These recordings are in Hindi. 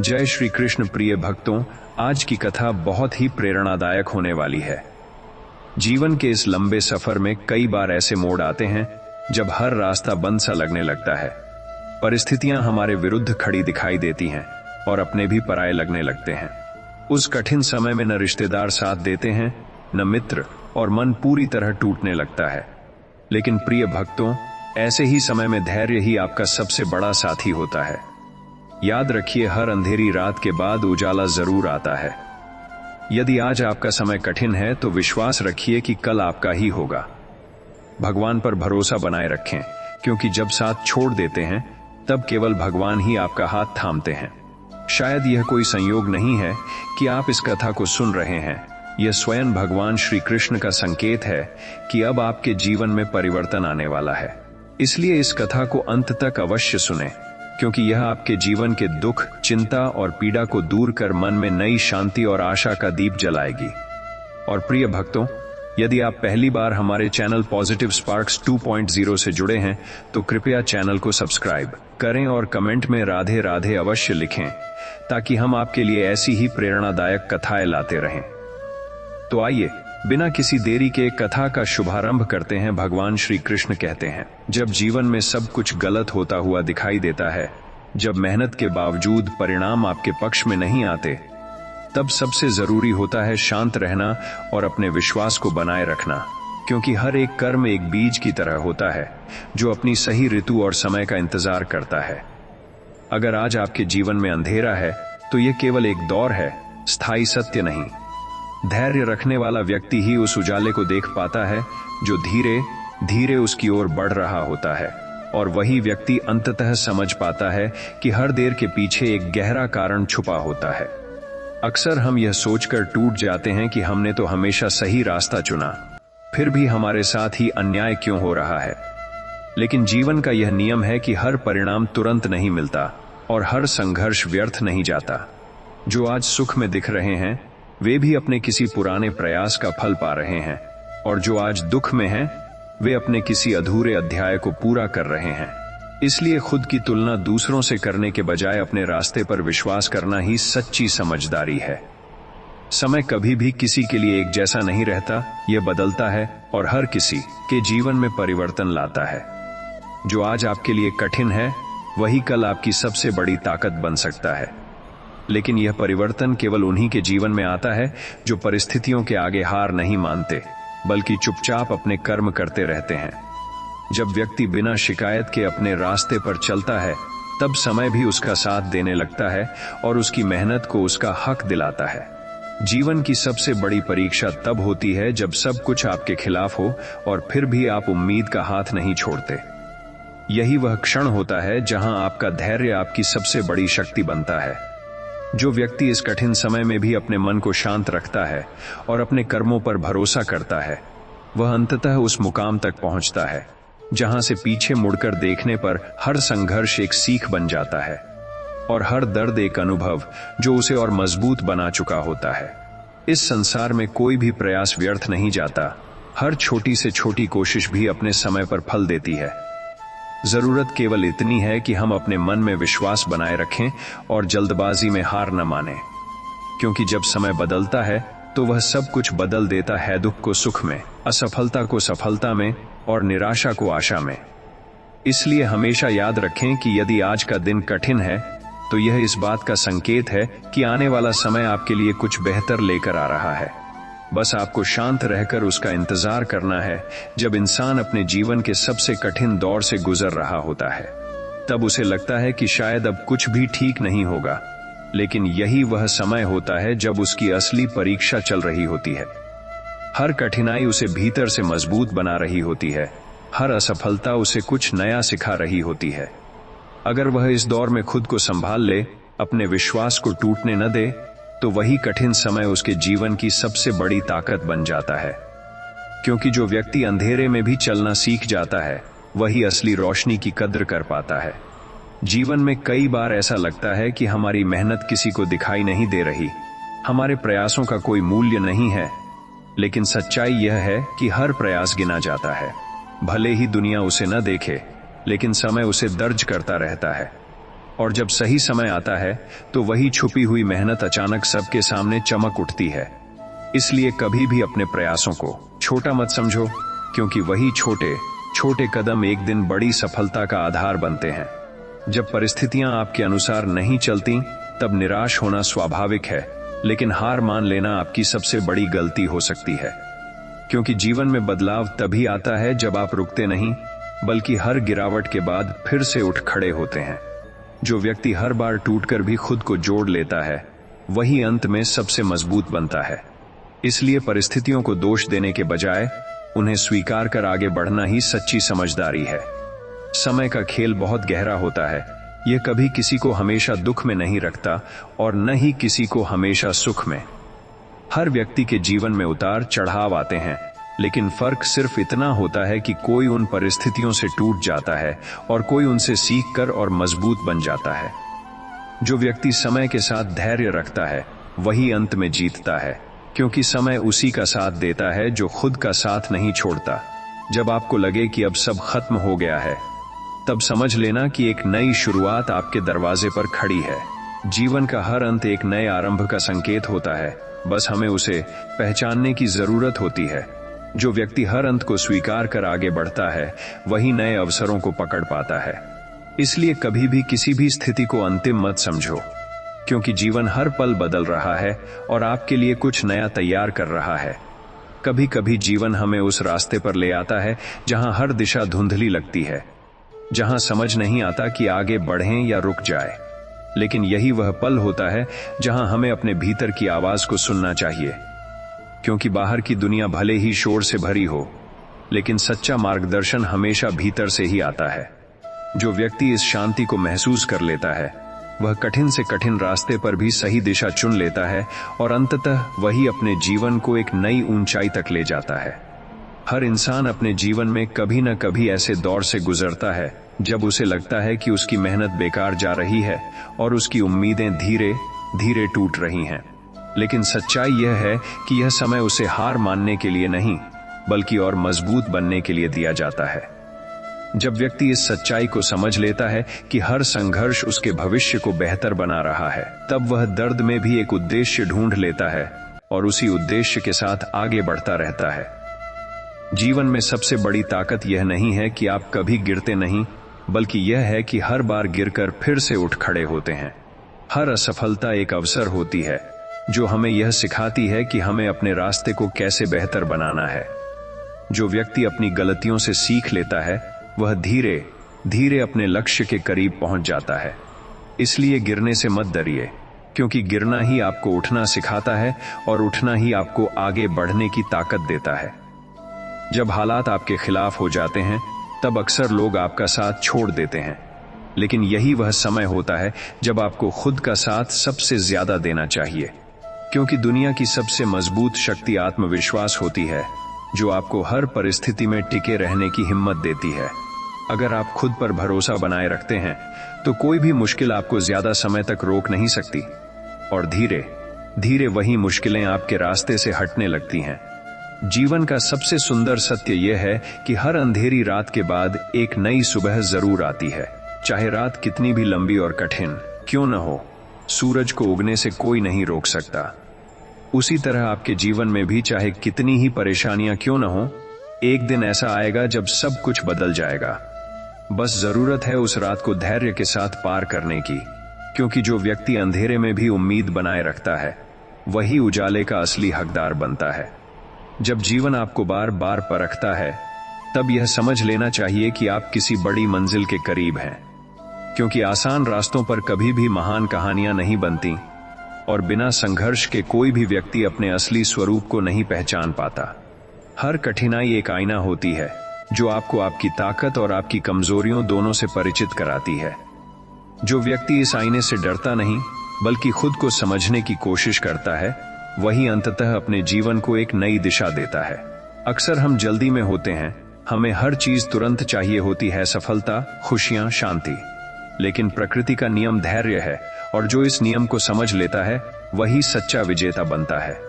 जय श्री कृष्ण। प्रिय भक्तों, आज की कथा बहुत ही प्रेरणादायक होने वाली है। जीवन के इस लंबे सफर में कई बार ऐसे मोड़ आते हैं जब हर रास्ता बंद सा लगने लगता है। परिस्थितियां हमारे विरुद्ध खड़ी दिखाई देती हैं और अपने भी पराये लगने लगते हैं। उस कठिन समय में न रिश्तेदार साथ देते हैं, न मित्र, और मन पूरी तरह टूटने लगता है। लेकिन प्रिय भक्तों, ऐसे ही समय में धैर्य ही आपका सबसे बड़ा साथी होता है। याद रखिए, हर अंधेरी रात के बाद उजाला जरूर आता है। यदि आज आपका समय कठिन है तो विश्वास रखिए कि कल आपका ही होगा। भगवान पर भरोसा बनाए रखें, क्योंकि जब साथ छोड़ देते हैं तब केवल भगवान ही आपका हाथ थामते हैं। शायद यह कोई संयोग नहीं है कि आप इस कथा को सुन रहे हैं। यह स्वयं भगवान श्री कृष्ण का संकेत है कि अब आपके जीवन में परिवर्तन आने वाला है। इसलिए इस कथा को अंत तक अवश्य सुनें, क्योंकि यह आपके जीवन के दुख, चिंता और पीड़ा को दूर कर मन में नई शांति और आशा का दीप जलाएगी। और प्रिय भक्तों, यदि आप पहली बार हमारे चैनल पॉजिटिव स्पार्क्स 2.0 से जुड़े हैं तो कृपया चैनल को सब्सक्राइब करें और कमेंट में राधे राधे अवश्य लिखें, ताकि हम आपके लिए ऐसी ही प्रेरणादायक कथाएं लाते रहें। तो आइए, बिना किसी देरी के कथा का शुभारंभ करते हैं। भगवान श्री कृष्ण कहते हैं, जब जीवन में सब कुछ गलत होता हुआ दिखाई देता है, जब मेहनत के बावजूद परिणाम आपके पक्ष में नहीं आते, तब सबसे जरूरी होता है शांत रहना और अपने विश्वास को बनाए रखना। क्योंकि हर एक कर्म एक बीज की तरह होता है जो अपनी सही ऋतु और समय का इंतजार करता है। अगर आज आपके जीवन में अंधेरा है तो यह केवल एक दौर है, स्थायी सत्य नहीं। धैर्य रखने वाला व्यक्ति ही उस उजाले को देख पाता है जो धीरे धीरे उसकी ओर बढ़ रहा होता है, और वही व्यक्ति अंततः समझ पाता है कि हर देर के पीछे एक गहरा कारण छुपा होता है। अक्सर हम यह सोचकर टूट जाते हैं कि हमने तो हमेशा सही रास्ता चुना, फिर भी हमारे साथ ही अन्याय क्यों हो रहा है। लेकिन जीवन का यह नियम है कि हर परिणाम तुरंत नहीं मिलता और हर संघर्ष व्यर्थ नहीं जाता। जो आज सुख में दिख रहे हैं वे भी अपने किसी पुराने प्रयास का फल पा रहे हैं, और जो आज दुख में हैं वे अपने किसी अधूरे अध्याय को पूरा कर रहे हैं। इसलिए खुद की तुलना दूसरों से करने के बजाय अपने रास्ते पर विश्वास करना ही सच्ची समझदारी है। समय कभी भी किसी के लिए एक जैसा नहीं रहता, यह बदलता है और हर किसी के जीवन में परिवर्तन लाता है। जो आज आपके लिए कठिन है वही कल आपकी सबसे बड़ी ताकत बन सकता है। लेकिन यह परिवर्तन केवल उन्हीं के जीवन में आता है जो परिस्थितियों के आगे हार नहीं मानते, बल्कि चुपचाप अपने कर्म करते रहते हैं। जब व्यक्ति बिना शिकायत के अपने रास्ते पर चलता है तब समय भी उसका साथ देने लगता है और उसकी मेहनत को उसका हक दिलाता है। जीवन की सबसे बड़ी परीक्षा तब होती है जब सब कुछ आपके खिलाफ हो और फिर भी आप उम्मीद का हाथ नहीं छोड़ते। यही वह क्षण होता है जहां आपका धैर्य आपकी सबसे बड़ी शक्ति बनता है। जो व्यक्ति इस कठिन समय में भी अपने मन को शांत रखता है और अपने कर्मों पर भरोसा करता है, वह अंततः उस मुकाम तक पहुंचता है जहां से पीछे मुड़कर देखने पर हर संघर्ष एक सीख बन जाता है और हर दर्द एक अनुभव जो उसे और मजबूत बना चुका होता है। इस संसार में कोई भी प्रयास व्यर्थ नहीं जाता। हर छोटी से छोटी कोशिश भी अपने समय पर फल देती है। जरूरत केवल इतनी है कि हम अपने मन में विश्वास बनाए रखें और जल्दबाजी में हार न मानें, क्योंकि जब समय बदलता है तो वह सब कुछ बदल देता है। दुख को सुख में, असफलता को सफलता में और निराशा को आशा में। इसलिए हमेशा याद रखें कि यदि आज का दिन कठिन है तो यह इस बात का संकेत है कि आने वाला समय आपके लिए कुछ बेहतर लेकर आ रहा है। बस आपको शांत रहकर उसका इंतजार करना है। जब इंसान अपने जीवन के सबसे कठिन दौर से गुजर रहा होता है तब उसे लगता है कि शायद अब कुछ भी ठीक नहीं होगा, लेकिन यही वह समय होता है जब उसकी असली परीक्षा चल रही होती है। हर कठिनाई उसे भीतर से मजबूत बना रही होती है, हर असफलता उसे कुछ नया सिखा रही होती है। अगर वह इस दौर में खुद को संभाल ले, अपने विश्वास को टूटने न दे, तो वही कठिन समय उसके जीवन की सबसे बड़ी ताकत बन जाता है। क्योंकि जो व्यक्ति अंधेरे में भी चलना सीख जाता है वही असली रोशनी की कद्र कर पाता है। जीवन में कई बार ऐसा लगता है कि हमारी मेहनत किसी को दिखाई नहीं दे रही, हमारे प्रयासों का कोई मूल्य नहीं है। लेकिन सच्चाई यह है कि हर प्रयास गिना जाता है। भले ही दुनिया उसे न देखे, लेकिन समय उसे दर्ज करता रहता है। और जब सही समय आता है तो वही छुपी हुई मेहनत अचानक सबके सामने चमक उठती है। इसलिए कभी भी अपने प्रयासों को छोटा मत समझो, क्योंकि वही छोटे छोटे कदम एक दिन बड़ी सफलता का आधार बनते हैं। जब परिस्थितियां आपके अनुसार नहीं चलती तब निराश होना स्वाभाविक है, लेकिन हार मान लेना आपकी सबसे बड़ी गलती हो सकती है। क्योंकि जीवन में बदलाव तभी आता है जब आप रुकते नहीं, बल्कि हर गिरावट के बाद फिर से उठ खड़े होते हैं। जो व्यक्ति हर बार टूटकर भी खुद को जोड़ लेता है, वही अंत में सबसे मजबूत बनता है। इसलिए परिस्थितियों को दोष देने के बजाय उन्हें स्वीकार कर आगे बढ़ना ही सच्ची समझदारी है। समय का खेल बहुत गहरा होता है। यह कभी किसी को हमेशा दुख में नहीं रखता और न ही किसी को हमेशा सुख में। हर व्यक्ति के जीवन में उतार चढ़ाव आते हैं, लेकिन फर्क सिर्फ इतना होता है कि कोई उन परिस्थितियों से टूट जाता है और कोई उनसे सीखकर और मजबूत बन जाता है। जो व्यक्ति समय के साथ धैर्य रखता है वही अंत में जीतता है, क्योंकि समय उसी का साथ देता है जो खुद का साथ नहीं छोड़ता। जब आपको लगे कि अब सब खत्म हो गया है, तब समझ लेना कि एक नई शुरुआत आपके दरवाजे पर खड़ी है। जीवन का हर अंत एक नए आरंभ का संकेत होता है, बस हमें उसे पहचानने की जरूरत होती है। जो व्यक्ति हर अंत को स्वीकार कर आगे बढ़ता है, वही नए अवसरों को पकड़ पाता है। इसलिए कभी भी किसी भी स्थिति को अंतिम मत समझो, क्योंकि जीवन हर पल बदल रहा है और आपके लिए कुछ नया तैयार कर रहा है। कभी कभी जीवन हमें उस रास्ते पर ले आता है जहां हर दिशा धुंधली लगती है, जहां समझ नहीं आता कि आगे बढ़ें या रुक जाए। लेकिन यही वह पल होता है जहां हमें अपने भीतर की आवाज को सुनना चाहिए, क्योंकि बाहर की दुनिया भले ही शोर से भरी हो, लेकिन सच्चा मार्गदर्शन हमेशा भीतर से ही आता है। जो व्यक्ति इस शांति को महसूस कर लेता है, वह कठिन से कठिन रास्ते पर भी सही दिशा चुन लेता है और अंततः वही अपने जीवन को एक नई ऊंचाई तक ले जाता है। हर इंसान अपने जीवन में कभी न कभी ऐसे दौर से गुजरता है जब उसे लगता है कि उसकी मेहनत बेकार जा रही है और उसकी उम्मीदें धीरे धीरे टूट रही हैं। लेकिन सच्चाई यह है कि यह समय उसे हार मानने के लिए नहीं, बल्कि और मजबूत बनने के लिए दिया जाता है। जब व्यक्ति इस सच्चाई को समझ लेता है कि हर संघर्ष उसके भविष्य को बेहतर बना रहा है, तब वह दर्द में भी एक उद्देश्य ढूंढ लेता है और उसी उद्देश्य के साथ आगे बढ़ता रहता है। जीवन में सबसे बड़ी ताकत यह नहीं है कि आप कभी गिरते नहीं, बल्कि यह है कि हर बार गिरकर फिर से उठ खड़े होते हैं। हर असफलता एक अवसर होती है जो हमें यह सिखाती है कि हमें अपने रास्ते को कैसे बेहतर बनाना है। जो व्यक्ति अपनी गलतियों से सीख लेता है, वह धीरे धीरे अपने लक्ष्य के करीब पहुंच जाता है। इसलिए गिरने से मत डरिए, क्योंकि गिरना ही आपको उठना सिखाता है और उठना ही आपको आगे बढ़ने की ताकत देता है। जब हालात आपके खिलाफ हो जाते हैं, तब अक्सर लोग आपका साथ छोड़ देते हैं, लेकिन यही वह समय होता है जब आपको खुद का साथ सबसे ज्यादा देना चाहिए, क्योंकि दुनिया की सबसे मजबूत शक्ति आत्मविश्वास होती है, जो आपको हर परिस्थिति में टिके रहने की हिम्मत देती है। अगर आप खुद पर भरोसा बनाए रखते हैं, तो कोई भी मुश्किल आपको ज्यादा समय तक रोक नहीं सकती और धीरे धीरे वही मुश्किलें आपके रास्ते से हटने लगती हैं। जीवन का सबसे सुंदर सत्य यह है कि हर अंधेरी रात के बाद एक नई सुबह जरूर आती है। चाहे रात कितनी भी लंबी और कठिन क्यों न हो, सूरज को उगने से कोई नहीं रोक सकता। उसी तरह आपके जीवन में भी चाहे कितनी ही परेशानियां क्यों न हो, एक दिन ऐसा आएगा जब सब कुछ बदल जाएगा। बस जरूरत है उस रात को धैर्य के साथ पार करने की, क्योंकि जो व्यक्ति अंधेरे में भी उम्मीद बनाए रखता है, वही उजाले का असली हकदार बनता है। जब जीवन आपको बार बार परखता है, तब यह समझ लेना चाहिए कि आप किसी बड़ी मंजिल के करीब हैं, क्योंकि आसान रास्तों पर कभी भी महान कहानियां नहीं बनती और बिना संघर्ष के कोई भी व्यक्ति अपने असली स्वरूप को नहीं पहचान पाता। हर कठिनाई एक आईना होती है जो आपको आपकी ताकत और आपकी कमजोरियों दोनों से परिचित कराती है। जो व्यक्ति इस आईने से डरता नहीं, बल्कि खुद को समझने की कोशिश करता है, वही अंततः अपने जीवन को एक नई दिशा देता है। अक्सर हम जल्दी में होते हैं, हमें हर चीज तुरंत चाहिए होती है, सफलता, खुशियां, शांति। लेकिन प्रकृति का नियम धैर्य है, और जो इस नियम को समझ लेता है, वही सच्चा विजेता बनता है।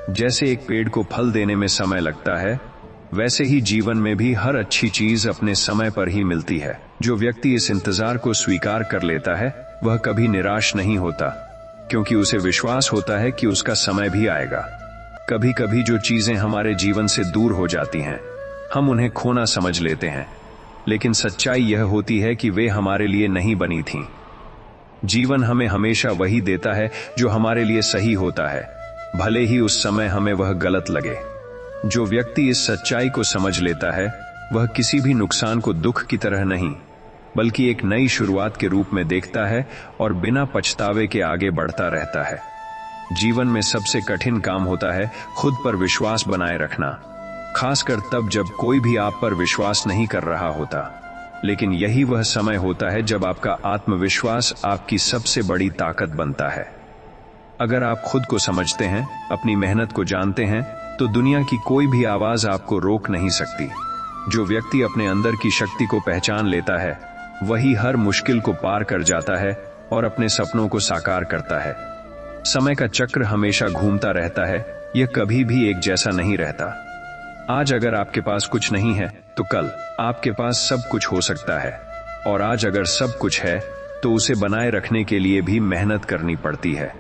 जैसे एक पेड़ को फल देने में समय लगता है, वैसे ही जीवन में भी हर अच्छी चीज अपने समय पर ही मिलती है। जो व्यक्ति इस इंतजार को स्वीकार कर लेता है वह कभी निराश नहीं होता, क्योंकि उसे विश्वास होता है कि उसका समय भी आएगा। कभी कभी जो चीजें हमारे जीवन से दूर हो जाती हैं, हम उन्हें खोना समझ लेते हैं, लेकिन सच्चाई यह होती है कि वे हमारे लिए नहीं बनी थीं। जीवन हमें हमेशा वही देता है जो हमारे लिए सही होता है, भले ही उस समय हमें वह गलत लगे। जो व्यक्ति इस सच्चाई को समझ लेता है वह किसी भी नुकसान को दुख की तरह नहीं, बल्कि एक नई शुरुआत के रूप में देखता है और बिना पछतावे के आगे बढ़ता रहता है। जीवन में सबसे कठिन काम होता है खुद पर विश्वास बनाए रखना, खासकर तब जब कोई भी आप पर विश्वास नहीं कर रहा होता। लेकिन यही वह समय होता है जब आपका आत्मविश्वास आपकी सबसे बड़ी ताकत बनता है। अगर आप खुद को समझते हैं, अपनी मेहनत को जानते हैं, तो दुनिया की कोई भी आवाज आपको रोक नहीं सकती। जो व्यक्ति अपने अंदर की शक्ति को पहचान लेता है वही हर मुश्किल को पार कर जाता है और अपने सपनों को साकार करता है। समय का चक्र हमेशा घूमता रहता है, यह कभी भी एक जैसा नहीं रहता। आज अगर आपके पास कुछ नहीं है तो कल आपके पास सब कुछ हो सकता है, और आज अगर सब कुछ है तो उसे बनाए रखने के लिए भी मेहनत करनी पड़ती है।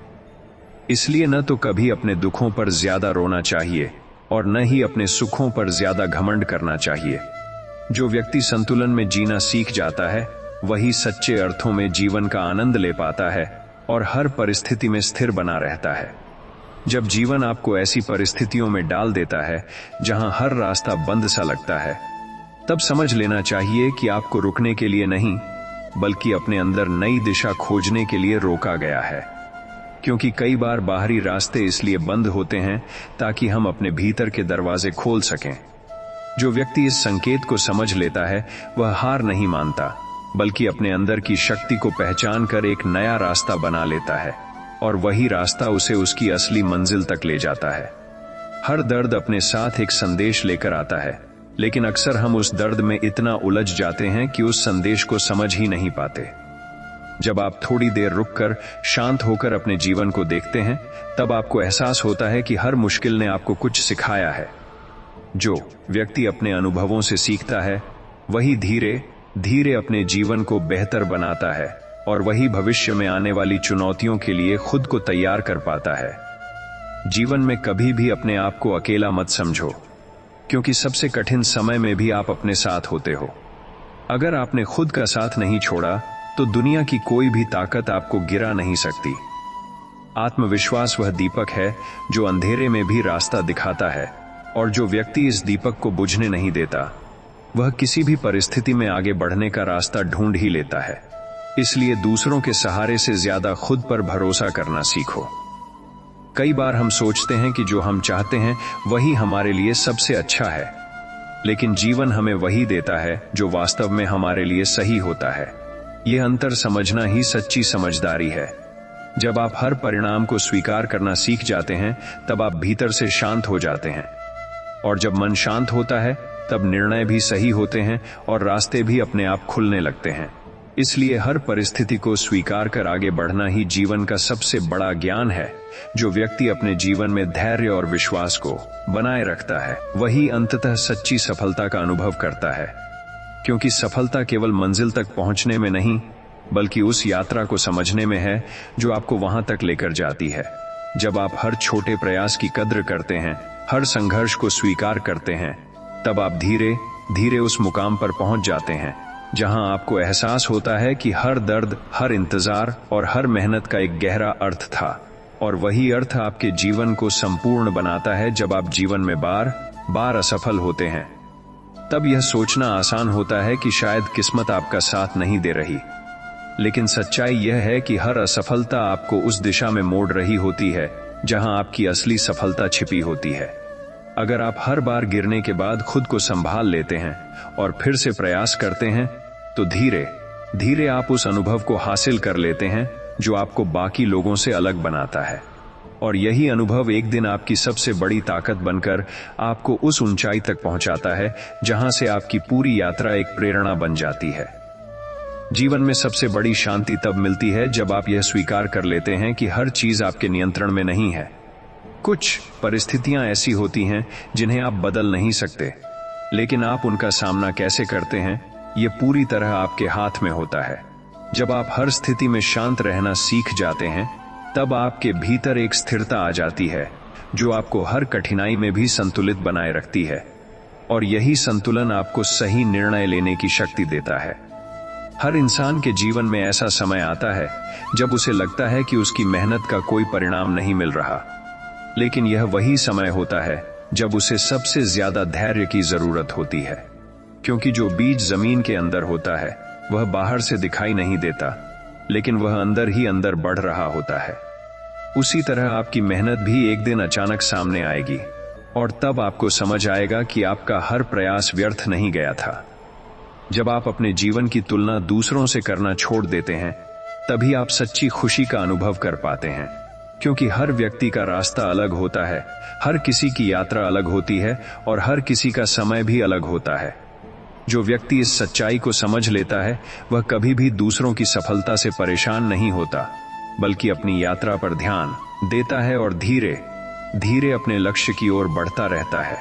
इसलिए न तो कभी अपने दुखों पर ज्यादा रोना चाहिए और न ही अपने सुखों पर ज्यादा घमंड करना चाहिए। जो व्यक्ति संतुलन में जीना सीख जाता है वही सच्चे अर्थों में जीवन का आनंद ले पाता है और हर परिस्थिति में स्थिर बना रहता है। जब जीवन आपको ऐसी परिस्थितियों में डाल देता है जहां हर रास्ता बंद सा लगता है, तब समझ लेना चाहिए कि आपको रुकने के लिए नहीं, बल्कि अपने अंदर नई दिशा खोजने के लिए रोका गया है। क्योंकि कई बार बाहरी रास्ते इसलिए बंद होते हैं ताकि हम अपने भीतर के दरवाजे खोल सकें। जो व्यक्ति इस संकेत को समझ लेता है वह हार नहीं मानता, बल्कि अपने अंदर की शक्ति को पहचान कर एक नया रास्ता बना लेता है, और वही रास्ता उसे उसकी असली मंजिल तक ले जाता है। हर दर्द अपने साथ एक संदेश लेकर आता है, लेकिन अक्सर हम उस दर्द में इतना उलझ जाते हैं कि उस संदेश को समझ ही नहीं पाते। जब आप थोड़ी देर रुककर शांत होकर अपने जीवन को देखते हैं, तब आपको एहसास होता है कि हर मुश्किल ने आपको कुछ सिखाया है। जो व्यक्ति अपने अनुभवों से सीखता है वही धीरे धीरे अपने जीवन को बेहतर बनाता है, और वही भविष्य में आने वाली चुनौतियों के लिए खुद को तैयार कर पाता है। जीवन में कभी भी अपने आप को अकेला मत समझो, क्योंकि सबसे कठिन समय में भी आप अपने साथ होते हो। अगर आपने खुद का साथ नहीं छोड़ा तो दुनिया की कोई भी ताकत आपको गिरा नहीं सकती। आत्मविश्वास वह दीपक है जो अंधेरे में भी रास्ता दिखाता है, और जो व्यक्ति इस दीपक को बुझने नहीं देता वह किसी भी परिस्थिति में आगे बढ़ने का रास्ता ढूंढ ही लेता है। इसलिए दूसरों के सहारे से ज्यादा खुद पर भरोसा करना सीखो। कई बार हम सोचते हैं कि जो हम चाहते हैं वही हमारे लिए सबसे अच्छा है, लेकिन जीवन हमें वही देता है जो वास्तव में हमारे लिए सही होता है। यह अंतर समझना ही सच्ची समझदारी है। जब आप हर परिणाम को स्वीकार करना सीख जाते हैं तब आप भीतर से शांत हो जाते हैं, और जब मन शांत होता है तब निर्णय भी सही होते हैं और रास्ते भी अपने आप खुलने लगते हैं। इसलिए हर परिस्थिति को स्वीकार कर आगे बढ़ना ही जीवन का सबसे बड़ा ज्ञान है। जो व्यक्ति अपने जीवन में धैर्य और विश्वास को बनाए रखता है वही अंततः सच्ची सफलता का अनुभव करता है, क्योंकि सफलता केवल मंजिल तक पहुंचने में नहीं, बल्कि उस यात्रा को समझने में है जो आपको वहां तक लेकर जाती है। जब आप हर छोटे प्रयास की कद्र करते हैं, हर संघर्ष को स्वीकार करते हैं, तब आप धीरे धीरे उस मुकाम पर पहुंच जाते हैं जहां आपको एहसास होता है कि हर दर्द, हर इंतजार और हर मेहनत का एक गहरा अर्थ था, और वही अर्थ आपके जीवन को संपूर्ण बनाता है। जब आप जीवन में बार बार असफल होते हैं तब यह सोचना आसान होता है कि शायद किस्मत आपका साथ नहीं दे रही, लेकिन सच्चाई यह है कि हर असफलता आपको उस दिशा में मोड़ रही होती है जहां आपकी असली सफलता छिपी होती है। अगर आप हर बार गिरने के बाद खुद को संभाल लेते हैं और फिर से प्रयास करते हैं, तो धीरे धीरे आप उस अनुभव को हासिल कर लेते हैं जो आपको बाकी लोगों से अलग बनाता है, और यही अनुभव एक दिन आपकी सबसे बड़ी ताकत बनकर आपको उस ऊंचाई तक पहुंचाता है जहां से आपकी पूरी यात्रा एक प्रेरणा बन जाती है। जीवन में सबसे बड़ी शांति तब मिलती है जब आप यह स्वीकार कर लेते हैं कि हर चीज आपके नियंत्रण में नहीं है। कुछ परिस्थितियां ऐसी होती हैं जिन्हें आप बदल नहीं सकते, लेकिन आप उनका सामना कैसे करते हैं, ये पूरी तरह आपके हाथ में होता है। जब आप हर स्थिति में शांत रहना सीख जाते हैं, तब आपके भीतर एक स्थिरता आ जाती है जो आपको हर कठिनाई में भी संतुलित बनाए रखती है। और यही संतुलन आपको सही निर्णय लेने की शक्ति देता है। हर इंसान के जीवन में ऐसा समय आता है जब उसे लगता है कि उसकी मेहनत का कोई परिणाम नहीं मिल रहा, लेकिन यह वही समय होता है जब उसे सबसे ज्यादा धैर्य की जरूरत होती है। क्योंकि जो बीज जमीन के अंदर होता है वह बाहर से दिखाई नहीं देता, लेकिन वह अंदर ही अंदर बढ़ रहा होता है। उसी तरह आपकी मेहनत भी एक दिन अचानक सामने आएगी, और तब आपको समझ आएगा कि आपका हर प्रयास व्यर्थ नहीं गया था। जब आप अपने जीवन की तुलना दूसरों से करना छोड़ देते हैं, तभी आप सच्ची खुशी का अनुभव कर पाते हैं। क्योंकि हर व्यक्ति का रास्ता अलग होता है, हर किसी की यात्रा अलग होती है, और हर किसी का समय भी अलग होता है। जो व्यक्ति इस सच्चाई को समझ लेता है, वह कभी भी दूसरों की सफलता से परेशान नहीं होता, बल्कि अपनी यात्रा पर ध्यान देता है और धीरे धीरे अपने लक्ष्य की ओर बढ़ता रहता है।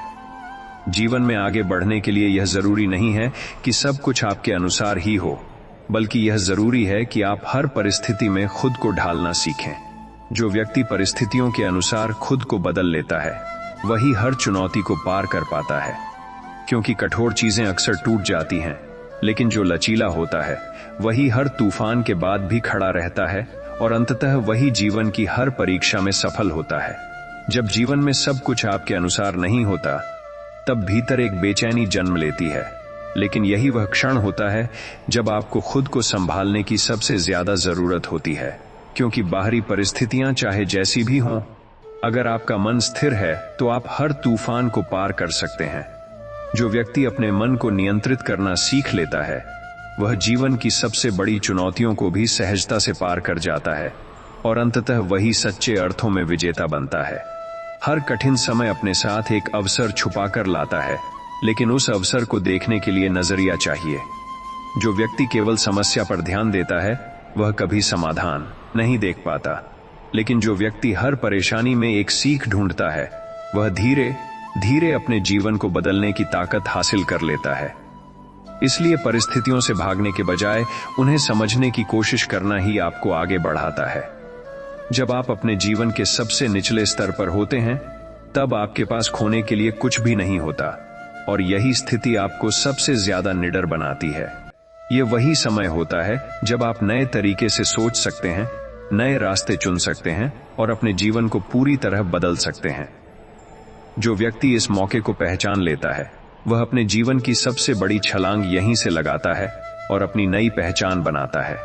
जीवन में आगे बढ़ने के लिए यह जरूरी नहीं है कि सब कुछ आपके अनुसार ही हो, बल्कि यह जरूरी है कि आप हर परिस्थिति में खुद को ढालना सीखें। जो व्यक्ति परिस्थितियों के अनुसार खुद को बदल लेता है, वही हर चुनौती को पार कर पाता है। क्योंकि कठोर चीजें अक्सर टूट जाती हैं, लेकिन जो लचीला होता है वही हर तूफान के बाद भी खड़ा रहता है, और अंततः वही जीवन की हर परीक्षा में सफल होता है। जब जीवन में सब कुछ आपके अनुसार नहीं होता, तब भीतर एक बेचैनी जन्म लेती है, लेकिन यही वह क्षण होता है जब आपको खुद को संभालने की सबसे ज्यादा जरूरत होती है। क्योंकि बाहरी परिस्थितियां चाहे जैसी भी हों, अगर आपका मन स्थिर है तो आप हर तूफान को पार कर सकते हैं। जो व्यक्ति अपने मन को नियंत्रित करना सीख लेता है, वह जीवन की सबसे बड़ी चुनौतियों को भी सहजता से पार कर जाता है, और अंततः वही सच्चे अर्थों में विजेता बनता है। हर कठिन समय अपने साथ एक अवसर छुपाकर लाता है, लेकिन उस अवसर को देखने के लिए नजरिया चाहिए। जो व्यक्ति केवल समस्या पर ध्यान देता है, वह कभी समाधान नहीं देख पाता, लेकिन जो व्यक्ति हर परेशानी में एक सीख ढूंढता है, वह धीरे धीरे अपने जीवन को बदलने की ताकत हासिल कर लेता है। इसलिए परिस्थितियों से भागने के बजाय उन्हें समझने की कोशिश करना ही आपको आगे बढ़ाता है। जब आप अपने जीवन के सबसे निचले स्तर पर होते हैं, तब आपके पास खोने के लिए कुछ भी नहीं होता, और यही स्थिति आपको सबसे ज्यादा निडर बनाती है। यह वही समय होता है जब आप नए तरीके से सोच सकते हैं, नए रास्ते चुन सकते हैं, और अपने जीवन को पूरी तरह बदल सकते हैं। जो व्यक्ति इस मौके को पहचान लेता है, वह अपने जीवन की सबसे बड़ी छलांग यहीं से लगाता है और अपनी नई पहचान बनाता है।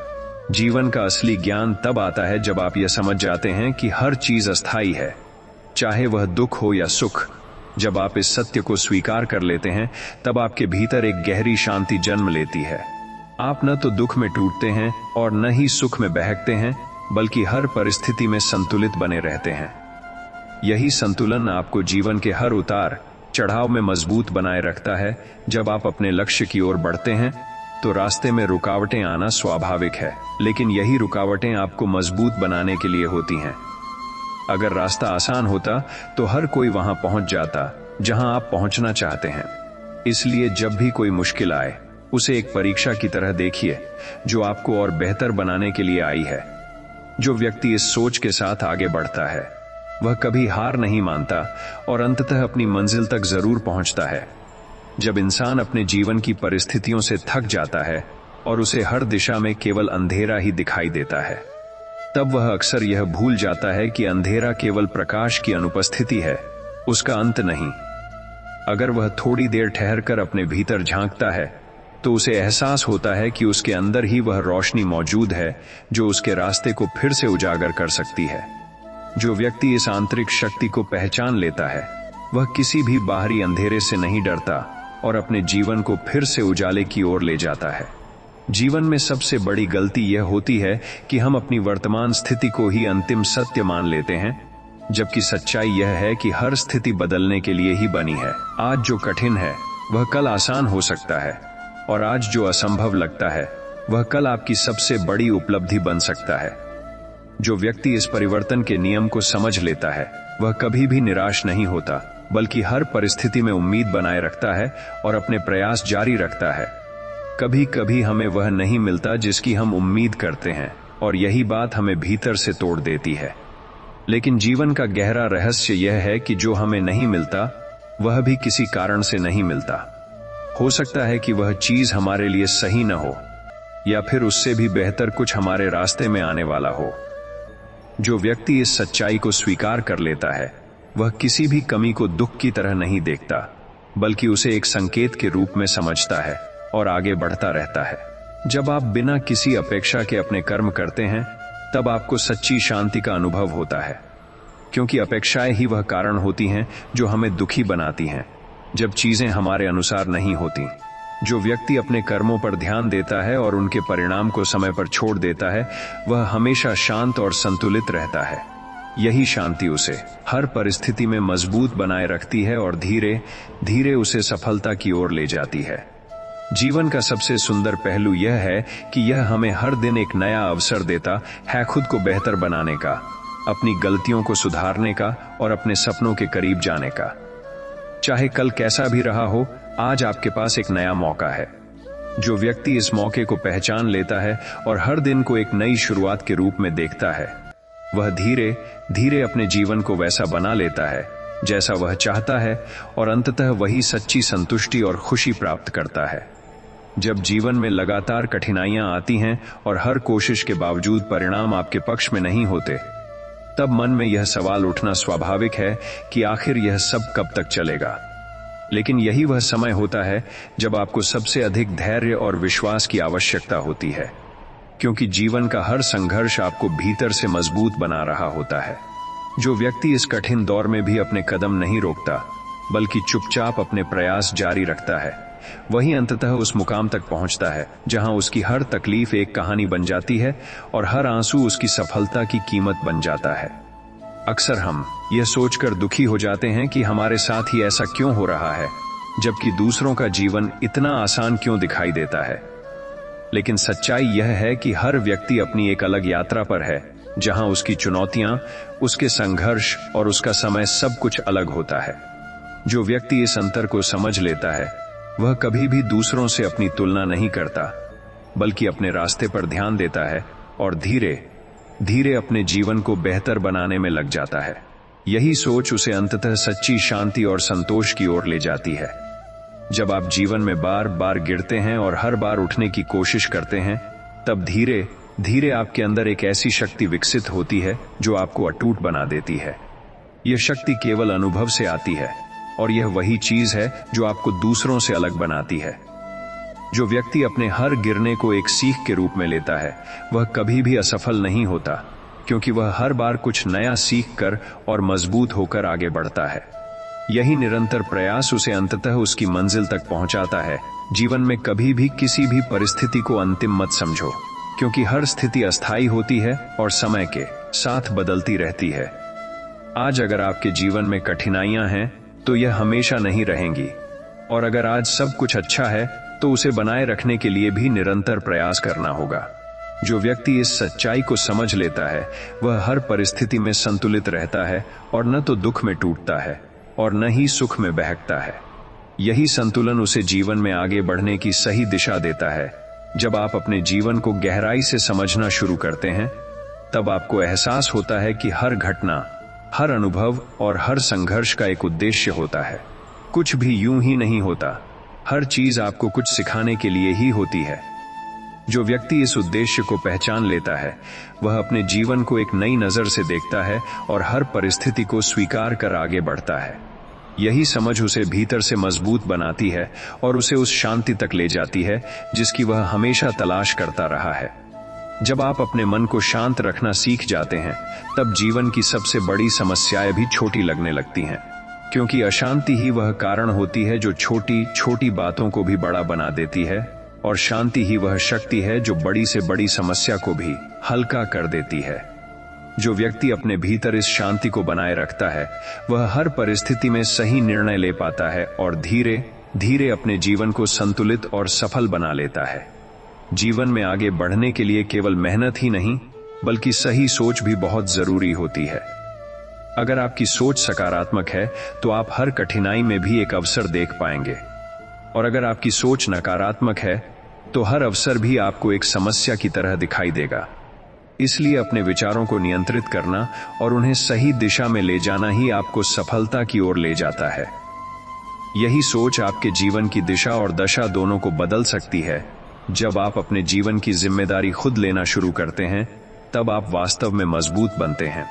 जीवन का असली ज्ञान तब आता है जब आप यह समझ जाते हैं कि हर चीज अस्थायी है, चाहे वह दुख हो या सुख। जब आप इस सत्य को स्वीकार कर लेते हैं, तब आपके भीतर एक गहरी शांति जन्म लेती है। आप न तो दुख में टूटते हैं और न ही सुख में बहकते हैं, बल्कि हर परिस्थिति में संतुलित बने रहते हैं। यही संतुलन आपको जीवन के हर उतार चढ़ाव में मजबूत बनाए रखता है। जब आप अपने लक्ष्य की ओर बढ़ते हैं, तो रास्ते में रुकावटें आना स्वाभाविक है, लेकिन यही रुकावटें आपको मजबूत बनाने के लिए होती हैं। अगर रास्ता आसान होता तो हर कोई वहां पहुंच जाता जहां आप पहुंचना चाहते हैं। इसलिए जब भी कोई मुश्किल आए, उसे एक परीक्षा की तरह देखिए जो आपको और बेहतर बनाने के लिए आई है। जो व्यक्ति इस सोच के साथ आगे बढ़ता है, वह कभी हार नहीं मानता और अंततः अपनी मंजिल तक जरूर पहुंचता है। जब इंसान अपने जीवन की परिस्थितियों से थक जाता है और उसे हर दिशा में केवल अंधेरा ही दिखाई देता है, तब वह अक्सर यह भूल जाता है कि अंधेरा केवल प्रकाश की अनुपस्थिति है, उसका अंत नहीं। अगर वह थोड़ी देर ठहरकर अपने भीतर झांकता है, तो उसे एहसास होता है कि उसके अंदर ही वह रोशनी मौजूद है जो उसके रास्ते को फिर से उजागर कर सकती है। जो व्यक्ति इस आंतरिक शक्ति को पहचान लेता है, वह किसी भी बाहरी अंधेरे से नहीं डरता और अपने जीवन को फिर से उजाले की ओर ले जाता है। जीवन में सबसे बड़ी गलती यह होती है कि हम अपनी वर्तमान स्थिति को ही अंतिम सत्य मान लेते हैं, जबकि सच्चाई यह है कि हर स्थिति बदलने के लिए ही बनी है। आज जो कठिन है वह कल आसान हो सकता है, और आज जो असंभव लगता है वह कल आपकी सबसे बड़ी उपलब्धि बन सकता है। जो व्यक्ति इस परिवर्तन के नियम को समझ लेता है, वह कभी भी निराश नहीं होता, बल्कि हर परिस्थिति में उम्मीद बनाए रखता है और अपने प्रयास जारी रखता है। कभी कभी हमें वह नहीं मिलता जिसकी हम उम्मीद करते हैं, और यही बात हमें भीतर से तोड़ देती है। लेकिन जीवन का गहरा रहस्य यह है कि जो हमें नहीं मिलता वह भी किसी कारण से नहीं मिलता। हो सकता है कि वह चीज हमारे लिए सही न हो, या फिर उससे भी बेहतर कुछ हमारे रास्ते में आने वाला हो। जो व्यक्ति इस सच्चाई को स्वीकार कर लेता है वह किसी भी कमी को दुख की तरह नहीं देखता, बल्कि उसे एक संकेत के रूप में समझता है और आगे बढ़ता रहता है। जब आप बिना किसी अपेक्षा के अपने कर्म करते हैं तब आपको सच्ची शांति का अनुभव होता है, क्योंकि अपेक्षाएं ही वह कारण होती हैं जो हमें दुखी बनाती हैं जब चीजें हमारे अनुसार नहीं होती। जो व्यक्ति अपने कर्मों पर ध्यान देता है और उनके परिणाम को समय पर छोड़ देता है वह हमेशा शांत और संतुलित रहता है। यही शांति उसे हर परिस्थिति में मजबूत बनाए रखती है और धीरे धीरे उसे सफलता की ओर ले जाती है। जीवन का सबसे सुंदर पहलू यह है कि यह हमें हर दिन एक नया अवसर देता है खुद को बेहतर बनाने का, अपनी गलतियों को सुधारने का और अपने सपनों के करीब जाने का। चाहे कल कैसा भी रहा हो, आज आपके पास एक नया मौका है। जो व्यक्ति इस मौके को पहचान लेता है और हर दिन को एक नई शुरुआत के रूप में देखता है वह धीरे धीरे अपने जीवन को वैसा बना लेता है जैसा वह चाहता है, और अंततः वही सच्ची संतुष्टि और खुशी प्राप्त करता है। जब जीवन में लगातार कठिनाइयां आती हैं और हर कोशिश के बावजूद परिणाम आपके पक्ष में नहीं होते, तब मन में यह सवाल उठना स्वाभाविक है कि आखिर यह सब कब तक चलेगा। लेकिन यही वह समय होता है जब आपको सबसे अधिक धैर्य और विश्वास की आवश्यकता होती है, क्योंकि जीवन का हर संघर्ष आपको भीतर से मजबूत बना रहा होता है। जो व्यक्ति इस कठिन दौर में भी अपने कदम नहीं रोकता बल्कि चुपचाप अपने प्रयास जारी रखता है, वही अंततः उस मुकाम तक पहुंचता है जहां उसकी हर तकलीफ एक कहानी बन जाती है और हर आंसू उसकी सफलता की कीमत बन जाता है। अक्सर हम यह सोचकर दुखी हो जाते हैं कि हमारे साथ ही ऐसा क्यों हो रहा है, जबकि दूसरों का जीवन इतना आसान क्यों दिखाई देता है। लेकिन सच्चाई यह है कि हर व्यक्ति अपनी एक अलग यात्रा पर है, जहां उसकी चुनौतियां, उसके संघर्ष और उसका समय सब कुछ अलग होता है। जो व्यक्ति इस अंतर को समझ लेता है वह कभी भी दूसरों से अपनी तुलना नहीं करता, बल्कि अपने रास्ते पर ध्यान देता है और धीरे धीरे अपने जीवन को बेहतर बनाने में लग जाता है। यही सोच उसे अंततः सच्ची शांति और संतोष की ओर ले जाती है। जब आप जीवन में बार बार गिरते हैं और हर बार उठने की कोशिश करते हैं, तब धीरे धीरे आपके अंदर एक ऐसी शक्ति विकसित होती है जो आपको अटूट बना देती है। यह शक्ति केवल अनुभव से आती है, और यह वही चीज है जो आपको दूसरों से अलग बनाती है। जो व्यक्ति अपने हर गिरने को एक सीख के रूप में लेता है वह कभी भी असफल नहीं होता, क्योंकि वह हर बार कुछ नया सीख कर और मजबूत होकर आगे बढ़ता है। यही निरंतर प्रयास उसे अंततः उसकी मंजिल तक पहुंचाता है। जीवन में कभी भी किसी भी परिस्थिति को अंतिम मत समझो, क्योंकि हर स्थिति अस्थायी होती है और समय के साथ बदलती रहती है। आज अगर आपके जीवन में कठिनाइयां हैं तो यह हमेशा नहीं रहेंगी, और अगर आज सब कुछ अच्छा है तो उसे बनाए रखने के लिए भी निरंतर प्रयास करना होगा। जो व्यक्ति इस सच्चाई को समझ लेता है वह हर परिस्थिति में संतुलित रहता है और न तो दुख में टूटता है और न ही सुख में बहकता है। यही संतुलन उसे जीवन में आगे बढ़ने की सही दिशा देता है। जब आप अपने जीवन को गहराई से समझना शुरू करते हैं, तब आपको एहसास होता है कि हर घटना, हर अनुभव और हर संघर्ष का एक उद्देश्य होता है। कुछ भी यूं ही नहीं होता, हर चीज आपको कुछ सिखाने के लिए ही होती है। जो व्यक्ति इस उद्देश्य को पहचान लेता है वह अपने जीवन को एक नई नजर से देखता है और हर परिस्थिति को स्वीकार कर आगे बढ़ता है। यही समझ उसे भीतर से मजबूत बनाती है और उसे उस शांति तक ले जाती है जिसकी वह हमेशा तलाश करता रहा है। जब आप अपने मन को शांत रखना सीख जाते हैं, तब जीवन की सबसे बड़ी समस्याएं भी छोटी लगने लगती हैं, क्योंकि अशांति ही वह कारण होती है जो छोटी छोटी बातों को भी बड़ा बना देती है, और शांति ही वह शक्ति है जो बड़ी से बड़ी समस्या को भी हल्का कर देती है। जो व्यक्ति अपने भीतर इस शांति को बनाए रखता है वह हर परिस्थिति में सही निर्णय ले पाता है और धीरे धीरे अपने जीवन को संतुलित और सफल बना लेता है। जीवन में आगे बढ़ने के लिए केवल मेहनत ही नहीं, बल्कि सही सोच भी बहुत जरूरी होती है। अगर आपकी सोच सकारात्मक है तो आप हर कठिनाई में भी एक अवसर देख पाएंगे, और अगर आपकी सोच नकारात्मक है तो हर अवसर भी आपको एक समस्या की तरह दिखाई देगा। इसलिए अपने विचारों को नियंत्रित करना और उन्हें सही दिशा में ले जाना ही आपको सफलता की ओर ले जाता है। यही सोच आपके जीवन की दिशा और दशा दोनों को बदल सकती है। जब आप अपने जीवन की जिम्मेदारी खुद लेना शुरू करते हैं, तब आप वास्तव में मजबूत बनते हैं,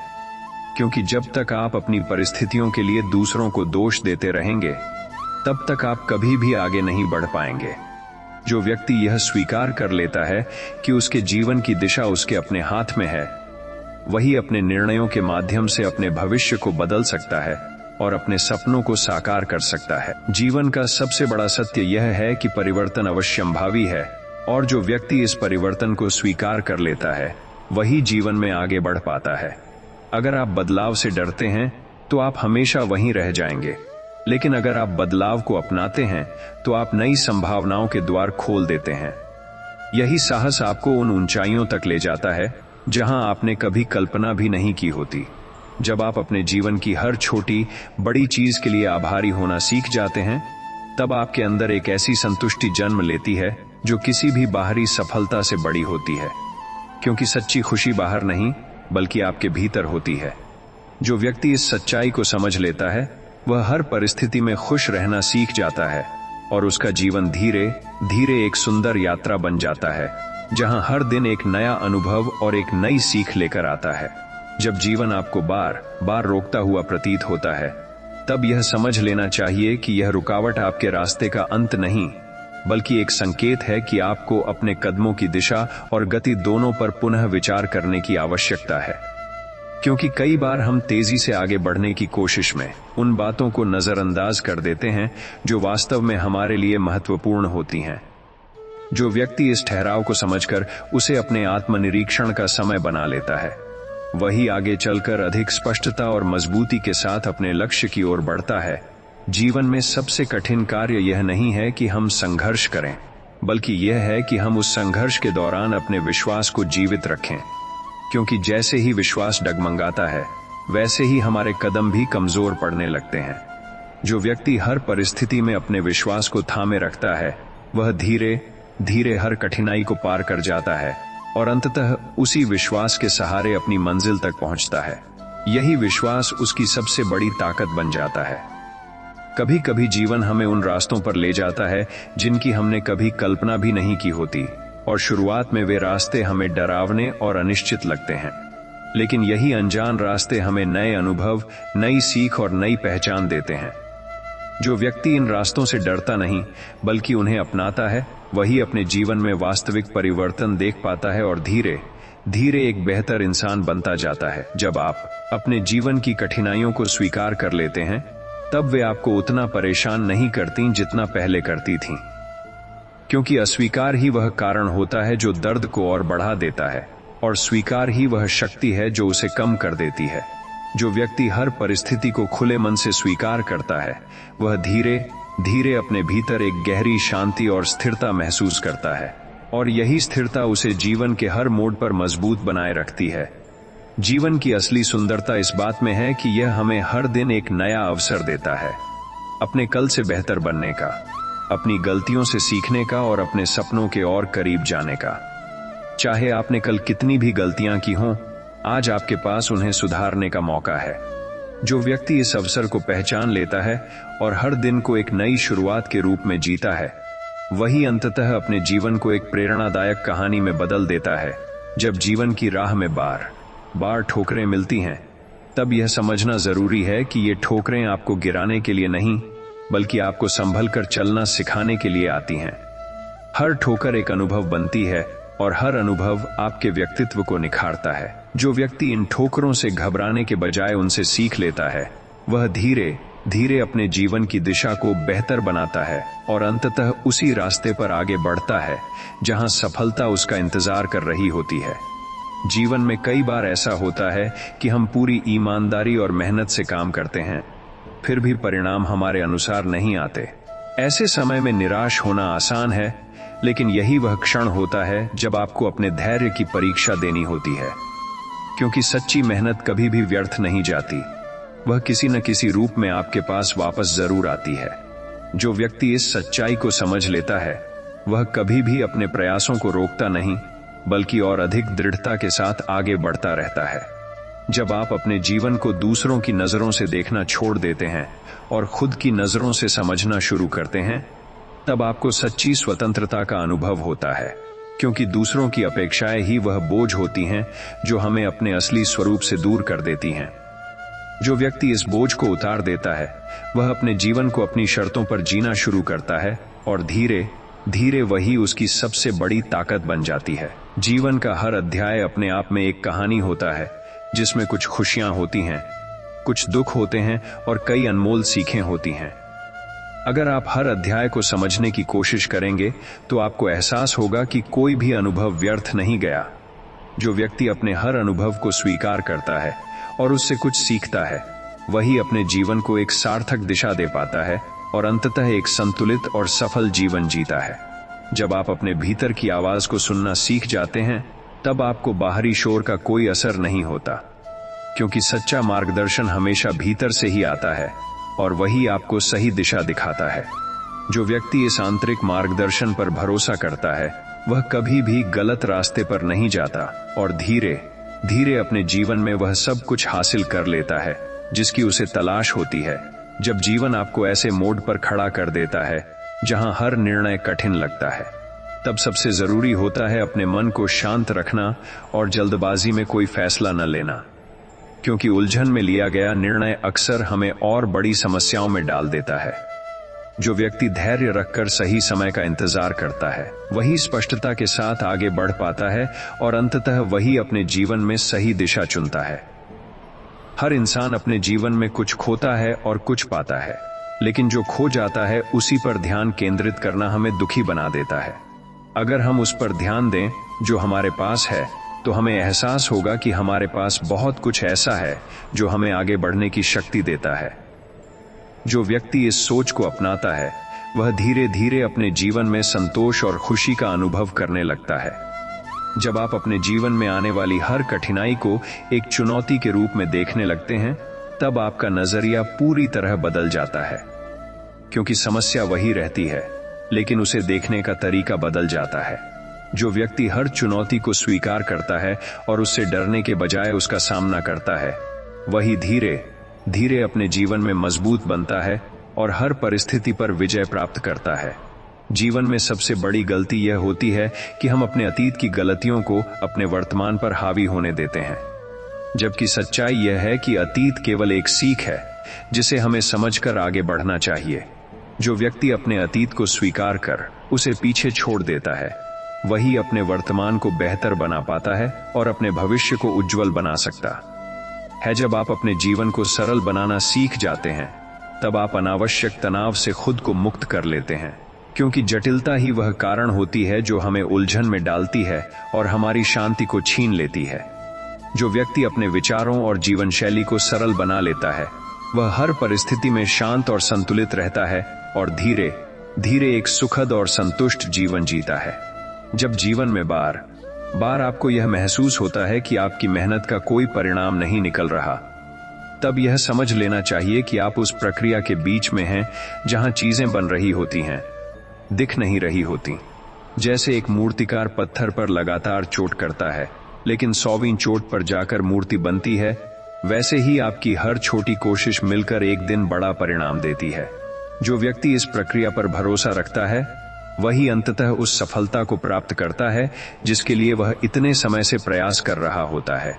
क्योंकि जब तक आप अपनी परिस्थितियों के लिए दूसरों को दोष देते रहेंगे, तब तक आप कभी भी आगे नहीं बढ़ पाएंगे। जो व्यक्ति यह स्वीकार कर लेता है कि उसके जीवन की दिशा उसके अपने हाथ में है, वही अपने निर्णयों के माध्यम से अपने भविष्य को बदल सकता है और अपने सपनों को साकार कर सकता है। जीवन का सबसे बड़ा सत्य यह है कि परिवर्तन अवश्यंभावी है, और जो व्यक्ति इस परिवर्तन को स्वीकार कर लेता है, वही जीवन में आगे बढ़ पाता है। अगर आप बदलाव से डरते हैं तो आप हमेशा वहीं रह जाएंगे, लेकिन अगर आप बदलाव को अपनाते हैं तो आप नई संभावनाओं के द्वार खोल देते हैं। यही साहस आपको उन ऊंचाइयों तक ले जाता है जहां आपने कभी कल्पना भी नहीं की होती। जब आप अपने जीवन की हर छोटी बड़ी चीज के लिए आभारी होना सीख जाते हैं, तब आपके अंदर एक ऐसी संतुष्टि जन्म लेती है जो किसी भी बाहरी सफलता से बड़ी होती है, क्योंकि सच्ची खुशी बाहर नहीं बल्कि आपके भीतर होती है। जो व्यक्ति इस सच्चाई को समझ लेता है, वह हर परिस्थिति में खुश रहना सीख जाता है और उसका जीवन धीरे धीरे एक सुंदर यात्रा बन जाता है, जहां हर दिन एक नया अनुभव और एक नई सीख लेकर आता है। जब जीवन आपको बार बार रोकता हुआ प्रतीत होता है, तब यह समझ लेना चाहिए कि यह रुकावट आपके रास्ते का अंत नहीं, बल्कि एक संकेत है कि आपको अपने कदमों की दिशा और गति दोनों पर पुनः विचार करने की आवश्यकता है। क्योंकि कई बार हम तेजी से आगे बढ़ने की कोशिश में उन बातों को नजरअंदाज कर देते हैं जो वास्तव में हमारे लिए महत्वपूर्ण होती हैं। जो व्यक्ति इस ठहराव को समझकर उसे अपने आत्मनिरीक्षण का समय बना लेता है, वही आगे चलकर अधिक स्पष्टता और मजबूती के साथ अपने लक्ष्य की ओर बढ़ता है। जीवन में सबसे कठिन कार्य यह नहीं है कि हम संघर्ष करें, बल्कि यह है कि हम उस संघर्ष के दौरान अपने विश्वास को जीवित रखें, क्योंकि जैसे ही विश्वास डगमगाता है, वैसे ही हमारे कदम भी कमजोर पड़ने लगते हैं। जो व्यक्ति हर परिस्थिति में अपने विश्वास को थामे रखता है, वह धीरे धीरे हर कठिनाई को पार कर जाता है और अंततः उसी विश्वास के सहारे अपनी मंजिल तक पहुंचता है। यही विश्वास उसकी सबसे बड़ी ताकत बन जाता है। कभी कभी जीवन हमें उन रास्तों पर ले जाता है जिनकी हमने कभी कल्पना भी नहीं की होती, और शुरुआत में वे रास्ते हमें डरावने और अनिश्चित लगते हैं, लेकिन यही अनजान रास्ते हमें नए अनुभव, नई सीख और नई पहचान देते हैं। जो व्यक्ति इन रास्तों से डरता नहीं बल्कि उन्हें अपनाता है, वही अपने जीवन में वास्तविक परिवर्तन देख पाता है और धीरे धीरे एक बेहतर इंसान बनता जाता है। जब आप अपने जीवन की कठिनाइयों को स्वीकार कर लेते हैं, तब वे आपको उतना परेशान नहीं करती जितना पहले करती थीं, क्योंकि अस्वीकार ही वह कारण होता है जो दर्द को और बढ़ा देता है, और स्वीकार ही वह शक्ति है जो उसे कम कर देती है। जो व्यक्ति हर परिस्थिति को खुले मन से स्वीकार करता है, वह धीरे धीरे अपने भीतर एक गहरी शांति और स्थिरता महसूस करता है, और यही स्थिरता उसे जीवन के हर मोड़ पर मजबूत बनाए रखती है। जीवन की असली सुंदरता इस बात में है कि यह हमें हर दिन एक नया अवसर देता है, अपने कल से बेहतर बनने का, अपनी गलतियों से सीखने का और अपने सपनों के और करीब जाने का। चाहे आपने कल कितनी भी गलतियां की हों, आज आपके पास उन्हें सुधारने का मौका है। जो व्यक्ति इस अवसर को पहचान लेता है और हर दिन को एक नई शुरुआत के रूप में जीता है, वही अंततः अपने जीवन को एक प्रेरणादायक कहानी में बदल देता है। जब जीवन की राह में बार बार ठोकरें मिलती हैं, तब यह समझना जरूरी है कि ये ठोकरें आपको गिराने के लिए नहीं, बल्कि आपको संभल कर चलना सिखाने के लिए आती हैं। हर ठोकर एक अनुभव बनती है और हर अनुभव आपके व्यक्तित्व को निखारता है। जो व्यक्ति इन ठोकरों से घबराने के बजाय उनसे सीख लेता है, वह धीरे धीरे अपने जीवन की दिशा को बेहतर बनाता है और अंततः उसी रास्ते पर आगे बढ़ता है जहां सफलता उसका इंतजार कर रही होती है। जीवन में कई बार ऐसा होता है कि हम पूरी ईमानदारी और मेहनत से काम करते हैं, फिर भी परिणाम हमारे अनुसार नहीं आते। ऐसे समय में निराश होना आसान है, लेकिन यही वह क्षण होता है जब आपको अपने धैर्य की परीक्षा देनी होती है, क्योंकि सच्ची मेहनत कभी भी व्यर्थ नहीं जाती। वह किसी न किसी रूप में आपके पास वापस जरूर आती है। जो व्यक्ति इस सच्चाई को समझ लेता है वह कभी भी अपने प्रयासों को रोकता नहीं, बल्कि और अधिक दृढ़ता के साथ आगे बढ़ता रहता है। जब आप अपने जीवन को दूसरों की नजरों से देखना छोड़ देते हैं और खुद की नजरों से समझना शुरू करते हैं, तब आपको सच्ची स्वतंत्रता का अनुभव होता है, क्योंकि दूसरों की अपेक्षाएं ही वह बोझ होती हैं जो हमें अपने असली स्वरूप से दूर कर देती हैं। जो व्यक्ति इस बोझ को उतार देता है वह अपने जीवन को अपनी शर्तों पर जीना शुरू करता है और धीरे धीरे वही उसकी सबसे बड़ी ताकत बन जाती है। जीवन का हर अध्याय अपने आप में एक कहानी होता है, जिसमें कुछ खुशियां होती हैं, कुछ दुख होते हैं और कई अनमोल सीखें होती हैं। अगर आप हर अध्याय को समझने की कोशिश करेंगे तो आपको एहसास होगा कि कोई भी अनुभव व्यर्थ नहीं गया। जो व्यक्ति अपने हर अनुभव को स्वीकार करता है और उससे कुछ सीखता है, वही अपने जीवन को एक सार्थक दिशा दे पाता है और अंततः एक संतुलित और सफल जीवन जीता है। जब आप अपने भीतर की आवाज को सुनना सीख जाते हैं, तब आपको बाहरी शोर का कोई असर नहीं होता, क्योंकि सच्चा मार्गदर्शन हमेशा भीतर से ही आता है और वही आपको सही दिशा दिखाता है। जो व्यक्ति इस आंतरिक मार्गदर्शन पर भरोसा करता है वह कभी भी गलत रास्ते पर नहीं जाता और धीरे धीरे अपने जीवन में वह सब कुछ हासिल कर लेता है जिसकी उसे तलाश होती है। जब जीवन आपको ऐसे मोड़ पर खड़ा कर देता है जहां हर निर्णय कठिन लगता है, तब सबसे जरूरी होता है अपने मन को शांत रखना और जल्दबाजी में कोई फैसला न लेना, क्योंकि उलझन में लिया गया निर्णय अक्सर हमें और बड़ी समस्याओं में डाल देता है। जो व्यक्ति धैर्य रखकर सही समय का इंतजार करता है वही स्पष्टता के साथ आगे बढ़ पाता है और अंततः वही अपने जीवन में सही दिशा चुनता है। हर इंसान अपने जीवन में कुछ खोता है और कुछ पाता है, लेकिन जो खो जाता है उसी पर ध्यान केंद्रित करना हमें दुखी बना देता है। अगर हम उस पर ध्यान दें जो हमारे पास है, तो हमें एहसास होगा कि हमारे पास बहुत कुछ ऐसा है जो हमें आगे बढ़ने की शक्ति देता है। जो व्यक्ति इस सोच को अपनाता है वह धीरे धीरे अपने जीवन में संतोष और खुशी का अनुभव करने लगता है। जब आप अपने जीवन में आने वाली हर कठिनाई को एक चुनौती के रूप में देखने लगते हैं, तब आपका नजरिया पूरी तरह बदल जाता है, क्योंकि समस्या वही रहती है लेकिन उसे देखने का तरीका बदल जाता है। जो व्यक्ति हर चुनौती को स्वीकार करता है और उससे डरने के बजाय उसका सामना करता है, वही धीरे धीरे अपने जीवन में मजबूत बनता है और हर परिस्थिति पर विजय प्राप्त करता है। जीवन में सबसे बड़ी गलती यह होती है कि हम अपने अतीत की गलतियों को अपने वर्तमान पर हावी होने देते हैं, जबकि सच्चाई यह है कि अतीत केवल एक सीख है जिसे हमें समझकर आगे बढ़ना चाहिए। जो व्यक्ति अपने अतीत को स्वीकार कर उसे पीछे छोड़ देता है, वही अपने वर्तमान को बेहतर बना पाता है और अपने भविष्य को उज्जवल बना सकता है। जब आप अपने जीवन को सरल बनाना सीख जाते हैं, तब आप अनावश्यक तनाव से खुद को मुक्त कर लेते हैं, क्योंकि जटिलता ही वह कारण होती है जो हमें उलझन में डालती है और हमारी शांति को छीन लेती है। जो व्यक्ति अपने विचारों और जीवन शैली को सरल बना लेता है वह हर परिस्थिति में शांत और संतुलित रहता है और धीरे धीरे एक सुखद और संतुष्ट जीवन जीता है। जब जीवन में बार बार आपको यह महसूस होता है कि आपकी मेहनत का कोई परिणाम नहीं निकल रहा, तब यह समझ लेना चाहिए कि आप उस प्रक्रिया के बीच में हैं जहां चीजें बन रही होती हैं, दिख नहीं रही होती। जैसे एक मूर्तिकार पत्थर पर लगातार चोट करता है लेकिन 100वीं चोट पर जाकर मूर्ति बनती है, वैसे ही आपकी हर छोटी कोशिश मिलकर एक दिन बड़ा परिणाम देती है। जो व्यक्ति इस प्रक्रिया पर भरोसा रखता है वही अंततः उस सफलता को प्राप्त करता है जिसके लिए वह इतने समय से प्रयास कर रहा होता है।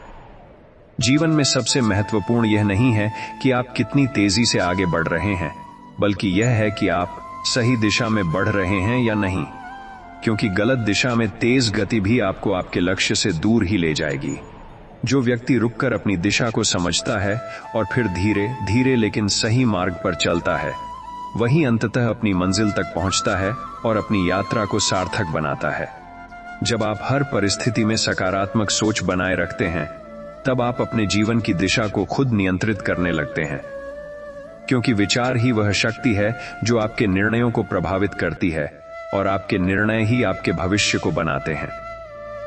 जीवन में सबसे महत्वपूर्ण यह नहीं है कि आप कितनी तेजी से आगे बढ़ रहे हैं, बल्कि यह है कि आप सही दिशा में बढ़ रहे हैं या नहीं, क्योंकि गलत दिशा में तेज गति भी आपको आपके लक्ष्य से दूर ही ले जाएगी। जो व्यक्ति रुककर अपनी दिशा को समझता है और फिर धीरे धीरे लेकिन सही मार्ग पर चलता है, वही अंततः अपनी मंजिल तक पहुंचता है और अपनी यात्रा को सार्थक बनाता है। जब आप हर परिस्थिति में सकारात्मक सोच बनाए रखते हैं, तब आप अपने जीवन की दिशा को खुद नियंत्रित करने लगते हैं, क्योंकि विचार ही वह शक्ति है जो आपके निर्णयों को प्रभावित करती है और आपके निर्णय ही आपके भविष्य को बनाते हैं।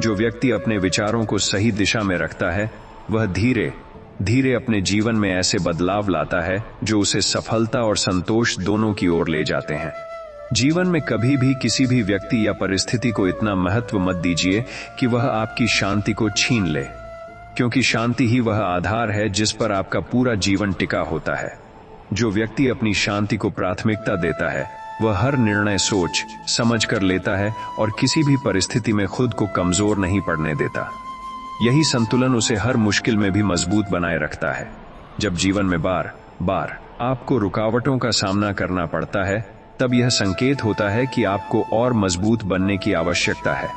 जो व्यक्ति अपने विचारों को सही दिशा में रखता है वह धीरे धीरे अपने जीवन में ऐसे बदलाव लाता है जो उसे सफलता और संतोष दोनों की ओर ले जाते हैं। जीवन में कभी भी किसी भी व्यक्ति या परिस्थिति को इतना महत्व मत दीजिए कि वह आपकी शांति को छीन ले, क्योंकि शांति ही वह आधार है जिस पर आपका पूरा जीवन टिका होता है। जो व्यक्ति अपनी शांति को प्राथमिकता देता है वह हर निर्णय सोच समझ कर लेता है और किसी भी परिस्थिति में खुद को कमजोर नहीं पड़ने देता। यही संतुलन उसे हर मुश्किल में भी मजबूत बनाए रखता है। जब जीवन में बार बार आपको रुकावटों का सामना करना पड़ता है, तब यह संकेत होता है कि आपको और मजबूत बनने की आवश्यकता है,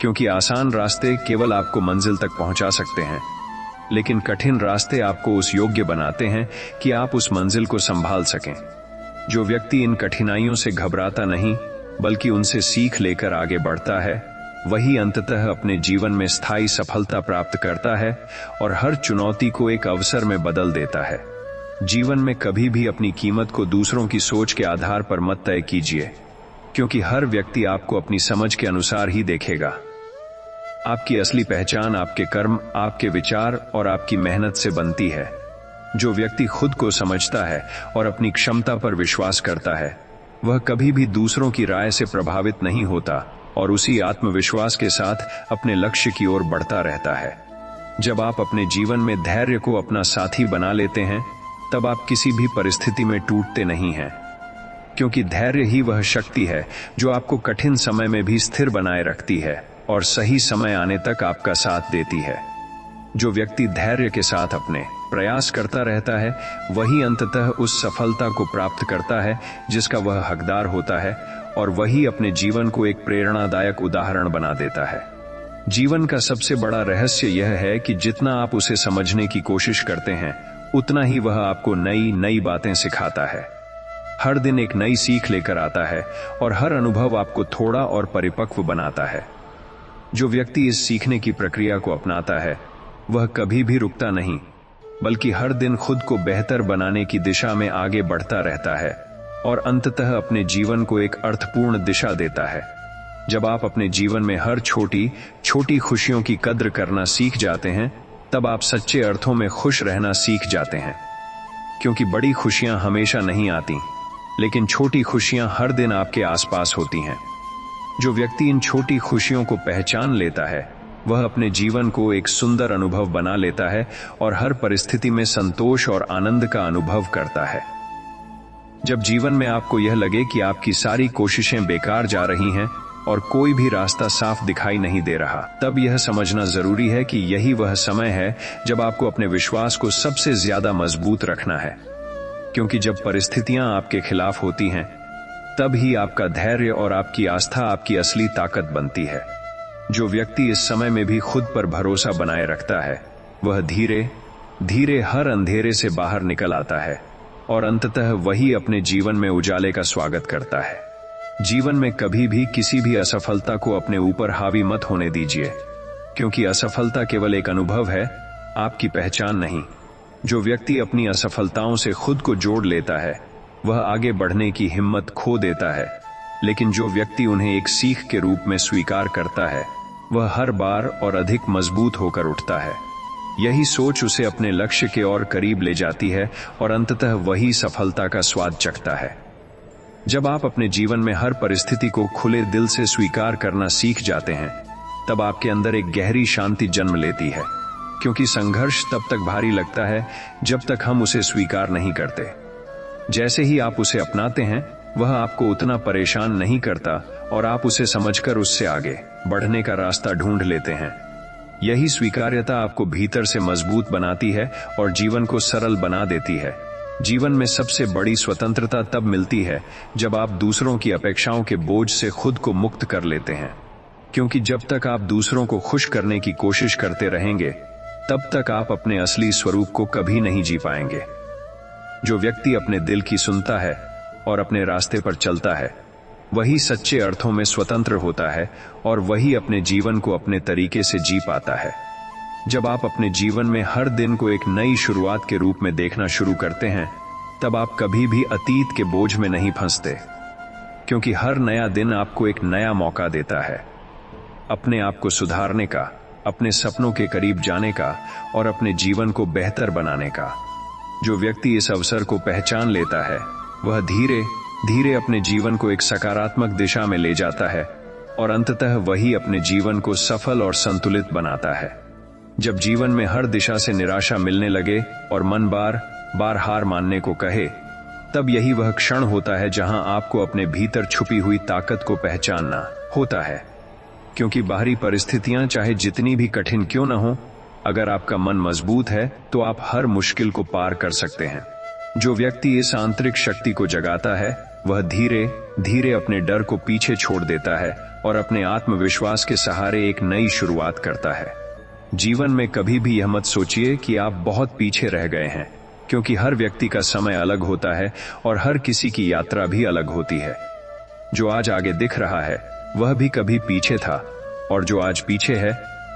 क्योंकि आसान रास्ते केवल आपको मंजिल तक पहुंचा सकते हैं, लेकिन कठिन रास्ते आपको उस योग्य बनाते हैं कि आप उस मंजिल को संभाल सकें। जो व्यक्ति इन कठिनाइयों से घबराता नहीं बल्कि उनसे सीख लेकर आगे बढ़ता है, वही अंततः अपने जीवन में स्थायी सफलता प्राप्त करता है और हर चुनौती को एक अवसर में बदल देता है। जीवन में कभी भी अपनी कीमत को दूसरों की सोच के आधार पर मत तय कीजिए, क्योंकि हर व्यक्ति आपको अपनी समझ के अनुसार ही देखेगा। आपकी असली पहचान आपके कर्म, आपके विचार और आपकी मेहनत से बनती है। जो व्यक्ति खुद को समझता है और अपनी क्षमता पर विश्वास करता है, वह कभी भी दूसरों की राय से प्रभावित नहीं होता और उसी आत्मविश्वास के साथ अपने लक्ष्य की ओर बढ़ता रहता है। जब आप अपने जीवन में धैर्य को अपना साथी बना लेते हैं, तब आप किसी भी परिस्थिति में टूटते नहीं हैं, क्योंकि धैर्य ही वह शक्ति है जो आपको कठिन समय में भी स्थिर बनाए रखती है और सही समय आने तक आपका साथ देती है। जो व्यक्ति धैर्य के साथ अपने प्रयास करता रहता है, वही अंततः उस सफलता को प्राप्त करता है जिसका वह हकदार होता है, और वही अपने जीवन को एक प्रेरणादायक उदाहरण बना देता है। जीवन का सबसे बड़ा रहस्य यह है कि जितना आप उसे समझने की कोशिश करते हैं, उतना ही वह आपको नई नई बातें सिखाता है। हर दिन एक नई सीख लेकर आता है और हर अनुभव आपको थोड़ा और परिपक्व बनाता है। जो व्यक्ति इस सीखने की प्रक्रिया को अपनाता है, वह कभी भी रुकता नहीं, बल्कि हर दिन खुद को बेहतर बनाने की दिशा में आगे बढ़ता रहता है और अंततः अपने जीवन को एक अर्थपूर्ण दिशा देता है। जब आप अपने जीवन में हर छोटी छोटी खुशियों की कद्र करना सीख जाते हैं, तब आप सच्चे अर्थों में खुश रहना सीख जाते हैं, क्योंकि बड़ी खुशियां हमेशा नहीं आती, लेकिन छोटी खुशियां हर दिन आपके आसपास होती हैं। जो व्यक्ति इन छोटी खुशियों को पहचान लेता है, वह अपने जीवन को एक सुंदर अनुभव बना लेता है और हर परिस्थिति में संतोष और आनंद का अनुभव करता है। जब जीवन में आपको यह लगे कि आपकी सारी कोशिशें बेकार जा रही हैं और कोई भी रास्ता साफ दिखाई नहीं दे रहा, तब यह समझना जरूरी है कि यही वह समय है जब आपको अपने विश्वास को सबसे ज्यादा मजबूत रखना है, क्योंकि जब परिस्थितियां आपके खिलाफ होती हैं, तब ही आपका धैर्य और आपकी आस्था आपकी असली ताकत बनती है। जो व्यक्ति इस समय में भी खुद पर भरोसा बनाए रखता है, वह धीरे धीरे हर अंधेरे से बाहर निकल आता है और अंततः वही अपने जीवन में उजाले का स्वागत करता है। जीवन में कभी भी किसी भी असफलता को अपने ऊपर हावी मत होने दीजिए, क्योंकि असफलता केवल एक अनुभव है, आपकी पहचान नहीं। जो व्यक्ति अपनी असफलताओं से खुद को जोड़ लेता है, वह आगे बढ़ने की हिम्मत खो देता है, लेकिन जो व्यक्ति उन्हें एक सीख के रूप में स्वीकार करता है, वह हर बार और अधिक मजबूत होकर उठता है। यही सोच उसे अपने लक्ष्य के और करीब ले जाती है और अंततः वही सफलता का स्वाद चखता है। जब आप अपने जीवन में हर परिस्थिति को खुले दिल से स्वीकार करना सीख जाते हैं, तब आपके अंदर एक गहरी शांति जन्म लेती है, क्योंकि संघर्ष तब तक भारी लगता है जब तक हम उसे स्वीकार नहीं करते। जैसे ही आप उसे अपनाते हैं, वह आपको उतना परेशान नहीं करता और आप उसे समझकर उससे आगे बढ़ने का रास्ता ढूंढ लेते हैं। यही स्वीकार्यता आपको भीतर से मजबूत बनाती है और जीवन को सरल बना देती है। जीवन में सबसे बड़ी स्वतंत्रता तब मिलती है जब आप दूसरों की अपेक्षाओं के बोझ से खुद को मुक्त कर लेते हैं, क्योंकि जब तक आप दूसरों को खुश करने की कोशिश करते रहेंगे, तब तक आप अपने असली स्वरूप को कभी नहीं जी पाएंगे। जो व्यक्ति अपने दिल की सुनता है और अपने रास्ते पर चलता है, वही सच्चे अर्थों में स्वतंत्र होता है और वही अपने जीवन को अपने तरीके से जी पाता है। जब आप अपने जीवन में हर दिन को एक नई शुरुआत के रूप में देखना शुरू करते हैं, तब आप कभी भी अतीत के बोझ में नहीं फंसते, क्योंकि हर नया दिन आपको एक नया मौका देता है अपने आप को सुधारने का, अपने सपनों के करीब जाने का और अपने जीवन को बेहतर बनाने का। जो व्यक्ति इस अवसर को पहचान लेता है वह धीरे धीरे अपने जीवन को एक सकारात्मक दिशा में ले जाता है और अंततः वही अपने जीवन को सफल और संतुलित बनाता है। जब जीवन में हर दिशा से निराशा मिलने लगे और मन बार बार हार मानने को कहे, तब यही वह क्षण होता है जहां आपको अपने भीतर छुपी हुई ताकत को पहचानना होता है। क्योंकि बाहरी परिस्थितियां चाहे जितनी भी कठिन क्यों न हो, अगर आपका मन मजबूत है तो आप हर मुश्किल को पार कर सकते हैं। जो व्यक्ति इस आंतरिक शक्ति को जगाता है वह धीरे धीरे अपने डर को पीछे छोड़ देता है और अपने आत्मविश्वास के सहारे एक नई शुरुआत करता है। जीवन में कभी भी यह मत सोचिए कि आप बहुत पीछे रह गए हैं, क्योंकि हर व्यक्ति का समय अलग होता है और हर किसी की यात्रा भी अलग होती है। जो आज आगे दिख रहा है वह भी कभी पीछे था, और जो आज पीछे है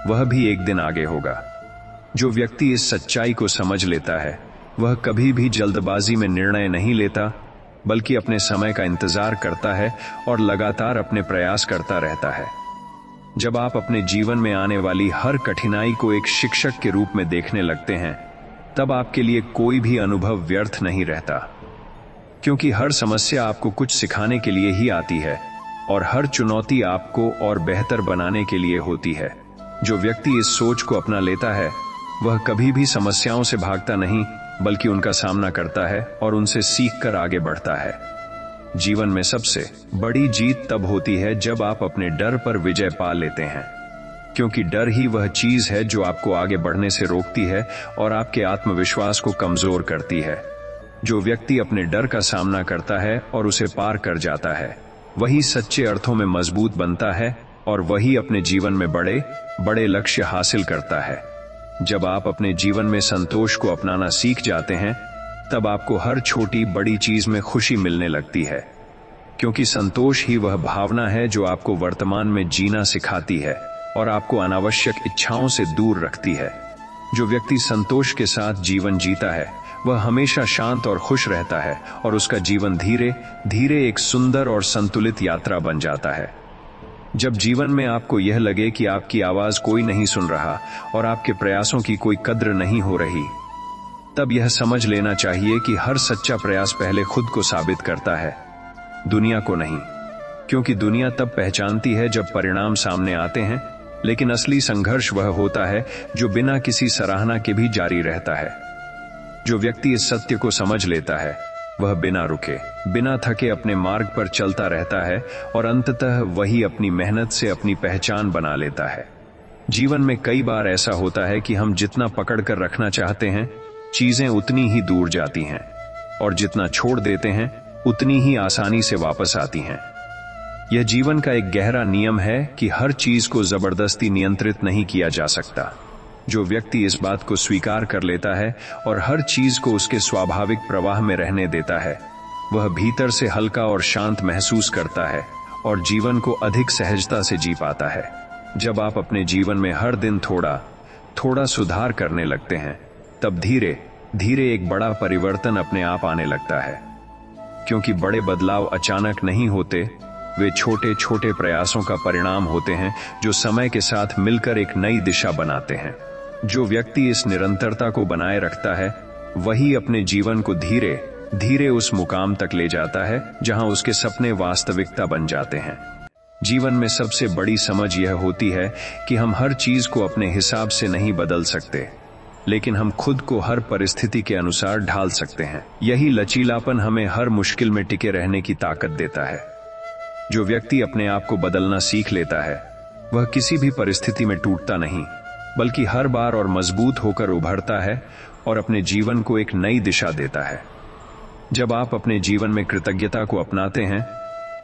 वह भी एक दिन आगे होगा। जो व्यक्ति इस सच्चाई को समझ लेता है वह कभी भी जल्दबाजी में निर्णय नहीं लेता, बल्कि अपने समय का इंतजार करता है और लगातार अपने प्रयास करता रहता है। जब आप अपने जीवन में आने वाली हर कठिनाई को एक शिक्षक के रूप में देखने लगते हैं, तब आपके लिए कोई भी अनुभव व्यर्थ नहीं रहता, क्योंकि हर समस्या आपको कुछ सिखाने के लिए ही आती है और हर चुनौती आपको और बेहतर बनाने के लिए होती है। जो व्यक्ति इस सोच को अपना लेता है वह कभी भी समस्याओं से भागता नहीं, बल्कि उनका सामना करता है और उनसे सीखकर आगे बढ़ता है। जीवन में सबसे बड़ी जीत तब होती है जब आप अपने डर पर विजय पा लेते हैं, क्योंकि डर ही वह चीज है जो आपको आगे बढ़ने से रोकती है और आपके आत्मविश्वास को कमजोर करती है। जो व्यक्ति अपने डर का सामना करता है और उसे पार कर जाता है वही सच्चे अर्थों में मजबूत बनता है और वही अपने जीवन में बड़े बड़े लक्ष्य हासिल करता है। जब आप अपने जीवन में संतोष को अपनाना सीख जाते हैं तब आपको हर छोटी बड़ी चीज में खुशी मिलने लगती है, क्योंकि संतोष ही वह भावना है जो आपको वर्तमान में जीना सिखाती है और आपको अनावश्यक इच्छाओं से दूर रखती है। जो व्यक्ति संतोष के साथ जीवन जीता है वह हमेशा शांत और खुश रहता है और उसका जीवन धीरे धीरे एक सुंदर और संतुलित यात्रा बन जाता है। जब जीवन में आपको यह लगे कि आपकी आवाज कोई नहीं सुन रहा और आपके प्रयासों की कोई कद्र नहीं हो रही, तब यह समझ लेना चाहिए कि हर सच्चा प्रयास पहले खुद को साबित करता है, दुनिया को नहीं। क्योंकि दुनिया तब पहचानती है जब परिणाम सामने आते हैं, लेकिन असली संघर्ष वह होता है जो बिना किसी सराहना के भी जारी रहता है। जो व्यक्ति इस सत्य को समझ लेता है वह बिना रुके बिना थके अपने मार्ग पर चलता रहता है और अंततः वही अपनी मेहनत से अपनी पहचान बना लेता है। जीवन में कई बार ऐसा होता है कि हम जितना पकड़ कर रखना चाहते हैं चीजें उतनी ही दूर जाती हैं, और जितना छोड़ देते हैं उतनी ही आसानी से वापस आती हैं। यह जीवन का एक गहरा नियम है कि हर चीज को जबरदस्ती नियंत्रित नहीं किया जा सकता। जो व्यक्ति इस बात को स्वीकार कर लेता है और हर चीज को उसके स्वाभाविक प्रवाह में रहने देता है, वह भीतर से हल्का और शांत महसूस करता है और जीवन को अधिक सहजता से जी पाता है। जब आप अपने जीवन में हर दिन थोड़ा थोड़ा सुधार करने लगते हैं, तब धीरे धीरे एक बड़ा परिवर्तन अपने आप आने लगता है। क्योंकि बड़े बदलाव अचानक नहीं होते, वे छोटे छोटे प्रयासों का परिणाम होते हैं जो समय के साथ मिलकर एक नई दिशा बनाते हैं। जो व्यक्ति इस निरंतरता को बनाए रखता है वही अपने जीवन को धीरे धीरे उस मुकाम तक ले जाता है जहां उसके सपने वास्तविकता बन जाते हैं। जीवन में सबसे बड़ी समझ यह होती है कि हम हर चीज को अपने हिसाब से नहीं बदल सकते, लेकिन हम खुद को हर परिस्थिति के अनुसार ढाल सकते हैं। यही लचीलापन हमें हर मुश्किल में टिके रहने की ताकत देता है। जो व्यक्ति अपने आप को बदलना सीख लेता है वह किसी भी परिस्थिति में टूटता नहीं, बल्कि हर बार और मजबूत होकर उभरता है और अपने जीवन को एक नई दिशा देता है। जब आप अपने जीवन में कृतज्ञता को अपनाते हैं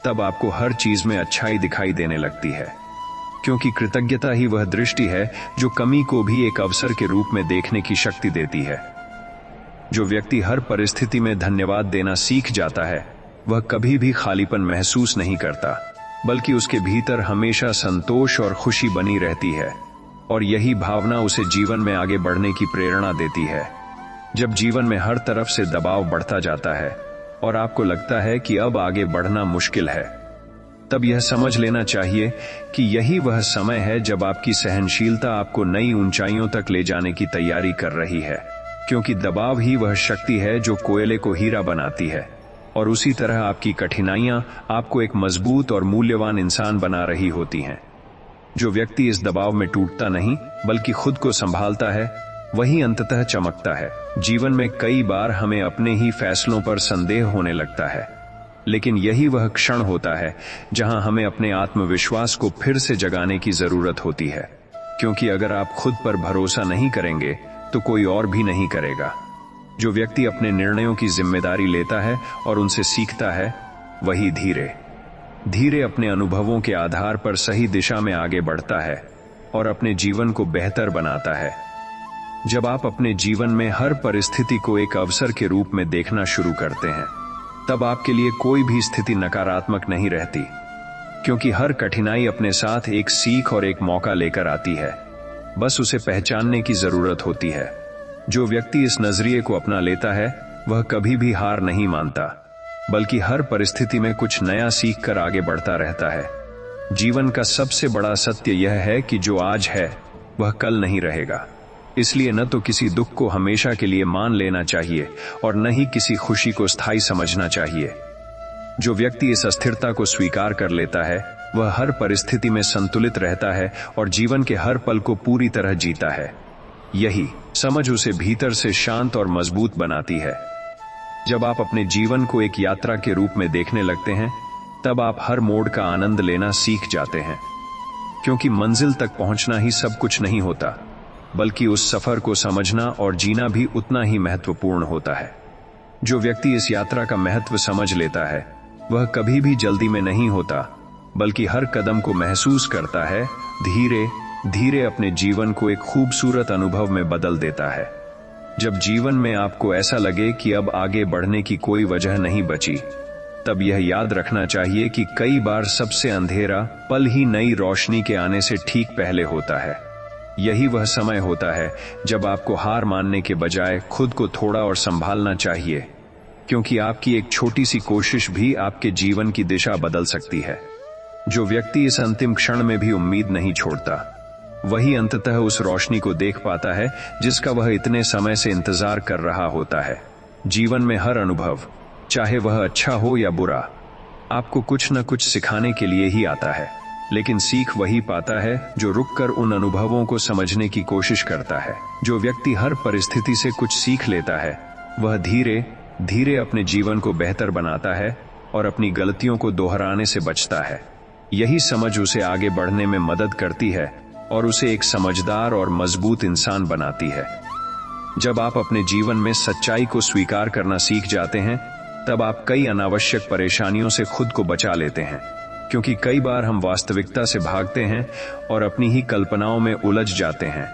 तब आपको हर चीज में अच्छाई दिखाई देने लगती है, क्योंकि कृतज्ञता ही वह दृष्टि है जो कमी को भी एक अवसर के रूप में देखने की शक्ति देती है। जो व्यक्ति हर परिस्थिति में धन्यवाद देना सीख जाता है वह कभी भी खालीपन महसूस नहीं करता, बल्कि उसके भीतर हमेशा संतोष और खुशी बनी रहती है, और यही भावना उसे जीवन में आगे बढ़ने की प्रेरणा देती है। जब जीवन में हर तरफ से दबाव बढ़ता जाता है और आपको लगता है कि अब आगे बढ़ना मुश्किल है, तब यह समझ लेना चाहिए कि यही वह समय है जब आपकी सहनशीलता आपको नई ऊंचाइयों तक ले जाने की तैयारी कर रही है, क्योंकि दबाव ही वह शक्ति है जो कोयले को हीरा बनाती है, और उसी तरह आपकी कठिनाइयां आपको एक मजबूत और मूल्यवान इंसान बना रही होती हैं। जो व्यक्ति इस दबाव में टूटता नहीं बल्कि खुद को संभालता है, वही अंततः चमकता है। जीवन में कई बार हमें अपने ही फैसलों पर संदेह होने लगता है, लेकिन यही वह क्षण होता है जहां हमें अपने आत्मविश्वास को फिर से जगाने की जरूरत होती है, क्योंकि अगर आप खुद पर भरोसा नहीं करेंगे तो कोई और भी नहीं करेगा। जो व्यक्ति अपने निर्णयों की जिम्मेदारी लेता है और उनसे सीखता है, वही धीरे धीरे अपने अनुभवों के आधार पर सही दिशा में आगे बढ़ता है और अपने जीवन को बेहतर बनाता है। जब आप अपने जीवन में हर परिस्थिति को एक अवसर के रूप में देखना शुरू करते हैं, तब आपके लिए कोई भी स्थिति नकारात्मक नहीं रहती, क्योंकि हर कठिनाई अपने साथ एक सीख और एक मौका लेकर आती है। बस उसे पहचानने की जरूरत होती है। जो व्यक्ति इस नजरिए को अपना लेता है, वह कभी भी हार नहीं मानता, बल्कि हर परिस्थिति में कुछ नया सीख कर आगे बढ़ता रहता है। जीवन का सबसे बड़ा सत्य यह है कि जो आज है वह कल नहीं रहेगा, इसलिए न तो किसी दुख को हमेशा के लिए मान लेना चाहिए और न ही किसी खुशी को स्थायी समझना चाहिए। जो व्यक्ति इस अस्थिरता को स्वीकार कर लेता है, वह हर परिस्थिति में संतुलित रहता है और जीवन के हर पल को पूरी तरह जीता है। यही समझ उसे भीतर से शांत और मजबूत बनाती है। जब आप अपने जीवन को एक यात्रा के रूप में देखने लगते हैं, तब आप हर मोड़ का आनंद लेना सीख जाते हैं, क्योंकि मंजिल तक पहुंचना ही सब कुछ नहीं होता, बल्कि उस सफर को समझना और जीना भी उतना ही महत्वपूर्ण होता है। जो व्यक्ति इस यात्रा का महत्व समझ लेता है, वह कभी भी जल्दी में नहीं होता, बल्कि हर कदम को महसूस करता है, धीरे धीरे अपने जीवन को एक खूबसूरत अनुभव में बदल देता है। जब जीवन में आपको ऐसा लगे कि अब आगे बढ़ने की कोई वजह नहीं बची, तब यह याद रखना चाहिए कि कई बार सबसे अंधेरा पल ही नई रोशनी के आने से ठीक पहले होता है। यही वह समय होता है जब आपको हार मानने के बजाय खुद को थोड़ा और संभालना चाहिए, क्योंकि आपकी एक छोटी सी कोशिश भी आपके जीवन की दिशा बदल सकती है। जो व्यक्ति इस अंतिम क्षण में भी उम्मीद नहीं छोड़ता, वही अंततः उस रोशनी को देख पाता है जिसका वह इतने समय से इंतजार कर रहा होता है। जीवन में हर अनुभव, चाहे वह अच्छा हो या बुरा, आपको कुछ न कुछ सिखाने के लिए ही आता है, लेकिन सीख वही पाता है जो रुककर उन अनुभवों को समझने की कोशिश करता है। जो व्यक्ति हर परिस्थिति से कुछ सीख लेता है, वह धीरे धीरे अपने जीवन को बेहतर बनाता है और अपनी गलतियों को दोहराने से बचता है। यही समझ उसे आगे बढ़ने में मदद करती है और उसे एक समझदार और मजबूत इंसान बनाती है। जब आप अपने जीवन में सच्चाई को स्वीकार करना सीख जाते हैं, तब आप कई अनावश्यक परेशानियों से खुद को बचा लेते हैं, क्योंकि कई बार हम वास्तविकता से भागते हैं और अपनी ही कल्पनाओं में उलझ जाते हैं,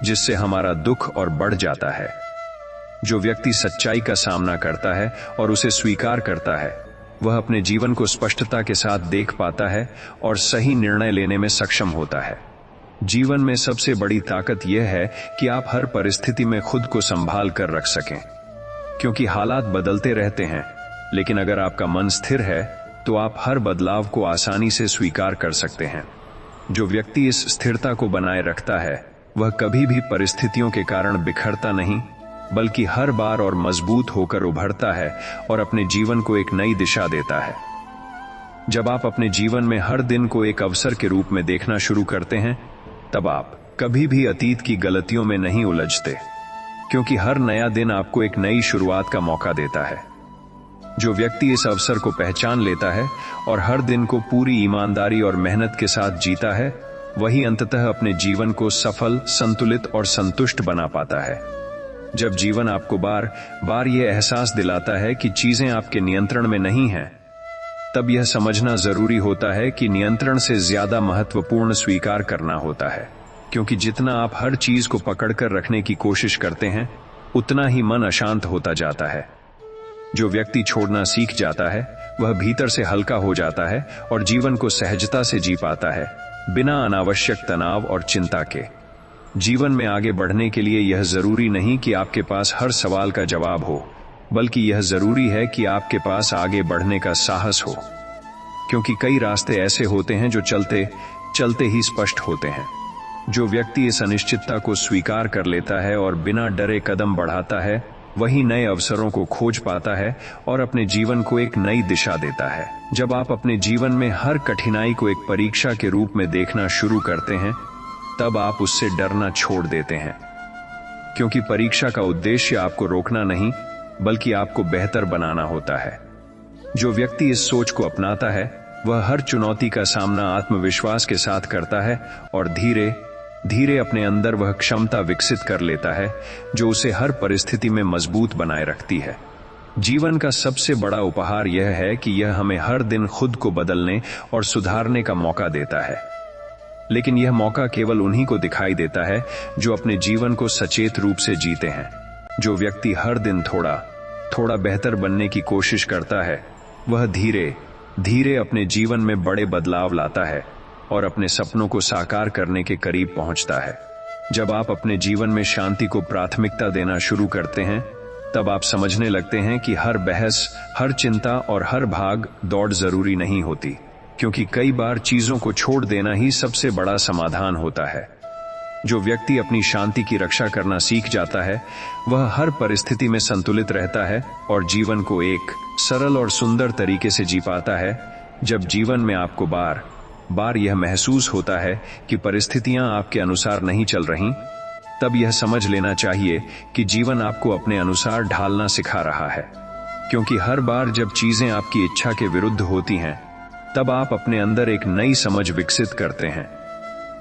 जिससे हमारा दुख और बढ़ जाता है। जो व्यक्ति सच्चाई का सामना करता है और उसे स्वीकार करता है, वह अपने जीवन को स्पष्टता के साथ देख पाता है और सही निर्णय लेने में सक्षम होता है। जीवन में सबसे बड़ी ताकत यह है कि आप हर परिस्थिति में खुद को संभाल कर रख सकें, क्योंकि हालात बदलते रहते हैं, लेकिन अगर आपका मन स्थिर है तो आप हर बदलाव को आसानी से स्वीकार कर सकते हैं। जो व्यक्ति इस स्थिरता को बनाए रखता है, वह कभी भी परिस्थितियों के कारण बिखरता नहीं, बल्कि हर बार और मजबूत होकर उभरता है और अपने जीवन को एक नई दिशा देता है। जब आप अपने जीवन में हर दिन को एक अवसर के रूप में देखना शुरू करते हैं, तब आप कभी भी अतीत की गलतियों में नहीं उलझते, क्योंकि हर नया दिन आपको एक नई शुरुआत का मौका देता है। जो व्यक्ति इस अवसर को पहचान लेता है और हर दिन को पूरी ईमानदारी और मेहनत के साथ जीता है, वही अंततः अपने जीवन को सफल, संतुलित और संतुष्ट बना पाता है। जब जीवन आपको बार बार यह एहसास दिलाता है कि चीजें आपके नियंत्रण में नहीं हैं, तब यह समझना जरूरी होता है कि नियंत्रण से ज्यादा महत्वपूर्ण स्वीकार करना होता है, क्योंकि जितना आप हर चीज को पकड़कर रखने की कोशिश करते हैं, उतना ही मन अशांत होता जाता है। जो व्यक्ति छोड़ना सीख जाता है, वह भीतर से हल्का हो जाता है और जीवन को सहजता से जी पाता है, बिना अनावश्यक तनाव और चिंता के। जीवन में आगे बढ़ने के लिए यह जरूरी नहीं कि आपके पास हर सवाल का जवाब हो, बल्कि यह जरूरी है कि आपके पास आगे बढ़ने का साहस हो। क्योंकि कई रास्ते ऐसे होते हैं जो चलते चलते ही स्पष्ट होते हैं। जो व्यक्ति इस अनिश्चितता को स्वीकार कर लेता है और बिना डरे कदम बढ़ाता है, वही नए अवसरों को खोज पाता है और अपने जीवन को एक नई दिशा देता है। जब आप अपने जीवन में हर कठिनाई को एक परीक्षा के रूप में देखना शुरू करते हैं, तब आप उससे डरना छोड़ देते हैं, क्योंकि परीक्षा का उद्देश्य आपको रोकना नहीं, बल्कि आपको बेहतर बनाना होता है। जो व्यक्ति इस सोच को अपनाता है, वह हर चुनौती का सामना आत्मविश्वास के साथ करता है और धीरे धीरे अपने अंदर वह क्षमता विकसित कर लेता है जो उसे हर परिस्थिति में मजबूत बनाए रखती है। जीवन का सबसे बड़ा उपहार यह है कि यह हमें हर दिन खुद को बदलने और सुधारने का मौका देता है। लेकिन यह मौका केवल उन्हीं को दिखाई देता है जो अपने जीवन को सचेत रूप से जीते हैं। जो व्यक्ति हर दिन थोड़ा थोड़ा बेहतर बनने की कोशिश करता है, वह धीरे धीरे अपने जीवन में बड़े बदलाव लाता है और अपने सपनों को साकार करने के करीब पहुंचता है। जब आप अपने जीवन में शांति को प्राथमिकता देना शुरू करते हैं, तब आप समझने लगते हैं कि हर बहस, हर चिंता और हर भाग दौड़ जरूरी नहीं होती, क्योंकि कई बार चीजों को छोड़ देना ही सबसे बड़ा समाधान होता है। जो व्यक्ति अपनी शांति की रक्षा करना सीख जाता है, वह हर परिस्थिति में संतुलित रहता है और जीवन को एक सरल और सुंदर तरीके से जी पाता है। जब जीवन में आपको बार बार यह महसूस होता है कि परिस्थितियां आपके अनुसार नहीं चल रही, तब यह समझ लेना चाहिए कि जीवन आपको अपने अनुसार ढालना सिखा रहा है। क्योंकि हर बार जब चीजें आपकी इच्छा के विरुद्ध होती हैं, तब आप अपने अंदर एक नई समझ विकसित करते हैं।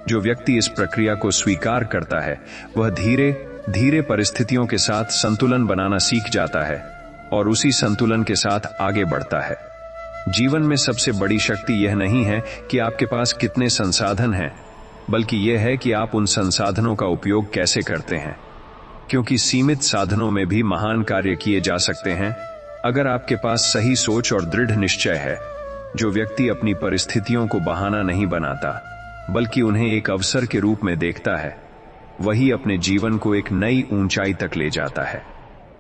जो व्यक्ति इस प्रक्रिया को स्वीकार करता है, वह धीरे धीरे परिस्थितियों के साथ संतुलन बनाना सीख जाता है और उसी संतुलन के साथ आगे बढ़ता है। जीवन में सबसे बड़ी शक्ति यह नहीं है कि आपके पास कितने संसाधन हैं, बल्कि यह है कि आप उन संसाधनों का उपयोग कैसे करते हैं। क्योंकि सीमित साधनों में भी महान कार्य किए जा सकते हैं, अगर आपके पास सही सोच और दृढ़ निश्चय है। जो व्यक्ति अपनी परिस्थितियों को बहाना नहीं बनाता, बल्कि उन्हें एक अवसर के रूप में देखता है, वही अपने जीवन को एक नई ऊंचाई तक ले जाता है।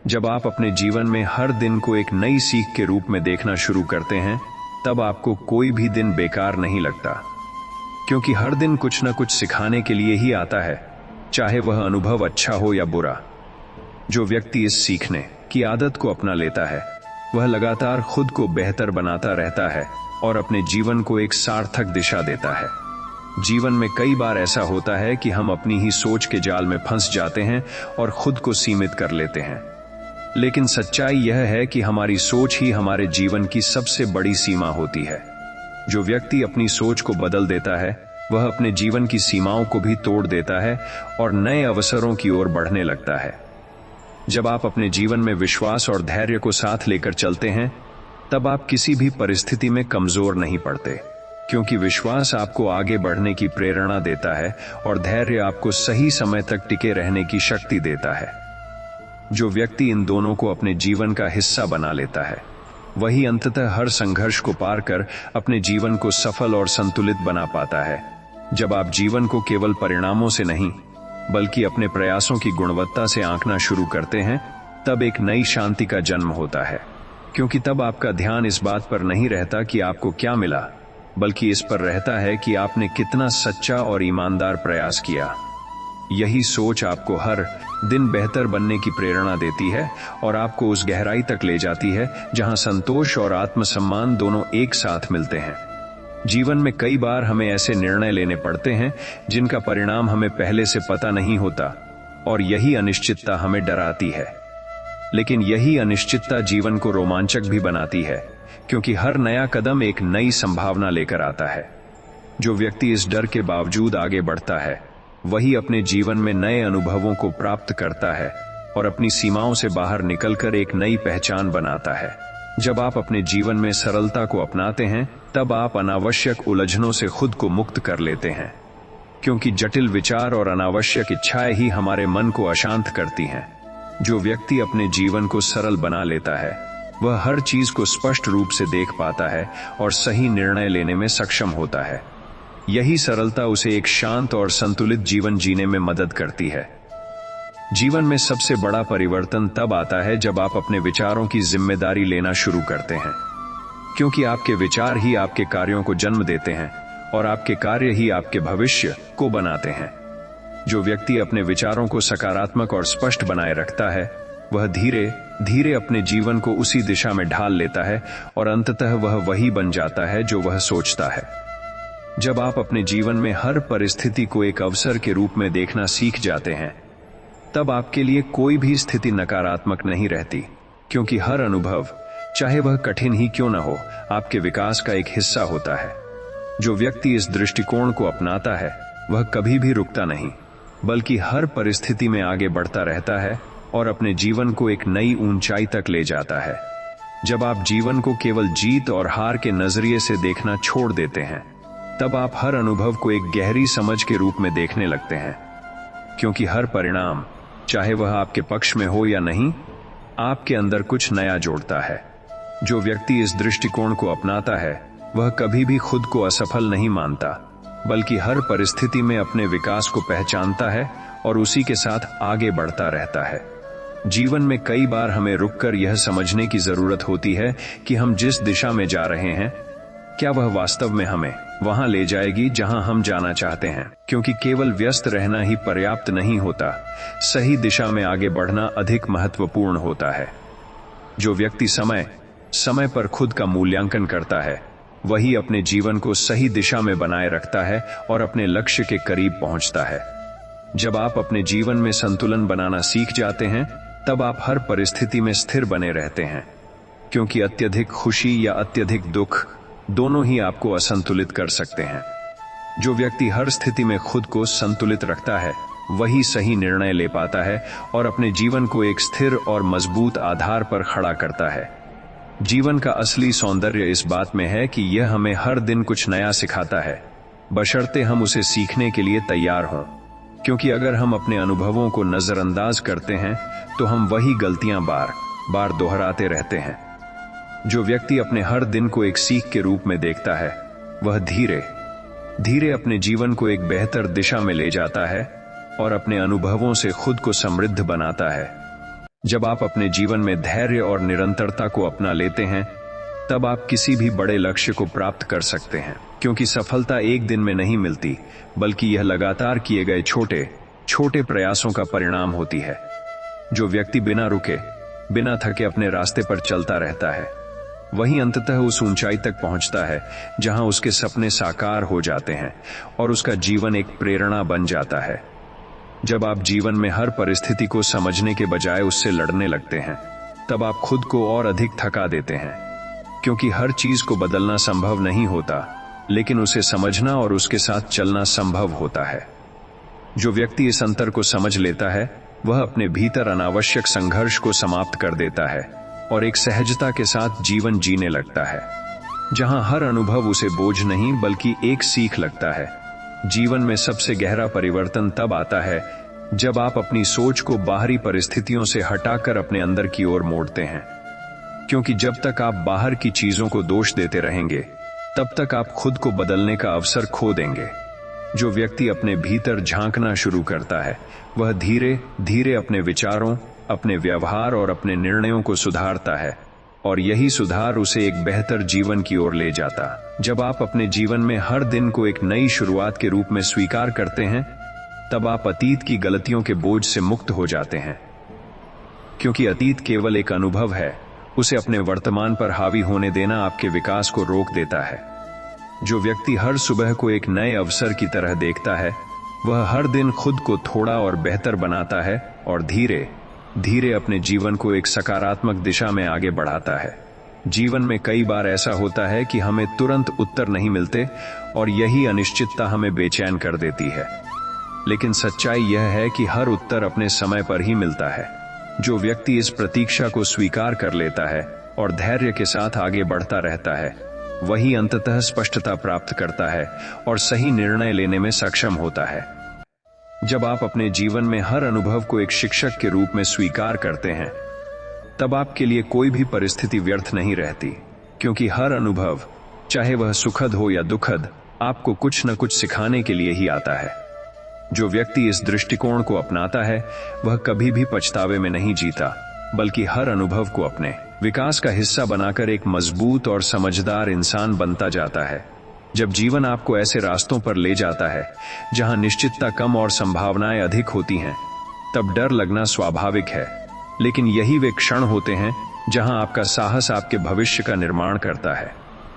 जब आप अपने जीवन में हर दिन को एक नई सीख के रूप में देखना शुरू करते हैं, तब आपको कोई भी दिन बेकार नहीं लगता, क्योंकि हर दिन कुछ न कुछ सिखाने के लिए ही आता है, चाहे वह अनुभव अच्छा हो या बुरा। जो व्यक्ति इस सीखने की आदत को अपना लेता है, वह लगातार खुद को बेहतर बनाता रहता है और अपने जीवन को एक सार्थक दिशा देता है। जीवन में कई बार ऐसा होता है कि हम अपनी ही सोच के जाल में फंस जाते हैं और खुद को सीमित कर लेते हैं। लेकिन सच्चाई यह है कि हमारी सोच ही हमारे जीवन की सबसे बड़ी सीमा होती है। जो व्यक्ति अपनी सोच को बदल देता है, वह अपने जीवन की सीमाओं को भी तोड़ देता है और नए अवसरों की ओर बढ़ने लगता है। जब आप अपने जीवन में विश्वास और धैर्य को साथ लेकर चलते हैं, तब आप किसी भी परिस्थिति में कमजोर नहीं पड़ते, क्योंकि विश्वास आपको आगे बढ़ने की प्रेरणा देता है और धैर्य आपको सही समय तक टिके रहने की शक्ति देता है। जो व्यक्ति इन दोनों को अपने जीवन का हिस्सा बना लेता है, वही अंततः हर संघर्ष को पार कर अपने जीवन को सफल और संतुलित बना पाता है। जब आप जीवन को केवल परिणामों से नहीं, बल्कि अपने प्रयासों की गुणवत्ता से आंकना शुरू करते हैं, तब एक नई शांति का जन्म होता है। क्योंकि तब आपका ध्यान इस बात पर नहीं रहता कि आपको क्या मिला, बल्कि इस पर रहता है कि आपने कितना सच्चा और ईमानदार प्रयास किया। यही सोच आपको हर दिन बेहतर बनने की प्रेरणा देती है और आपको उस गहराई तक ले जाती है जहां संतोष और आत्मसम्मान दोनों एक साथ मिलते हैं। जीवन में कई बार हमें ऐसे निर्णय लेने पड़ते हैं जिनका परिणाम हमें पहले से पता नहीं होता, और यही अनिश्चितता हमें डराती है। लेकिन यही अनिश्चितता जीवन को रोमांचक भी बनाती है, क्योंकि हर नया कदम एक नई संभावना लेकर आता है। जो व्यक्ति इस डर के बावजूद आगे बढ़ता है, वही अपने जीवन में नए अनुभवों को प्राप्त करता है और अपनी सीमाओं से बाहर निकलकर एक नई पहचान बनाता है। जब आप अपने जीवन में सरलता को अपनाते हैं, तब आप अनावश्यक उलझनों से खुद को मुक्त कर लेते हैं, क्योंकि जटिल विचार और अनावश्यक इच्छाएं ही हमारे मन को अशांत करती हैं। जो व्यक्ति अपने जीवन को सरल बना लेता है, वह हर चीज को स्पष्ट रूप से देख पाता है और सही निर्णय लेने में सक्षम होता है। यही सरलता उसे एक शांत और संतुलित जीवन जीने में मदद करती है। जीवन में सबसे बड़ा परिवर्तन तब आता है जब आप अपने विचारों की जिम्मेदारी लेना शुरू करते हैं, क्योंकि आपके विचार ही आपके कार्यों को जन्म देते हैं और आपके कार्य ही आपके भविष्य को बनाते हैं। जो व्यक्ति अपने विचारों को सकारात्मक और स्पष्ट बनाए रखता है, वह धीरे धीरे अपने जीवन को उसी दिशा में ढाल लेता है और अंततः वह वही बन जाता है जो वह सोचता है। जब आप अपने जीवन में हर परिस्थिति को एक अवसर के रूप में देखना सीख जाते हैं, तब आपके लिए कोई भी स्थिति नकारात्मक नहीं रहती, क्योंकि हर अनुभव, चाहे वह कठिन ही क्यों न हो, आपके विकास का एक हिस्सा होता है। जो व्यक्ति इस दृष्टिकोण को अपनाता है, वह कभी भी रुकता नहीं, बल्कि हर परिस्थिति में आगे बढ़ता रहता है और अपने जीवन को एक नई ऊंचाई तक ले जाता है। जब आप जीवन को केवल जीत और हार के नजरिए से देखना छोड़ देते हैं, तब आप हर अनुभव को एक गहरी समझ के रूप में देखने लगते हैं, क्योंकि हर परिणाम, चाहे वह आपके पक्ष में हो या नहीं, आपके अंदर कुछ नया जोड़ता है। जो व्यक्ति इस दृष्टिकोण को अपनाता है, वह कभी भी खुद को असफल नहीं मानता, बल्कि हर परिस्थिति में अपने विकास को पहचानता है और उसी के साथ आगे बढ़ता रहता है। जीवन में कई बार हमें रुककर यह समझने की जरूरत होती है कि हम जिस दिशा में जा रहे हैं, क्या वह वास्तव में हमें वहां ले जाएगी जहां हम जाना चाहते हैं। क्योंकि केवल व्यस्त रहना ही पर्याप्त नहीं होता, सही दिशा में आगे बढ़ना अधिक महत्वपूर्ण होता है। जो व्यक्ति समय समय पर खुद का मूल्यांकन करता है, वही अपने जीवन को सही दिशा में बनाए रखता है और अपने लक्ष्य के करीब पहुंचता है। जब आप अपने जीवन में संतुलन बनाना सीख जाते हैं, तब आप हर परिस्थिति में स्थिर बने रहते हैं, क्योंकि अत्यधिक खुशी या अत्यधिक दुख दोनों ही आपको असंतुलित कर सकते हैं। जो व्यक्ति हर स्थिति में खुद को संतुलित रखता है, वही सही निर्णय ले पाता है और अपने जीवन को एक स्थिर और मजबूत आधार पर खड़ा करता है। जीवन का असली सौंदर्य इस बात में है कि यह हमें हर दिन कुछ नया सिखाता है, बशर्ते हम उसे सीखने के लिए तैयार हों। क्योंकि अगर हम अपने अनुभवों को नजरअंदाज करते हैं, तो हम वही गलतियां बार बार दोहराते रहते हैं। जो व्यक्ति अपने हर दिन को एक सीख के रूप में देखता है, वह धीरे धीरे अपने जीवन को एक बेहतर दिशा में ले जाता है और अपने अनुभवों से खुद को समृद्ध बनाता है। जब आप अपने जीवन में धैर्य और निरंतरता को अपना लेते हैं, तब आप किसी भी बड़े लक्ष्य को प्राप्त कर सकते हैं, क्योंकि सफलता एक दिन में नहीं मिलती, बल्कि यह लगातार किए गए छोटे छोटे प्रयासों का परिणाम होती है। जो व्यक्ति बिना रुके, बिना थके अपने रास्ते पर चलता रहता है, वही अंततः उस ऊंचाई तक पहुंचता है जहां उसके सपने साकार हो जाते हैं और उसका जीवन एक प्रेरणा बन जाता है। जब आप जीवन में हर परिस्थिति को समझने के बजाय उससे लड़ने लगते हैं, तब आप खुद को और अधिक थका देते हैं, क्योंकि हर चीज को बदलना संभव नहीं होता, लेकिन उसे समझना और उसके साथ चलना संभव होता है। जो व्यक्ति इस अंतर को समझ लेता है, वह अपने भीतर अनावश्यक संघर्ष को समाप्त कर देता है और एक सहजता के साथ जीवन जीने लगता है, जहां हर अनुभव उसे बोझ नहीं बल्कि एक सीख लगता है। जीवन में सबसे गहरा परिवर्तन तब आता है जब आप अपनी सोच को बाहरी परिस्थितियों से हटाकर अपने अंदर की ओर मोड़ते हैं, क्योंकि जब तक आप बाहर की चीजों को दोष देते रहेंगे, तब तक आप खुद को बदलने का अवसर खो देंगे। जो व्यक्ति अपने भीतर झांकना शुरू करता है, वह धीरे धीरे अपने विचारों, अपने व्यवहार और अपने निर्णयों को सुधारता है, और यही सुधार उसे एक बेहतर जीवन की ओर ले जाता। जब आप अपने जीवन में हर दिन को एक नई शुरुआत के रूप में स्वीकार करते हैं, तब आप अतीत की गलतियों के बोझ से मुक्त हो जाते हैं, क्योंकि अतीत केवल एक अनुभव है। उसे अपने वर्तमान पर हावी होने देना आपके विकास को रोक देता है। जो व्यक्ति हर सुबह को एक नए अवसर की तरह देखता है, वह हर दिन खुद को थोड़ा और बेहतर बनाता है और धीरे धीरे अपने जीवन को एक सकारात्मक दिशा में आगे बढ़ाता है। जीवन में कई बार ऐसा होता है कि हमें तुरंत उत्तर नहीं मिलते और यही अनिश्चितता हमें बेचैन कर देती है, लेकिन सच्चाई यह है कि हर उत्तर अपने समय पर ही मिलता है। जो व्यक्ति इस प्रतीक्षा को स्वीकार कर लेता है और धैर्य के साथ आगे बढ़ता रहता है, वही अंततः स्पष्टता प्राप्त करता है और सही निर्णय लेने में सक्षम होता है। जब आप अपने जीवन में हर अनुभव को एक शिक्षक के रूप में स्वीकार करते हैं, तब आपके लिए कोई भी परिस्थिति व्यर्थ नहीं रहती, क्योंकि हर अनुभव, चाहे वह सुखद हो या दुखद, आपको कुछ न कुछ सिखाने के लिए ही आता है। जो व्यक्ति इस दृष्टिकोण को अपनाता है, वह कभी भी पछतावे में नहीं जीता, बल्कि हर अनुभव को अपने विकास का हिस्सा बनाकर एक मजबूत और समझदार इंसान बनता जाता है। जब जीवन आपको ऐसे रास्तों पर ले जाता है जहां निश्चितता कम और संभावनाएं अधिक होती हैं, तब डर लगना स्वाभाविक है। लेकिन यही वे क्षण होते हैं जहां आपका साहस आपके भविष्य का निर्माण करता है।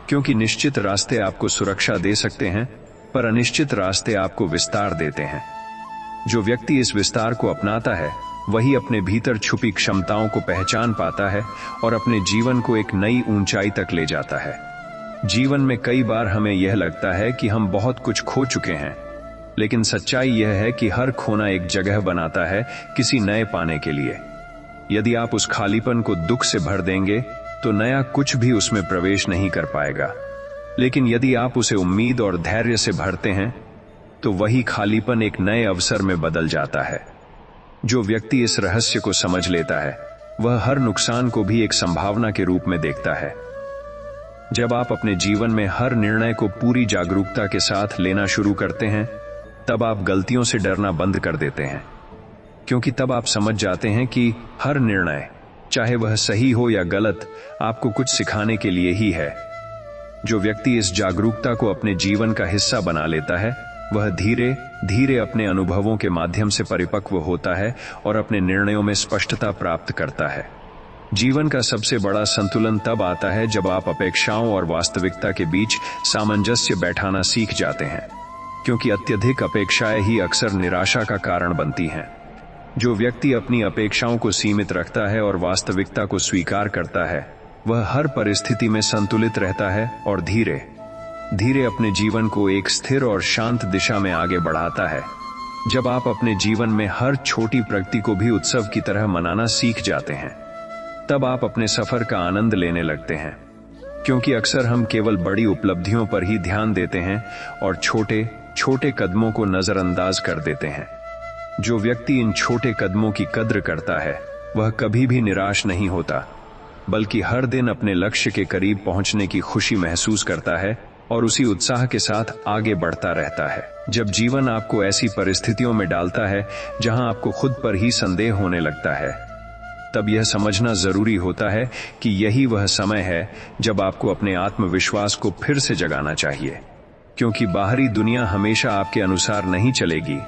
क्योंकि निश्चित रास्ते आपको सुरक्षा दे सकते हैं, पर अनिश्चित रास्ते आपको विस्तार देते हैं। जो व्यक्ति इस विस्तार को अपनाता है, वही अपने भीतर छुपी क्षमताओं को पहचान पाता है और अपने जीवन को एक नई ऊंचाई तक ले जाता है। जीवन में कई बार हमें यह लगता है कि हम बहुत कुछ खो चुके हैं, लेकिन सच्चाई यह है कि हर खोना एक जगह बनाता है किसी नए पाने के लिए। यदि आप उस खालीपन को दुख से भर देंगे तो नया कुछ भी उसमें प्रवेश नहीं कर पाएगा। लेकिन यदि आप उसे उम्मीद और धैर्य से भरते हैं, तो वही खालीपन एक नए अवसर में बदल जाता है। जो व्यक्ति इस रहस्य को समझ लेता है, वह हर नुकसान को भी एक संभावना के रूप में देखता है। जब आप अपने जीवन में हर निर्णय को पूरी जागरूकता के साथ लेना शुरू करते हैं, तब आप गलतियों से डरना बंद कर देते हैं। क्योंकि तब आप समझ जाते हैं कि हर निर्णय, चाहे वह सही हो या गलत, आपको कुछ सिखाने के लिए ही है। जो व्यक्ति इस जागरूकता को अपने जीवन का हिस्सा बना लेता है, वह धीरे धीरे अपने अनुभवों के माध्यम से परिपक्व होता है और अपने निर्णयों में स्पष्टता प्राप्त करता है। जीवन का सबसे बड़ा संतुलन तब आता है जब आप अपेक्षाओं और वास्तविकता के बीच सामंजस्य बैठाना सीख जाते हैं। क्योंकि अत्यधिक अपेक्षाएं ही अक्सर निराशा का कारण बनती हैं। जो व्यक्ति अपनी अपेक्षाओं को सीमित रखता है और वास्तविकता को स्वीकार करता है, वह हर परिस्थिति में संतुलित रहता है और धीरे धीरे अपने जीवन को एक स्थिर और शांत दिशा में आगे बढ़ाता है। जब आप अपने जीवन में हर छोटी प्रगति को भी उत्सव की तरह मनाना सीख जाते हैं, तब आप अपने सफर का आनंद लेने लगते हैं। क्योंकि अक्सर हम केवल बड़ी उपलब्धियों पर ही ध्यान देते हैं और छोटे छोटे कदमों को नजरअंदाज कर देते हैं। जो व्यक्ति इन छोटे कदमों की कद्र करता है, वह कभी भी निराश नहीं होता, बल्कि हर दिन अपने लक्ष्य के करीब पहुंचने की खुशी महसूस करता है और उसी उत्साह के साथ आगे बढ़ता रहता है। जब जीवन आपको ऐसी परिस्थितियों में डालता है जहां आपको खुद पर ही संदेह होने लगता है, तब यह समझना जरूरी होता है कि यही वह समय है जब आपको अपने आत्मविश्वास को फिर से जगाना चाहिए। क्योंकि बाहरी दुनिया हमेशा आपके अनुसार नहीं चलेगी,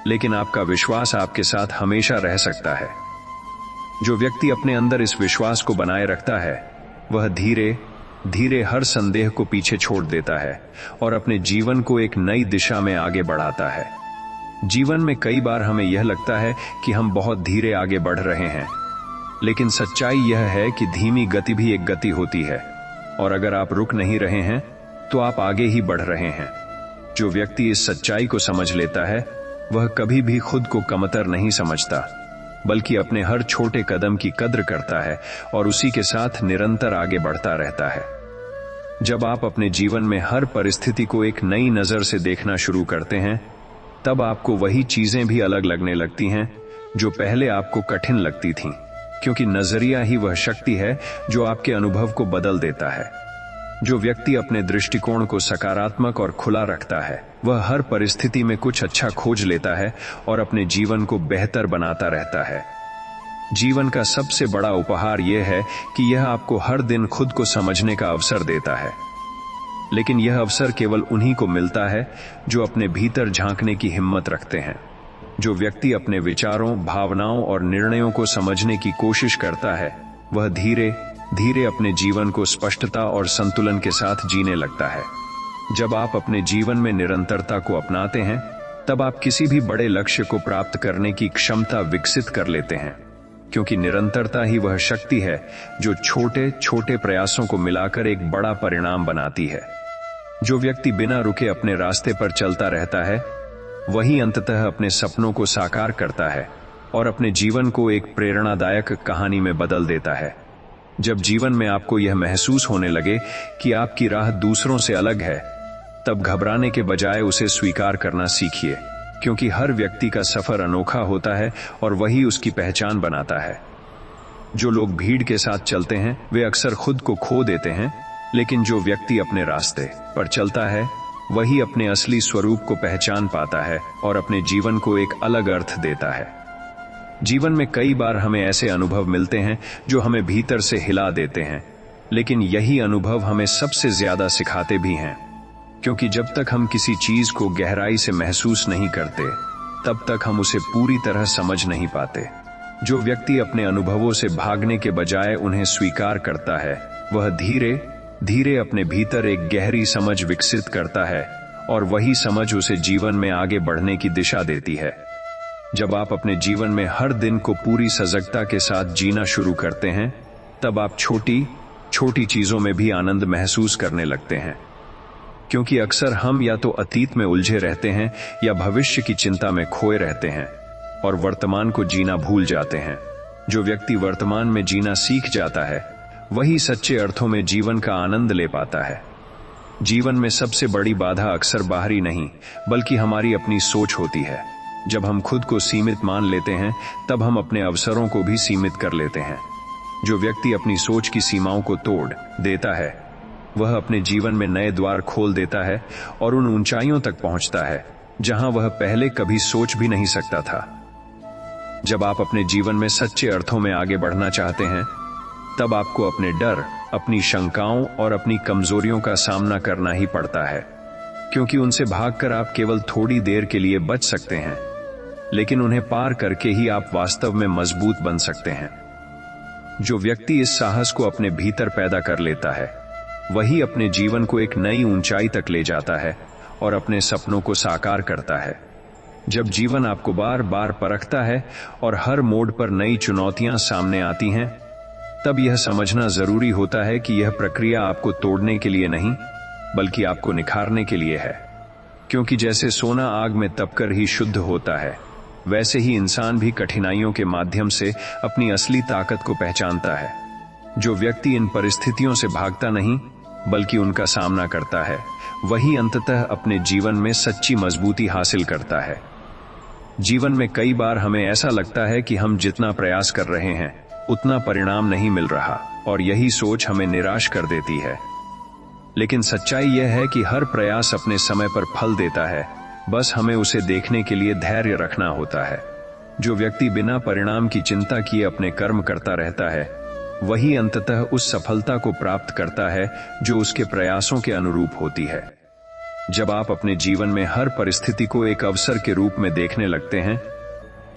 लेकिन आपका विश्वास आपके साथ हमेशा रह सकता है। जो व्यक्ति अपने अंदर इस विश्वास को बनाए रखता है, वह धीरे धीरे हर संदेह को पीछे छोड़ देता है और अपने जीवन को एक नई दिशा में आगे बढ़ाता है। जीवन में कई बार हमें यह लगता है कि हम बहुत धीरे आगे बढ़ रहे हैं, लेकिन सच्चाई यह है कि धीमी गति भी एक गति होती है, और अगर आप रुक नहीं रहे हैं तो आप आगे ही बढ़ रहे हैं। जो व्यक्ति इस सच्चाई को समझ लेता है, वह कभी भी खुद को कमतर नहीं समझता, बल्कि अपने हर छोटे कदम की कद्र करता है और उसी के साथ निरंतर आगे बढ़ता रहता है। जब आप अपने जीवन में हर परिस्थिति को एक नई नजर से देखना शुरू करते हैं, तब आपको वही चीजें भी अलग लगने लगती हैं जो पहले आपको कठिन लगती थीं। क्योंकि नजरिया ही वह शक्ति है जो आपके अनुभव को बदल देता है। जो व्यक्ति अपने दृष्टिकोण को सकारात्मक और खुला रखता है, वह हर परिस्थिति में कुछ अच्छा खोज लेता है और अपने जीवन को बेहतर बनाता रहता है। जीवन का सबसे बड़ा उपहार यह है कि यह आपको हर दिन खुद को समझने का अवसर देता है। लेकिन यह अवसर केवल उन्हीं को मिलता है जो अपने भीतर झांकने की हिम्मत रखते हैं। जो व्यक्ति अपने विचारों, भावनाओं और निर्णयों को समझने की कोशिश करता है, वह धीरे धीरे अपने जीवन को स्पष्टता और संतुलन के साथ जीने लगता है। जब आप अपने जीवन में निरंतरता को अपनाते हैं, तब आप किसी भी बड़े लक्ष्य को प्राप्त करने की क्षमता विकसित कर लेते हैं। क्योंकि निरंतरता ही वह शक्ति है जो छोटे छोटे प्रयासों को मिलाकर एक बड़ा परिणाम बनाती है। जो व्यक्ति बिना रुके अपने रास्ते पर चलता रहता है, वही अंततः अपने सपनों को साकार करता है और अपने जीवन को एक प्रेरणादायक कहानी में बदल देता है। जब जीवन में आपको यह महसूस होने लगे कि आपकी राह दूसरों से अलग है, तब घबराने के बजाय उसे स्वीकार करना सीखिए। क्योंकि हर व्यक्ति का सफर अनोखा होता है और वही उसकी पहचान बनाता है। जो लोग भीड़ के साथ चलते हैं, वे अक्सर खुद को खो देते हैं, लेकिन जो व्यक्ति अपने रास्ते पर चलता है, वही अपने असली स्वरूप को पहचान पाता है और अपने जीवन को एक अलग अर्थ देता है। जीवन में कई बार हमें ऐसे अनुभव मिलते हैं जो हमें भीतर से हिला देते हैं, लेकिन यही अनुभव हमें सबसे ज्यादा सिखाते भी हैं, क्योंकि जब तक हम किसी चीज को गहराई से महसूस नहीं करते तब तक हम उसे पूरी तरह समझ नहीं पाते। जो व्यक्ति अपने अनुभवों से भागने के बजाय उन्हें स्वीकार करता है, वह धीरे धीरे अपने भीतर एक गहरी समझ विकसित करता है, और वही समझ उसे जीवन में आगे बढ़ने की दिशा देती है। जब आप अपने जीवन में हर दिन को पूरी सजगता के साथ जीना शुरू करते हैं, तब आप छोटी छोटी चीजों में भी आनंद महसूस करने लगते हैं, क्योंकि अक्सर हम या तो अतीत में उलझे रहते हैं या भविष्य की चिंता में खोए रहते हैं और वर्तमान को जीना भूल जाते हैं। जो व्यक्ति वर्तमान में जीना सीख जाता है, वही सच्चे अर्थों में जीवन का आनंद ले पाता है। जीवन में सबसे बड़ी बाधा अक्सर बाहरी नहीं, बल्कि हमारी अपनी सोच होती है। जब हम खुद को सीमित मान लेते हैं, तब हम अपने अवसरों को भी सीमित कर लेते हैं। जो व्यक्ति अपनी सोच की सीमाओं को तोड़ देता है, वह अपने जीवन में नए द्वार खोल देता है और उन ऊंचाइयों तक पहुंचता है जहां वह पहले कभी सोच भी नहीं सकता था। जब आप अपने जीवन में सच्चे अर्थों में आगे बढ़ना चाहते हैं, तब आपको अपने डर, अपनी शंकाओं और अपनी कमजोरियों का सामना करना ही पड़ता है, क्योंकि उनसे भागकर आप केवल थोड़ी देर के लिए बच सकते हैं, लेकिन उन्हें पार करके ही आप वास्तव में मजबूत बन सकते हैं। जो व्यक्ति इस साहस को अपने भीतर पैदा कर लेता है, वही अपने जीवन को एक नई ऊंचाई तक ले जाता है और अपने सपनों को साकार करता है। जब जीवन आपको बार बार परखता है और हर मोड़ पर नई चुनौतियां सामने आती हैं, तब यह समझना जरूरी होता है कि यह प्रक्रिया आपको तोड़ने के लिए नहीं, बल्कि आपको निखारने के लिए है। क्योंकि जैसे सोना आग में तपकर ही शुद्ध होता है, वैसे ही इंसान भी कठिनाइयों के माध्यम से अपनी असली ताकत को पहचानता है। जो व्यक्ति इन परिस्थितियों से भागता नहीं, बल्कि उनका सामना करता है, वही अंततः अपने जीवन में सच्ची मजबूती हासिल करता है। जीवन में कई बार हमें ऐसा लगता है कि हम जितना प्रयास कर रहे हैं, उतना परिणाम नहीं मिल रहा, और यही सोच हमें निराश कर देती है। लेकिन सच्चाई यह है कि हर प्रयास अपने समय पर फल देता है, बस हमें उसे देखने के लिए धैर्य रखना होता है। जो व्यक्ति बिना परिणाम की चिंता किए अपने कर्म करता रहता है, वही अंततः उस सफलता को प्राप्त करता है जो उसके प्रयासों के अनुरूप होती है। जब आप अपने जीवन में हर परिस्थिति को एक अवसर के रूप में देखने लगते हैं,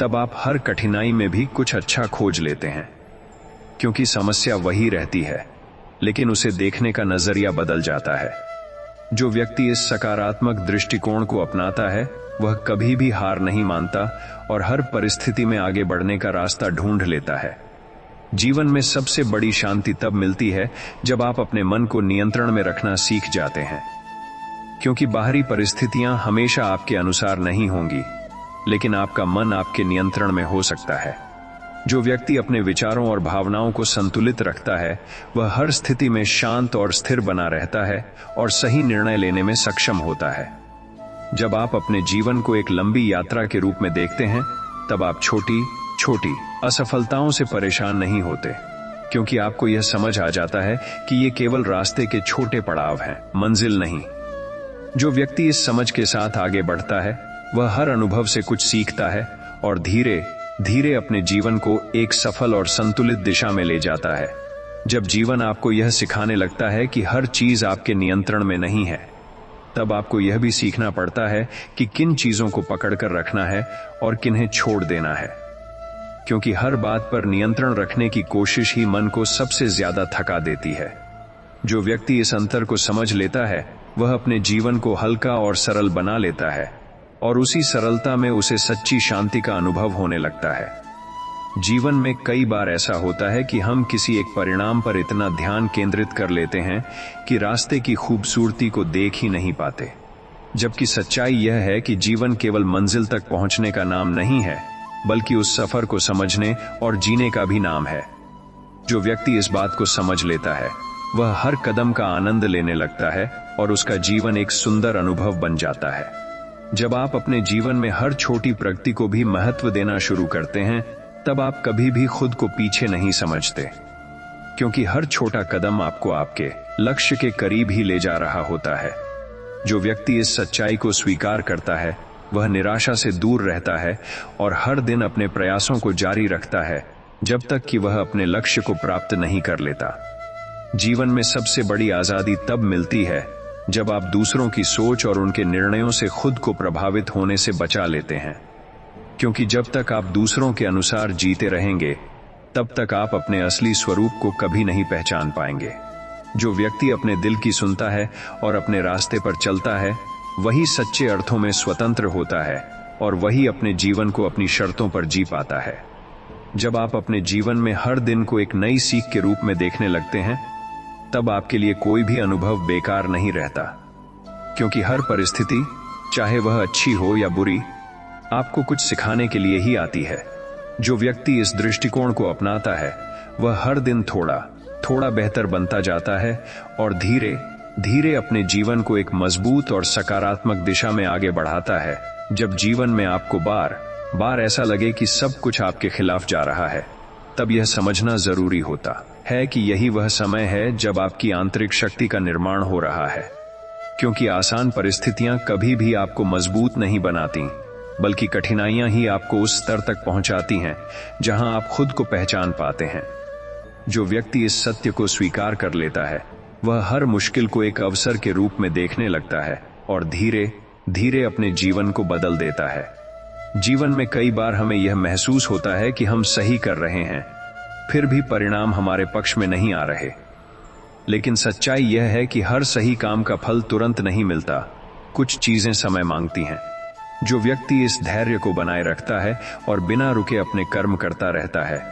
तब आप हर कठिनाई में भी कुछ अच्छा खोज लेते हैं, क्योंकि समस्या वही रहती है, लेकिन उसे देखने का नजरिया बदल जाता है। जो व्यक्ति इस सकारात्मक दृष्टिकोण को अपनाता है, वह कभी भी हार नहीं मानता और हर परिस्थिति में आगे बढ़ने का रास्ता ढूंढ लेता है। जीवन में सबसे बड़ी शांति तब मिलती है जब आप अपने मन को नियंत्रण में रखना सीख जाते हैं, क्योंकि बाहरी परिस्थितियां हमेशा आपके अनुसार नहीं होंगी, लेकिन आपका मन आपके नियंत्रण में हो सकता है। जो व्यक्ति अपने विचारों और भावनाओं को संतुलित रखता है, वह हर स्थिति में शांत और स्थिर बना रहता है और सही निर्णय लेने में सक्षम होता है। जब आप अपने जीवन को एक लंबी यात्रा के रूप में देखते हैं, तब आप छोटी छोटी असफलताओं से परेशान नहीं होते, क्योंकि आपको यह समझ आ जाता है कि ये केवल रास्ते के छोटे पड़ाव हैं, मंजिल नहीं। जो व्यक्ति इस समझ के साथ आगे बढ़ता है, वह हर अनुभव से कुछ सीखता है और धीरे धीरे अपने जीवन को एक सफल और संतुलित दिशा में ले जाता है। जब जीवन आपको यह सिखाने लगता है कि हर चीज आपके नियंत्रण में नहीं है, तब आपको यह भी सीखना पड़ता है कि किन चीजों को पकड़कर रखना है और किन्हें छोड़ देना है, क्योंकि हर बात पर नियंत्रण रखने की कोशिश ही मन को सबसे ज्यादा थका देती है। जो व्यक्ति इस अंतर को समझ लेता है, वह अपने जीवन को हल्का और सरल बना लेता है, और उसी सरलता में उसे सच्ची शांति का अनुभव होने लगता है। जीवन में कई बार ऐसा होता है कि हम किसी एक परिणाम पर इतना ध्यान केंद्रित कर लेते हैं कि रास्ते की खूबसूरती को देख ही नहीं पाते, जबकि सच्चाई यह है कि जीवन केवल मंजिल तक पहुंचने का नाम नहीं है, बल्कि उस सफर को समझने और जीने का भी नाम है। जो व्यक्ति इस बात को समझ लेता है, वह हर कदम का आनंद लेने लगता है और उसका जीवन एक सुंदर अनुभव बन जाता है। जब आप अपने जीवन में हर छोटी प्रगति को भी महत्व देना शुरू करते हैं, तब आप कभी भी खुद को पीछे नहीं समझते, क्योंकि हर छोटा कदम आपको आपके लक्ष्य के करीब ही ले जा रहा होता है। जो व्यक्ति इस सच्चाई को स्वीकार करता है, वह निराशा से दूर रहता है और हर दिन अपने प्रयासों को जारी रखता है जब तक कि वह अपने लक्ष्य को प्राप्त नहीं कर लेता। जीवन में सबसे बड़ी आजादी तब मिलती है जब आप दूसरों की सोच और उनके निर्णयों से खुद को प्रभावित होने से बचा लेते हैं, क्योंकि जब तक आप दूसरों के अनुसार जीते रहेंगे तब तक आप अपने असली स्वरूप को कभी नहीं पहचान पाएंगे। जो व्यक्ति अपने दिल की सुनता है और अपने रास्ते पर चलता है वही सच्चे अर्थों में स्वतंत्र होता है और वही अपने जीवन को अपनी शर्तों पर जी पाता है। जब आप अपने जीवन में हर दिन को एक नई सीख के रूप में देखने लगते हैं तब आपके लिए कोई भी अनुभव बेकार नहीं रहता, क्योंकि हर परिस्थिति, चाहे वह अच्छी हो या बुरी, आपको कुछ सिखाने के लिए ही आती है। जो व्यक्ति इस दृष्टिकोण को अपनाता है वह हर दिन थोड़ा थोड़ा बेहतर बनता जाता है और धीरे धीरे अपने जीवन को एक मजबूत और सकारात्मक दिशा में आगे बढ़ाता है। जब जीवन में आपको बार बार ऐसा लगे कि सब कुछ आपके खिलाफ जा रहा है, तब यह समझना जरूरी होता है कि यही वह समय है जब आपकी आंतरिक शक्ति का निर्माण हो रहा है, क्योंकि आसान परिस्थितियां कभी भी आपको मजबूत नहीं बनाती, बल्कि कठिनाइयां ही आपको उस स्तर तक पहुंचाती हैं जहां आप खुद को पहचान पाते हैं। जो व्यक्ति इस सत्य को स्वीकार कर लेता है वह हर मुश्किल को एक अवसर के रूप में देखने लगता है और धीरे धीरे अपने जीवन को बदल देता है। जीवन में कई बार हमें यह महसूस होता है कि हम सही कर रहे हैं, फिर भी परिणाम हमारे पक्ष में नहीं आ रहे। लेकिन सच्चाई यह है कि हर सही काम का फल तुरंत नहीं मिलता, कुछ चीजें समय मांगती हैं। जो व्यक्ति इस धैर्य को बनाए रखता है और बिना रुके अपने कर्म करता रहता है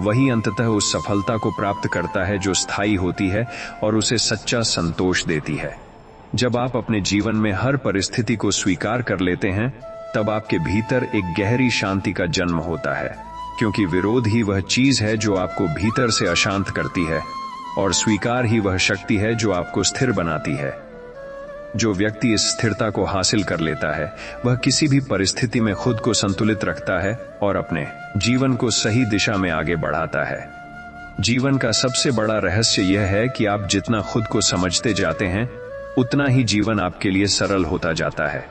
वही अंततः उस सफलता को प्राप्त करता है जो स्थायी होती है और उसे सच्चा संतोष देती है। जब आप अपने जीवन में हर परिस्थिति को स्वीकार कर लेते हैं तब आपके भीतर एक गहरी शांति का जन्म होता है, क्योंकि विरोध ही वह चीज है जो आपको भीतर से अशांत करती है और स्वीकार ही वह शक्ति है जो आपको स्थिर बनाती है। जो व्यक्ति इस स्थिरता को हासिल कर लेता है वह किसी भी परिस्थिति में खुद को संतुलित रखता है और अपने जीवन को सही दिशा में आगे बढ़ाता है। जीवन का सबसे बड़ा रहस्य यह है कि आप जितना खुद को समझते जाते हैं उतना ही जीवन आपके लिए सरल होता जाता है,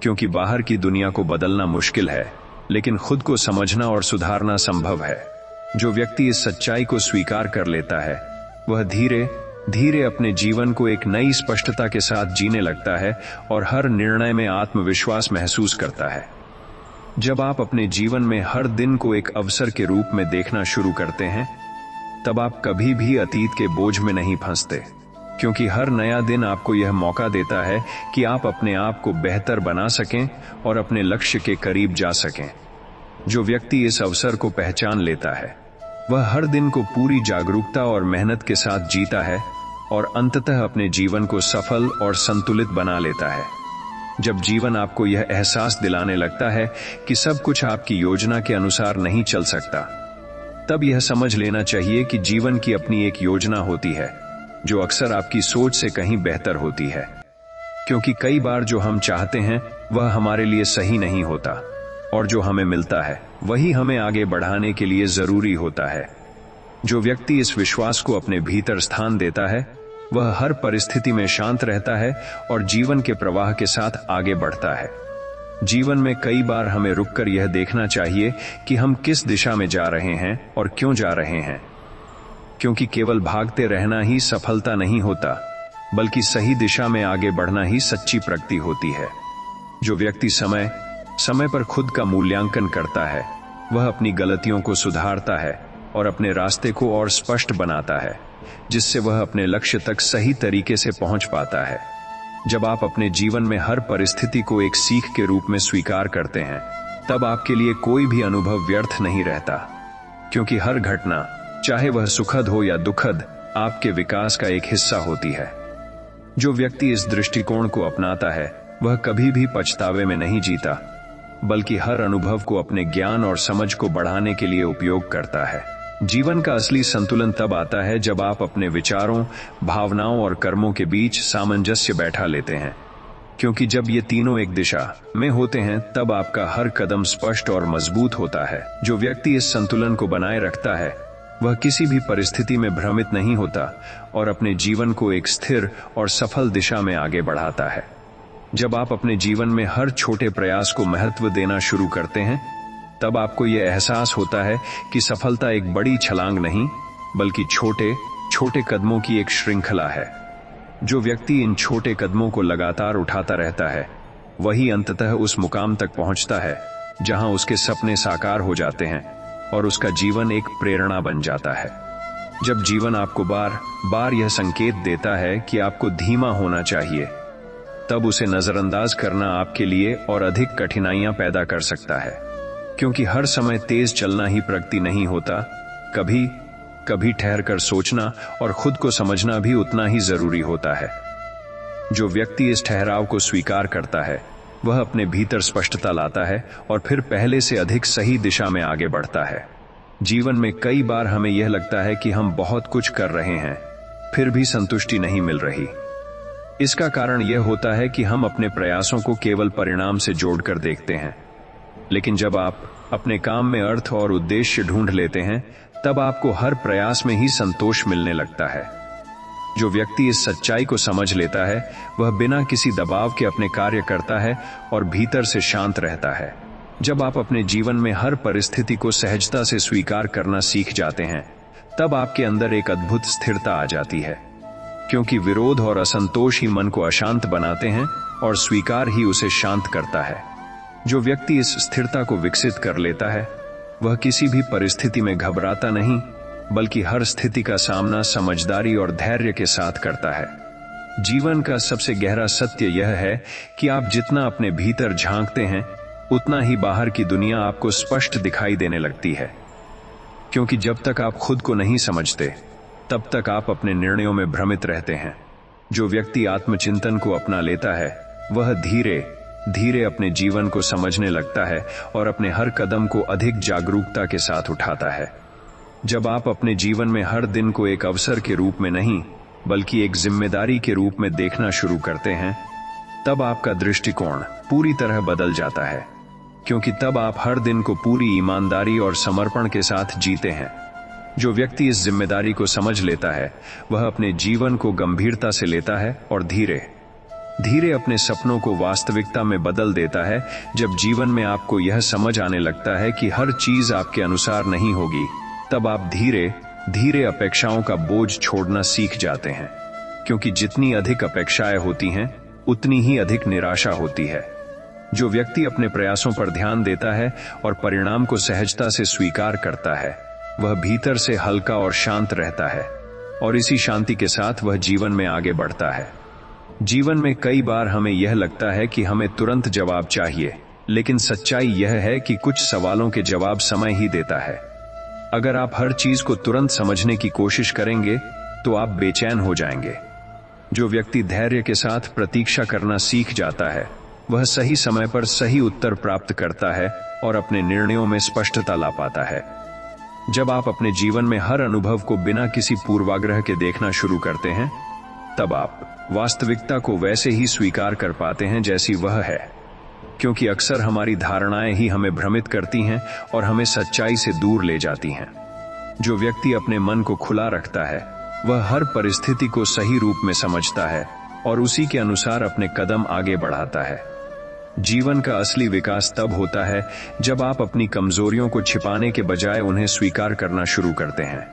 क्योंकि बाहर की दुनिया को बदलना मुश्किल है लेकिन खुद को समझना और सुधारना संभव है। जो व्यक्ति इस सच्चाई को स्वीकार कर लेता है वह धीरे धीरे अपने जीवन को एक नई स्पष्टता के साथ जीने लगता है और हर निर्णय में आत्मविश्वास महसूस करता है। जब आप अपने जीवन में हर दिन को एक अवसर के रूप में देखना शुरू करते हैं तब आप कभी भी अतीत के बोझ में नहीं फंसते, क्योंकि हर नया दिन आपको यह मौका देता है कि आप अपने आप को बेहतर बना सकें और अपने लक्ष्य के करीब जा सकें। जो व्यक्ति इस अवसर को पहचान लेता है वह हर दिन को पूरी जागरूकता और मेहनत के साथ जीता है और अंततः अपने जीवन को सफल और संतुलित बना लेता है। जब जीवन आपको यह एहसास दिलाने लगता है कि सब कुछ आपकी योजना के अनुसार नहीं चल सकता, तब यह समझ लेना चाहिए कि जीवन की अपनी एक योजना होती है जो अक्सर आपकी सोच से कहीं बेहतर होती है, क्योंकि कई बार जो हम चाहते हैं वह हमारे लिए सही नहीं होता और जो हमें मिलता है वही हमें आगे बढ़ाने के लिए जरूरी होता है। जो व्यक्ति इस विश्वास को अपने भीतर स्थान देता है वह हर परिस्थिति में शांत रहता है और जीवन के प्रवाह के साथ आगे बढ़ता है। जीवन में कई बार हमें रुककर यह देखना चाहिए कि हम किस दिशा में जा रहे हैं और क्यों जा रहे हैं, क्योंकि केवल भागते रहना ही सफलता नहीं होता, बल्कि सही दिशा में आगे बढ़ना ही सच्ची प्रगति होती है। जो व्यक्ति समय समय पर खुद का मूल्यांकन करता है वह अपनी गलतियों को सुधारता है और अपने रास्ते को और स्पष्ट बनाता है, जिससे वह अपने लक्ष्य तक सही तरीके से पहुंच पाता है। जब आप अपने जीवन में हर परिस्थिति को एक सीख के रूप में स्वीकार करते हैं तब आपके लिए कोई भी अनुभव व्यर्थ नहीं रहता, क्योंकि हर घटना, चाहे वह सुखद हो या दुखद, आपके विकास का एक हिस्सा होती है। जो व्यक्ति इस दृष्टिकोण को अपनाता है वह कभी भी पछतावे में नहीं जीता, बल्कि हर अनुभव को अपने ज्ञान और समझ को बढ़ाने के लिए उपयोग करता है। जीवन का असली संतुलन तब आता है जब आप अपने विचारों, भावनाओं और कर्मों के बीच सामंजस्य बैठा लेते हैं, क्योंकि जब ये तीनों एक दिशा में होते हैं तब आपका हर कदम स्पष्ट और मजबूत होता है। जो व्यक्ति इस संतुलन को बनाए रखता है वह किसी भी परिस्थिति में भ्रमित नहीं होता और अपने जीवन को एक स्थिर और सफल दिशा में आगे बढ़ाता है। जब आप अपने जीवन में हर छोटे प्रयास को महत्व देना शुरू करते हैं, तब आपको यह एहसास होता है कि सफलता एक बड़ी छलांग नहीं, बल्कि छोटे छोटे कदमों की एक श्रृंखला है। जो व्यक्ति इन छोटे कदमों को लगातार उठाता रहता है, वही अंततः उस मुकाम तक पहुंचता है जहां उसके सपने साकार हो जाते हैं और उसका जीवन एक प्रेरणा बन जाता है। जब जीवन आपको बार बार यह संकेत देता है कि आपको धीमा होना चाहिए, तब उसे नजरअंदाज करना आपके लिए और अधिक कठिनाइयां पैदा कर सकता है, क्योंकि हर समय तेज चलना ही प्रगति नहीं होता। कभी कभी ठहर कर सोचना और खुद को समझना भी उतना ही जरूरी होता है। जो व्यक्ति इस ठहराव को स्वीकार करता है, वह अपने भीतर स्पष्टता लाता है और फिर पहले से अधिक सही दिशा में आगे बढ़ता है। जीवन में कई बार हमें यह लगता है कि हम बहुत कुछ कर रहे हैं, फिर भी संतुष्टि नहीं मिल रही। इसका कारण यह होता है कि हम अपने प्रयासों को केवल परिणाम से जोड़कर देखते हैं। लेकिन जब आप अपने काम में अर्थ और उद्देश्य ढूंढ लेते हैं, तब आपको हर प्रयास में ही संतोष मिलने लगता है। जो व्यक्ति इस सच्चाई को समझ लेता है, वह बिना किसी दबाव के अपने कार्य करता है और भीतर से शांत रहता है। जब आप अपने जीवन में हर परिस्थिति को सहजता से स्वीकार करना सीख जाते हैं, तब आपके अंदर एक अद्भुत स्थिरता आ जाती है, क्योंकि विरोध और असंतोष ही मन को अशांत बनाते हैं और स्वीकार ही उसे शांत करता है। जो व्यक्ति इस स्थिरता को विकसित कर लेता है, वह किसी भी परिस्थिति में घबराता नहीं, बल्कि हर स्थिति का सामना समझदारी और धैर्य के साथ करता है। जीवन का सबसे गहरा सत्य यह है कि आप जितना अपने भीतर झांकते हैं, उतना ही बाहर की दुनिया आपको स्पष्ट दिखाई देने लगती है। क्योंकि जब तक आप खुद को नहीं समझते, तब तक आप अपने निर्णयों में भ्रमित रहते हैं। जो व्यक्ति आत्मचिंतन को अपना लेता है, वह धीरे धीरे अपने जीवन को समझने लगता है और अपने हर कदम को अधिक जागरूकता के साथ उठाता है। जब आप अपने जीवन में हर दिन को एक अवसर के रूप में नहीं, बल्कि एक जिम्मेदारी के रूप में देखना शुरू करते हैं, तब आपका दृष्टिकोण पूरी तरह बदल जाता है, क्योंकि तब आप हर दिन को पूरी ईमानदारी और समर्पण के साथ जीते हैं। जो व्यक्ति इस जिम्मेदारी को समझ लेता है, वह अपने जीवन को गंभीरता से लेता है और धीरे धीरे अपने सपनों को वास्तविकता में बदल देता है। जब जीवन में आपको यह समझ आने लगता है कि हर चीज आपके अनुसार नहीं होगी, तब आप धीरे धीरे अपेक्षाओं का बोझ छोड़ना सीख जाते हैं, क्योंकि जितनी अधिक अपेक्षाएं होती हैं, उतनी ही अधिक निराशा होती है। जो व्यक्ति अपने प्रयासों पर ध्यान देता है और परिणाम को सहजता से स्वीकार करता है, वह भीतर से हल्का और शांत रहता है, और इसी शांति के साथ वह जीवन में आगे बढ़ता है। जीवन में कई बार हमें यह लगता है कि हमें तुरंत जवाब चाहिए, लेकिन सच्चाई यह है कि कुछ सवालों के जवाब समय ही देता है। अगर आप हर चीज को तुरंत समझने की कोशिश करेंगे, तो आप बेचैन हो जाएंगे। जो व्यक्ति धैर्य के साथ प्रतीक्षा करना सीख जाता है, वह सही समय पर सही उत्तर प्राप्त करता है और अपने निर्णयों में स्पष्टता ला पाता है। जब आप अपने जीवन में हर अनुभव को बिना किसी पूर्वाग्रह के देखना शुरू करते हैं, तब आप वास्तविकता को वैसे ही स्वीकार कर पाते हैं जैसी वह है, क्योंकि अक्सर हमारी धारणाएं ही हमें भ्रमित करती हैं और हमें सच्चाई से दूर ले जाती हैं। जो व्यक्ति अपने मन को खुला रखता है, वह हर परिस्थिति को सही रूप में समझता है और उसी के अनुसार अपने कदम आगे बढ़ाता है। जीवन का असली विकास तब होता है जब आप अपनी कमजोरियों को छिपाने के बजाय उन्हें स्वीकार करना शुरू करते हैं,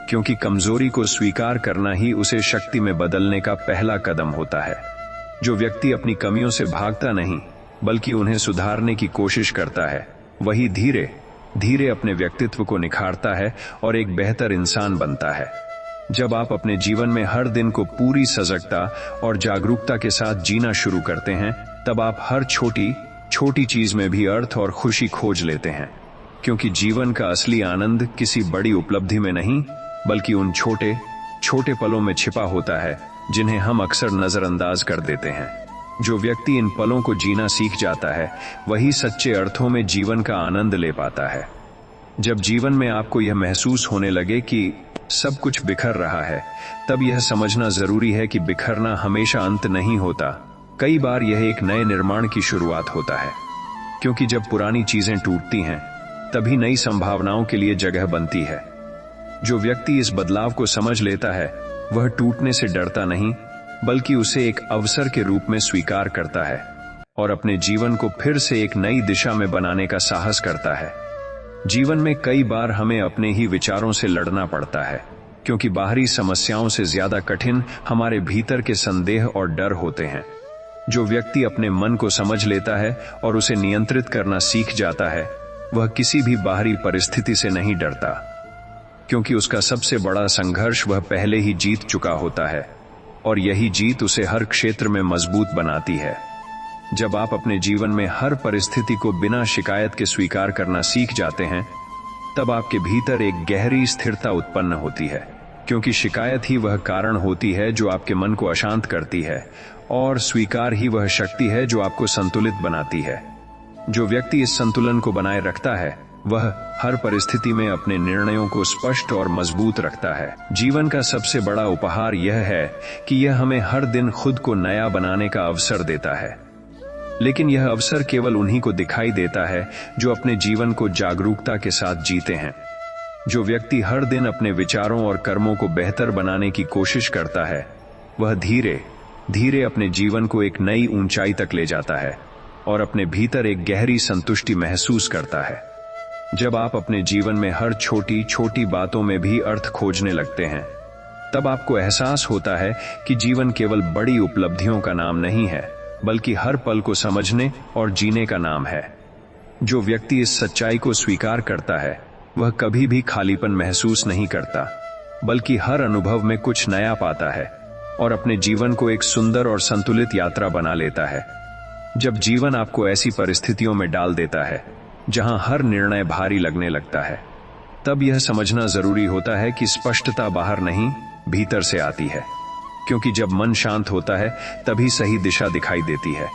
क्योंकि कमजोरी को स्वीकार करना ही उसे शक्ति में बदलने का पहला कदम होता है। जो व्यक्ति अपनी कमियों से भागता नहीं, बल्कि उन्हें सुधारने की कोशिश करता है, वही धीरे धीरे अपने व्यक्तित्व को निखारता है और एक बेहतर इंसान बनता है। जब आप अपने जीवन में हर दिन को पूरी सजगता और जागरूकता के साथ जीना शुरू करते हैं, तब आप हर छोटी छोटी चीज में भी अर्थ और खुशी खोज लेते हैं, क्योंकि जीवन का असली आनंद किसी बड़ी उपलब्धि में नहीं, बल्कि उन छोटे छोटे पलों में छिपा होता है जिन्हें हम अक्सर नजरअंदाज कर देते हैं। जो व्यक्ति इन पलों को जीना सीख जाता है, वही सच्चे अर्थों में जीवन का आनंद ले पाता है। जब जीवन में आपको यह महसूस होने लगे कि सब कुछ बिखर रहा है, तब यह समझना जरूरी है कि बिखरना हमेशा अंत नहीं होता। कई बार यह एक नए निर्माण की शुरुआत होता है, क्योंकि जब पुरानी चीजें टूटती हैं, तभी नई संभावनाओं के लिए जगह बनती है। जो व्यक्ति इस बदलाव को समझ लेता है, वह टूटने से डरता नहीं, बल्कि उसे एक अवसर के रूप में स्वीकार करता है और अपने जीवन को फिर से एक नई दिशा में बनाने का साहस करता है। जीवन में कई बार हमें अपने ही विचारों से लड़ना पड़ता है, क्योंकि बाहरी समस्याओं से ज्यादा कठिन हमारे भीतर के संदेह और डर होते हैं। जो व्यक्ति अपने मन को समझ लेता है और उसे नियंत्रित करना सीख जाता है, वह किसी भी बाहरी परिस्थिति से नहीं डरता, क्योंकि उसका सबसे बड़ा संघर्ष वह पहले ही जीत चुका होता है और यही जीत उसे हर क्षेत्र में मजबूत बनाती है। जब आप अपने जीवन में हर परिस्थिति को बिना शिकायत के स्वीकार करना सीख जाते हैं, तब आपके भीतर एक गहरी स्थिरता उत्पन्न होती है, क्योंकि शिकायत ही वह कारण होती है जो आपके मन को अशांत करती है और स्वीकार ही वह शक्ति है जो आपको संतुलित बनाती है। जो व्यक्ति इस संतुलन को बनाए रखता है, वह हर परिस्थिति में अपने निर्णयों को स्पष्ट और मजबूत रखता है। जीवन का सबसे बड़ा उपहार यह है कि यह हमें हर दिन खुद को नया बनाने का अवसर देता है, लेकिन यह अवसर केवल उन्हीं को दिखाई देता है जो अपने जीवन को जागरूकता के साथ जीते हैं। जो व्यक्ति हर दिन अपने विचारों और कर्मों को बेहतर बनाने की कोशिश करता है, वह धीरे धीरे अपने जीवन को एक नई ऊंचाई तक ले जाता है और अपने भीतर एक गहरी संतुष्टि महसूस करता है। जब आप अपने जीवन में हर छोटी छोटी बातों में भी अर्थ खोजने लगते हैं, तब आपको एहसास होता है कि जीवन केवल बड़ी उपलब्धियों का नाम नहीं है, बल्कि हर पल को समझने और जीने का नाम है। जो व्यक्ति इस सच्चाई को स्वीकार करता है, वह कभी भी खालीपन महसूस नहीं करता, बल्कि हर अनुभव में कुछ नया पाता है और अपने जीवन को एक सुंदर और संतुलित यात्रा बना लेता है। जब जीवन आपको ऐसी परिस्थितियों में डाल देता है जहां हर निर्णय भारी लगने लगता है, तब यह समझना जरूरी होता है कि स्पष्टता बाहर नहीं, भीतर से आती है, क्योंकि जब मन शांत होता है तभी सही दिशा दिखाई देती है।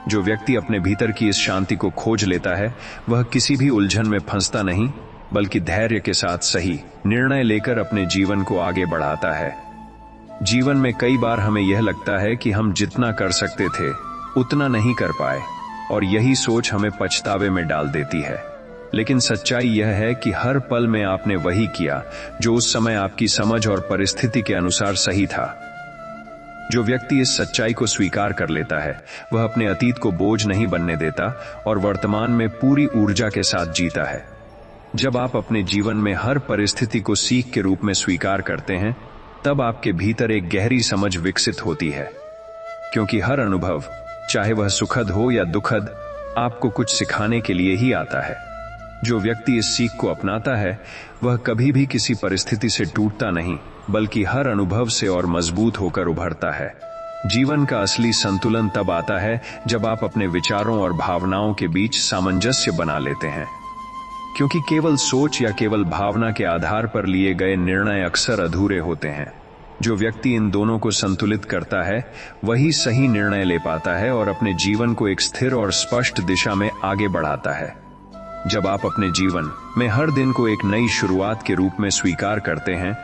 जो व्यक्ति अपने भीतर की इस शांति को खोज लेता है, वह किसी भी उलझन में फंसता नहीं, बल्कि धैर्य के साथ सही निर्णय लेकर अपने जीवन को आगे बढ़ाता है। जीवन में कई बार हमें यह लगता है कि हम जितना कर सकते थे उतना नहीं कर पाए, और यही सोच हमें पछतावे में डाल देती है। लेकिन सच्चाई यह है कि हर पल में आपने वही किया जो उस समय आपकी समझ और परिस्थिति के अनुसार सही था। जो व्यक्ति इस सच्चाई को स्वीकार कर लेता है, वह अपने अतीत को बोझ नहीं बनने देता और वर्तमान में पूरी ऊर्जा के साथ जीता है। जब आप अपने जीवन में हर परिस्थिति को सीख के रूप में स्वीकार करते हैं, तब आपके भीतर एक गहरी समझ विकसित होती है, क्योंकि हर अनुभव, चाहे वह सुखद हो या दुखद, आपको कुछ सिखाने के लिए ही आता है। जो व्यक्ति इस सीख को अपनाता है, वह कभी भी किसी परिस्थिति से टूटता नहीं, बल्कि हर अनुभव से और मजबूत होकर उभरता है। जीवन का असली संतुलन तब आता है जब आप अपने विचारों और भावनाओं के बीच सामंजस्य बना लेते हैं, क्योंकि केवल सोच या केवल भावना के आधार पर लिए गए निर्णय अक्सर अधूरे होते हैं। जो व्यक्ति इन दोनों को संतुलित करता है, वही सही निर्णय ले पाता है और अपने जीवन को एक स्थिर और स्पष्ट दिशा में आगे बढ़ाता है। जब आप अपने जीवन में हर दिन को एक नई शुरुआत के रूप में स्वीकार करते हैं,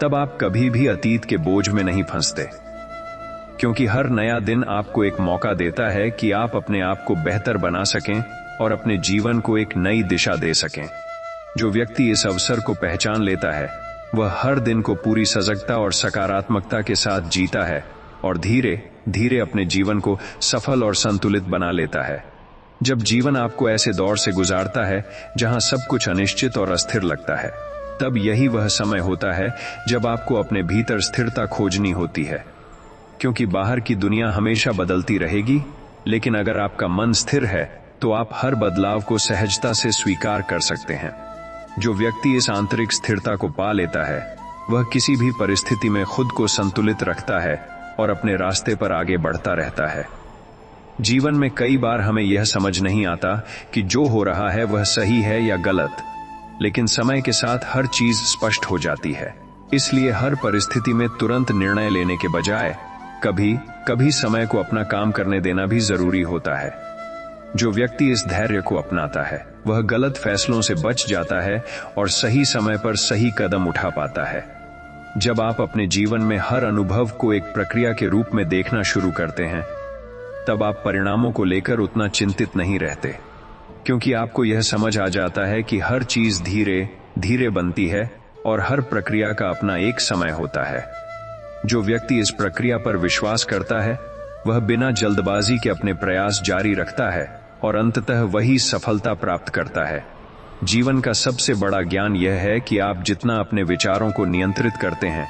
तब आप कभी भी अतीत के बोझ में नहीं फंसते, क्योंकि हर नया दिन आपको एक मौका देता है कि आप अपने आप को बेहतर बना सकें और अपने जीवन को एक नई दिशा दे सकें। जो व्यक्ति इस अवसर को पहचान लेता है, वह हर दिन को पूरी सजगता और सकारात्मकता के साथ जीता है और धीरे धीरे अपने जीवन को सफल और संतुलित बना लेता है। जब जीवन आपको ऐसे दौर से गुजारता है जहां सब कुछ अनिश्चित और अस्थिर लगता है, तब यही वह समय होता है जब आपको अपने भीतर स्थिरता खोजनी होती है, क्योंकि बाहर की दुनिया हमेशा बदलती रहेगी, लेकिन अगर आपका मन स्थिर है तो आप हर बदलाव को सहजता से स्वीकार कर सकते हैं। जो व्यक्ति इस आंतरिक स्थिरता को पा लेता है, वह किसी भी परिस्थिति में खुद को संतुलित रखता है और अपने रास्ते पर आगे बढ़ता रहता है। जीवन में कई बार हमें यह समझ नहीं आता कि जो हो रहा है वह सही है या गलत, लेकिन समय के साथ हर चीज स्पष्ट हो जाती है। इसलिए हर परिस्थिति में तुरंत निर्णय लेने के बजाय कभी कभी समय को अपना काम करने देना भी जरूरी होता है। जो व्यक्ति इस धैर्य को अपनाता है, वह गलत फैसलों से बच जाता है और सही समय पर सही कदम उठा पाता है। जब आप अपने जीवन में हर अनुभव को एक प्रक्रिया के रूप में देखना शुरू करते हैं, तब आप परिणामों को लेकर उतना चिंतित नहीं रहते, क्योंकि आपको यह समझ आ जाता है कि हर चीज धीरे धीरे बनती है और हर प्रक्रिया का अपना एक समय होता है। जो व्यक्ति इस प्रक्रिया पर विश्वास करता है वह बिना जल्दबाजी के अपने प्रयास जारी रखता है और अंततः वही सफलता प्राप्त करता है। जीवन का सबसे बड़ा ज्ञान यह है कि आप जितना अपने विचारों को नियंत्रित करते हैं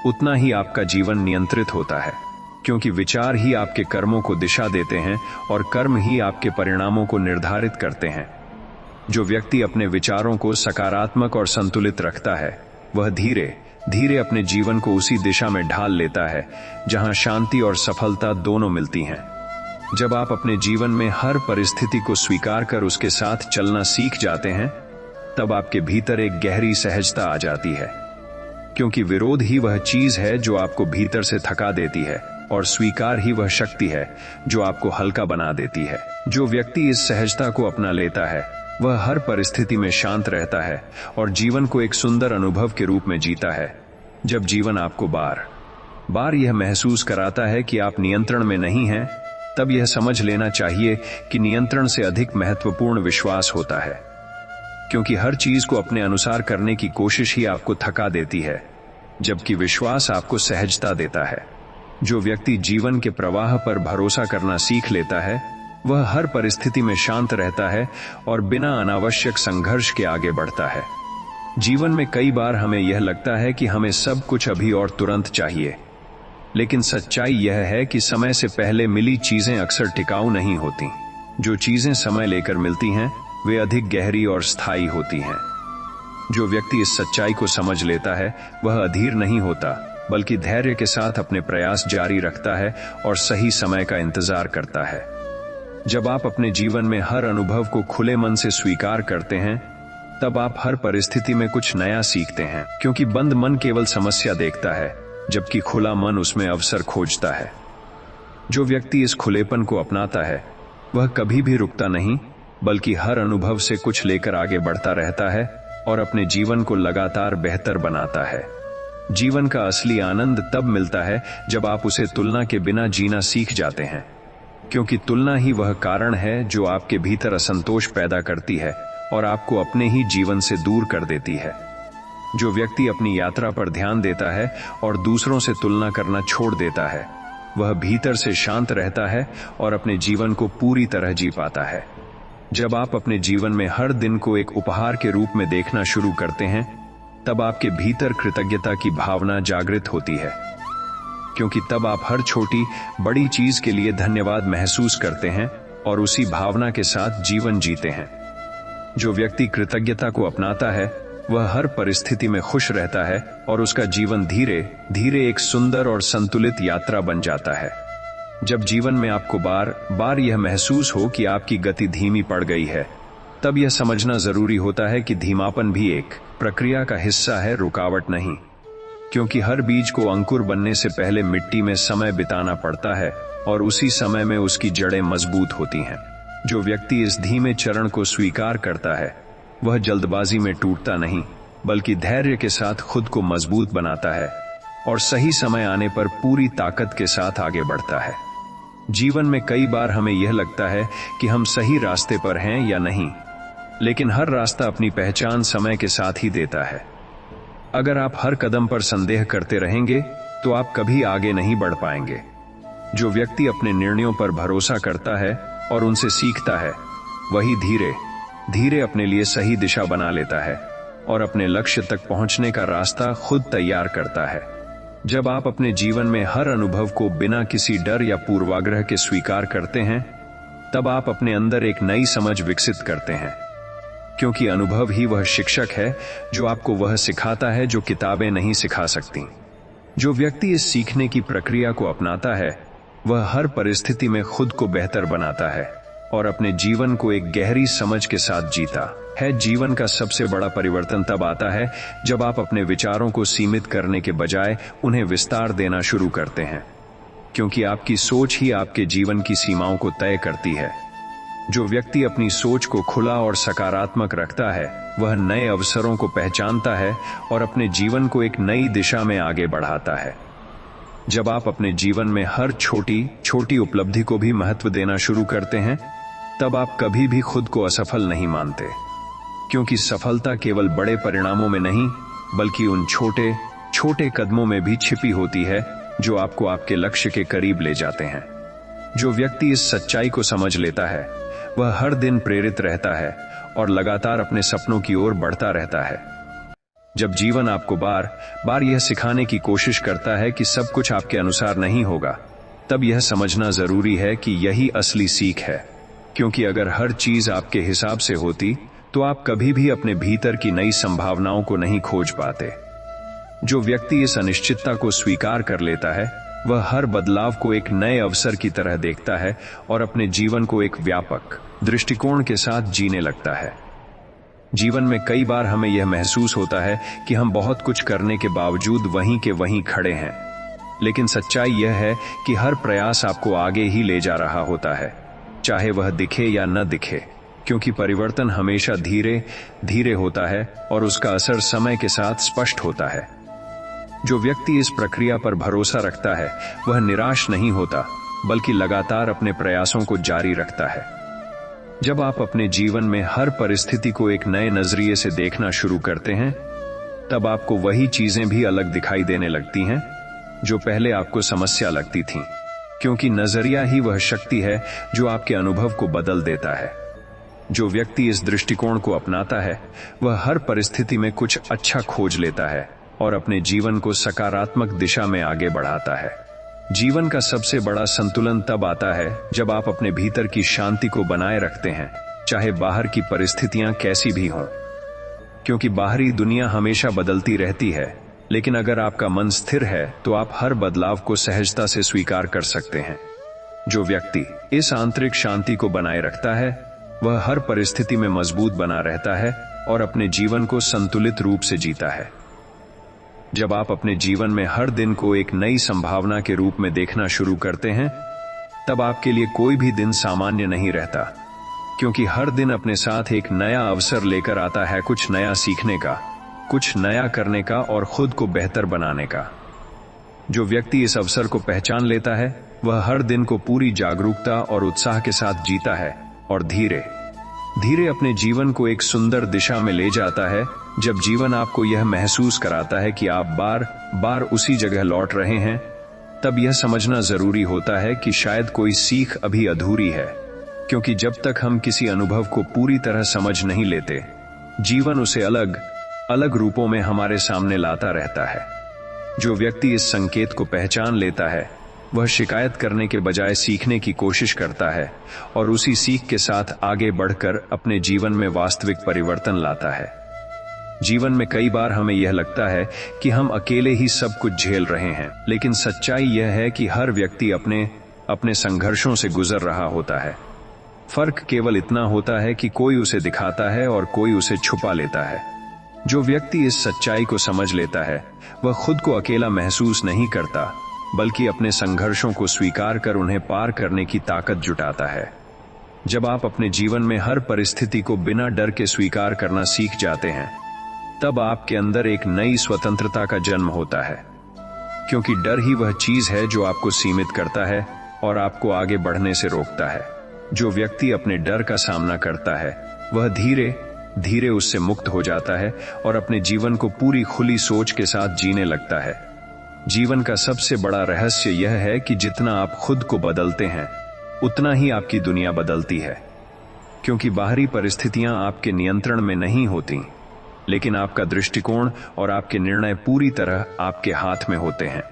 उतना ही आपका जीवन नियंत्रित होता है, क्योंकि विचार ही आपके कर्मों को दिशा देते हैं और कर्म ही आपके परिणामों को निर्धारित करते हैं। जो व्यक्ति अपने विचारों को सकारात्मक और संतुलित रखता है वह धीरे धीरे अपने जीवन को उसी दिशा में ढाल लेता है जहां शांति और सफलता दोनों मिलती हैं। जब आप अपने जीवन में हर परिस्थिति को स्वीकार कर उसके साथ चलना सीख जाते हैं तब आपके भीतर एक गहरी सहजता आ जाती है, क्योंकि विरोध ही वह चीज है जो आपको भीतर से थका देती है और स्वीकार ही वह शक्ति है जो आपको हल्का बना देती है। जो व्यक्ति इस सहजता को अपना लेता है वह हर परिस्थिति में शांत रहता है और जीवन को एक सुंदर अनुभव के रूप में जीता है। जब जीवन आपको बार बार यह महसूस कराता है कि आप नियंत्रण में नहीं हैं, तब यह समझ लेना चाहिए कि नियंत्रण से अधिक महत्वपूर्ण विश्वास होता है, क्योंकि हर चीज को अपने अनुसार करने की कोशिश ही आपको थका देती है, जबकि विश्वास आपको सहजता देता है। जो व्यक्ति जीवन के प्रवाह पर भरोसा करना सीख लेता है वह हर परिस्थिति में शांत रहता है और बिना अनावश्यक संघर्ष के आगे बढ़ता है। जीवन में कई बार हमें यह लगता है कि हमें सब कुछ अभी और तुरंत चाहिए, लेकिन सच्चाई यह है कि समय से पहले मिली चीजें अक्सर टिकाऊ नहीं होती। जो चीजें समय लेकर मिलती हैं वे अधिक गहरी और स्थायी होती हैं। जो व्यक्ति इस सच्चाई को समझ लेता है वह अधीर नहीं होता, बल्कि धैर्य के साथ अपने प्रयास जारी रखता है और सही समय का इंतजार करता है। जब आप अपने जीवन में हर अनुभव को खुले मन से स्वीकार करते हैं तब आप हर परिस्थिति में कुछ नया सीखते हैं, क्योंकि बंद मन केवल समस्या देखता है जबकि खुला मन उसमें अवसर खोजता है। जो व्यक्ति इस खुलेपन को अपनाता है वह कभी भी रुकता नहीं, बल्कि हर अनुभव से कुछ लेकर आगे बढ़ता रहता है और अपने जीवन को लगातार बेहतर बनाता है। जीवन का असली आनंद तब मिलता है जब आप उसे तुलना के बिना जीना सीख जाते हैं, क्योंकि तुलना ही वह कारण है जो आपके भीतर असंतोष पैदा करती है और आपको अपने ही जीवन से दूर कर देती है। जो व्यक्ति अपनी यात्रा पर ध्यान देता है और दूसरों से तुलना करना छोड़ देता है वह भीतर से शांत रहता है और अपने जीवन को पूरी तरह जी पाता है। जब आप अपने जीवन में हर दिन को एक उपहार के रूप में देखना शुरू करते हैं तब आपके भीतर कृतज्ञता की भावना जागृत होती है, क्योंकि तब आप हर छोटी बड़ी चीज के लिए धन्यवाद महसूस करते हैं और उसी भावना के साथ जीवन जीते हैं। जो व्यक्ति कृतज्ञता को अपनाता है वह हर परिस्थिति में खुश रहता है और उसका जीवन धीरे धीरे एक सुंदर और संतुलित यात्रा बन जाता है। जब जीवन में आपको बार बार यह महसूस हो कि आपकी गति धीमी पड़ गई है, तब यह समझना जरूरी होता है कि धीमापन भी एक प्रक्रिया का हिस्सा है, रुकावट नहीं। क्योंकि हर बीज को अंकुर बनने से पहले मिट्टी में समय बिताना पड़ता है और उसी समय में उसकी जड़ें मजबूत होती हैं। जो व्यक्ति इस धीमे चरण को स्वीकार करता है वह जल्दबाजी में टूटता नहीं, बल्कि धैर्य के साथ खुद को मजबूत बनाता है और सही समय आने पर पूरी ताकत के साथ आगे बढ़ता है। जीवन में कई बार हमें यह लगता है कि हम सही रास्ते पर हैं या नहीं, लेकिन हर रास्ता अपनी पहचान समय के साथ ही देता है। अगर आप हर कदम पर संदेह करते रहेंगे तो आप कभी आगे नहीं बढ़ पाएंगे। जो व्यक्ति अपने निर्णयों पर भरोसा करता है और उनसे सीखता है वही धीरे धीरे अपने लिए सही दिशा बना लेता है और अपने लक्ष्य तक पहुंचने का रास्ता खुद तैयार करता है। जब आप अपने जीवन में हर अनुभव को बिना किसी डर या पूर्वाग्रह के स्वीकार करते हैं तब आप अपने अंदर एक नई समझ विकसित करते हैं, क्योंकि अनुभव ही वह शिक्षक है जो आपको वह सिखाता है जो किताबें नहीं सिखा सकती। जो व्यक्ति इस सीखने की प्रक्रिया को अपनाता है वह हर परिस्थिति में खुद को बेहतर बनाता है और अपने जीवन को एक गहरी समझ के साथ जीता है। जीवन का सबसे बड़ा परिवर्तन तब आता है जब आप अपने विचारों को सीमित करने के बजाय उन्हें विस्तार देना शुरू करते हैं, क्योंकि आपकी सोच ही आपके जीवन की सीमाओं को तय करती है। जो व्यक्ति अपनी सोच को खुला और सकारात्मक रखता है वह नए अवसरों को पहचानता है और अपने जीवन को एक नई दिशा में आगे बढ़ाता है। जब आप अपने जीवन में हर छोटी छोटी उपलब्धि को भी महत्व देना शुरू करते हैं तब आप कभी भी खुद को असफल नहीं मानते, क्योंकि सफलता केवल बड़े परिणामों में नहीं बल्कि उन छोटे छोटे कदमों में भी छिपी होती है, जो आपको आपके लक्ष्य के करीब ले जाते हैं। जो व्यक्ति इस सच्चाई को समझ लेता है, वह हर दिन प्रेरित रहता है और लगातार अपने सपनों की ओर बढ़ता रहता है। जब जीवन आपको बार बार यह सिखाने की कोशिश करता है कि सब कुछ आपके अनुसार नहीं होगा, तब यह समझना जरूरी है कि यही असली सीख है। क्योंकि अगर हर चीज आपके हिसाब से होती, तो आप कभी भी अपने भीतर की नई संभावनाओं को नहीं खोज पाते। जो व्यक्ति इस अनिश्चितता को स्वीकार कर लेता है, वह हर बदलाव को एक नए अवसर की तरह देखता है और अपने जीवन को एक व्यापक दृष्टिकोण के साथ जीने लगता है। जीवन में कई बार हमें यह महसूस होता है कि हम बहुत कुछ करने के बावजूद वहीं के वहीं खड़े हैं, लेकिन सच्चाई यह है कि हर प्रयास आपको आगे ही ले जा रहा होता है, चाहे वह दिखे या न दिखे, क्योंकि परिवर्तन हमेशा धीरे धीरे होता है और उसका असर समय के साथ स्पष्ट होता है। जो व्यक्ति इस प्रक्रिया पर भरोसा रखता है, वह निराश नहीं होता, बल्कि लगातार अपने प्रयासों को जारी रखता है। जब आप अपने जीवन में हर परिस्थिति को एक नए नजरिए से देखना शुरू करते हैं, तब आपको वही चीजें भी अलग दिखाई देने लगती हैं जो पहले आपको समस्या लगती थीं, क्योंकि नजरिया ही वह शक्ति है जो आपके अनुभव को बदल देता है। जो व्यक्ति इस दृष्टिकोण को अपनाता है, वह हर परिस्थिति में कुछ अच्छा खोज लेता है और अपने जीवन को सकारात्मक दिशा में आगे बढ़ाता है। जीवन का सबसे बड़ा संतुलन तब आता है जब आप अपने भीतर की शांति को बनाए रखते हैं, चाहे बाहर की परिस्थितियां कैसी भी हों। क्योंकि बाहरी दुनिया हमेशा बदलती रहती है, लेकिन अगर आपका मन स्थिर है, तो आप हर बदलाव को सहजता से स्वीकार कर सकते हैं। जो व्यक्ति इस आंतरिक शांति को बनाए रखता है, वह हर परिस्थिति में मजबूत बना रहता है और अपने जीवन को संतुलित रूप से जीता है। जब आप अपने जीवन में हर दिन को एक नई संभावना के रूप में देखना शुरू करते हैं, तब आपके लिए कोई भी दिन सामान्य नहीं रहता, क्योंकि हर दिन अपने साथ एक नया अवसर लेकर आता है, कुछ नया सीखने का, कुछ नया करने का और खुद को बेहतर बनाने का। जो व्यक्ति इस अवसर को पहचान लेता है, वह हर दिन को पूरी जागरूकता और उत्साह के साथ जीता है और धीरे धीरे अपने जीवन को एक सुंदर दिशा में ले जाता है। जब जीवन आपको यह महसूस कराता है कि आप बार बार उसी जगह लौट रहे हैं, तब यह समझना जरूरी होता है कि शायद कोई सीख अभी अधूरी है, क्योंकि जब तक हम किसी अनुभव को पूरी तरह समझ नहीं लेते, जीवन उसे अलग अलग रूपों में हमारे सामने लाता रहता है। जो व्यक्ति इस संकेत को पहचान लेता है, वह शिकायत करने के बजाय सीखने की कोशिश करता है और उसी सीख के साथ आगे बढ़कर अपने जीवन में वास्तविक परिवर्तन लाता है। जीवन में कई बार हमें यह लगता है कि हम अकेले ही सब कुछ झेल रहे हैं, लेकिन सच्चाई यह है कि हर व्यक्ति अपने संघर्षों से गुजर रहा होता है। फर्क केवल इतना होता है कि कोई उसे दिखाता है और कोई उसे छुपा लेता है। जो व्यक्ति इस सच्चाई को समझ लेता है, वह खुद को अकेला महसूस नहीं करता, बल्कि अपने संघर्षों को स्वीकार कर उन्हें पार करने की ताकत जुटाता है। जब आप अपने जीवन में हर परिस्थिति को बिना डर के स्वीकार करना सीख जाते हैं, तब आपके अंदर एक नई स्वतंत्रता का जन्म होता है, क्योंकि डर ही वह चीज है जो आपको सीमित करता है और आपको आगे बढ़ने से रोकता है। जो व्यक्ति अपने डर का सामना करता है, वह धीरे धीरे उससे मुक्त हो जाता है और अपने जीवन को पूरी खुली सोच के साथ जीने लगता है। जीवन का सबसे बड़ा रहस्य यह है कि जितना आप खुद को बदलते हैं, उतना ही आपकी दुनिया बदलती है। क्योंकि बाहरी परिस्थितियां आपके नियंत्रण में नहीं होती, लेकिन आपका दृष्टिकोण और आपके निर्णय पूरी तरह आपके हाथ में होते हैं।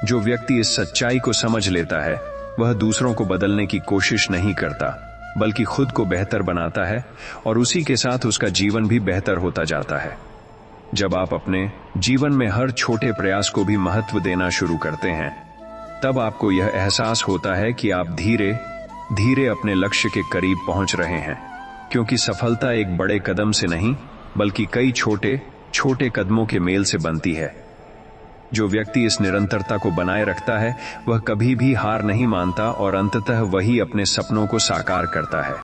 जो व्यक्ति इस सच्चाई को समझ लेता है, वह दूसरों को बदलने की कोशिश नहीं करता, बल्कि खुद को बेहतर बनाता है और उसी के साथ उसका जीवन भी बेहतर होता जाता है। जब आप अपने जीवन में हर छोटे प्रयास को भी महत्व देना शुरू करते हैं, तब आपको यह एहसास होता है कि आप धीरे धीरे अपने लक्ष्य के करीब पहुंच रहे हैं। क्योंकि सफलता एक बड़े कदम से नहीं, बल्कि कई छोटे छोटे कदमों के मेल से बनती है। जो व्यक्ति इस निरंतरता को बनाए रखता है, वह कभी भी हार नहीं मानता और अंततः वही अपने सपनों को साकार करता है।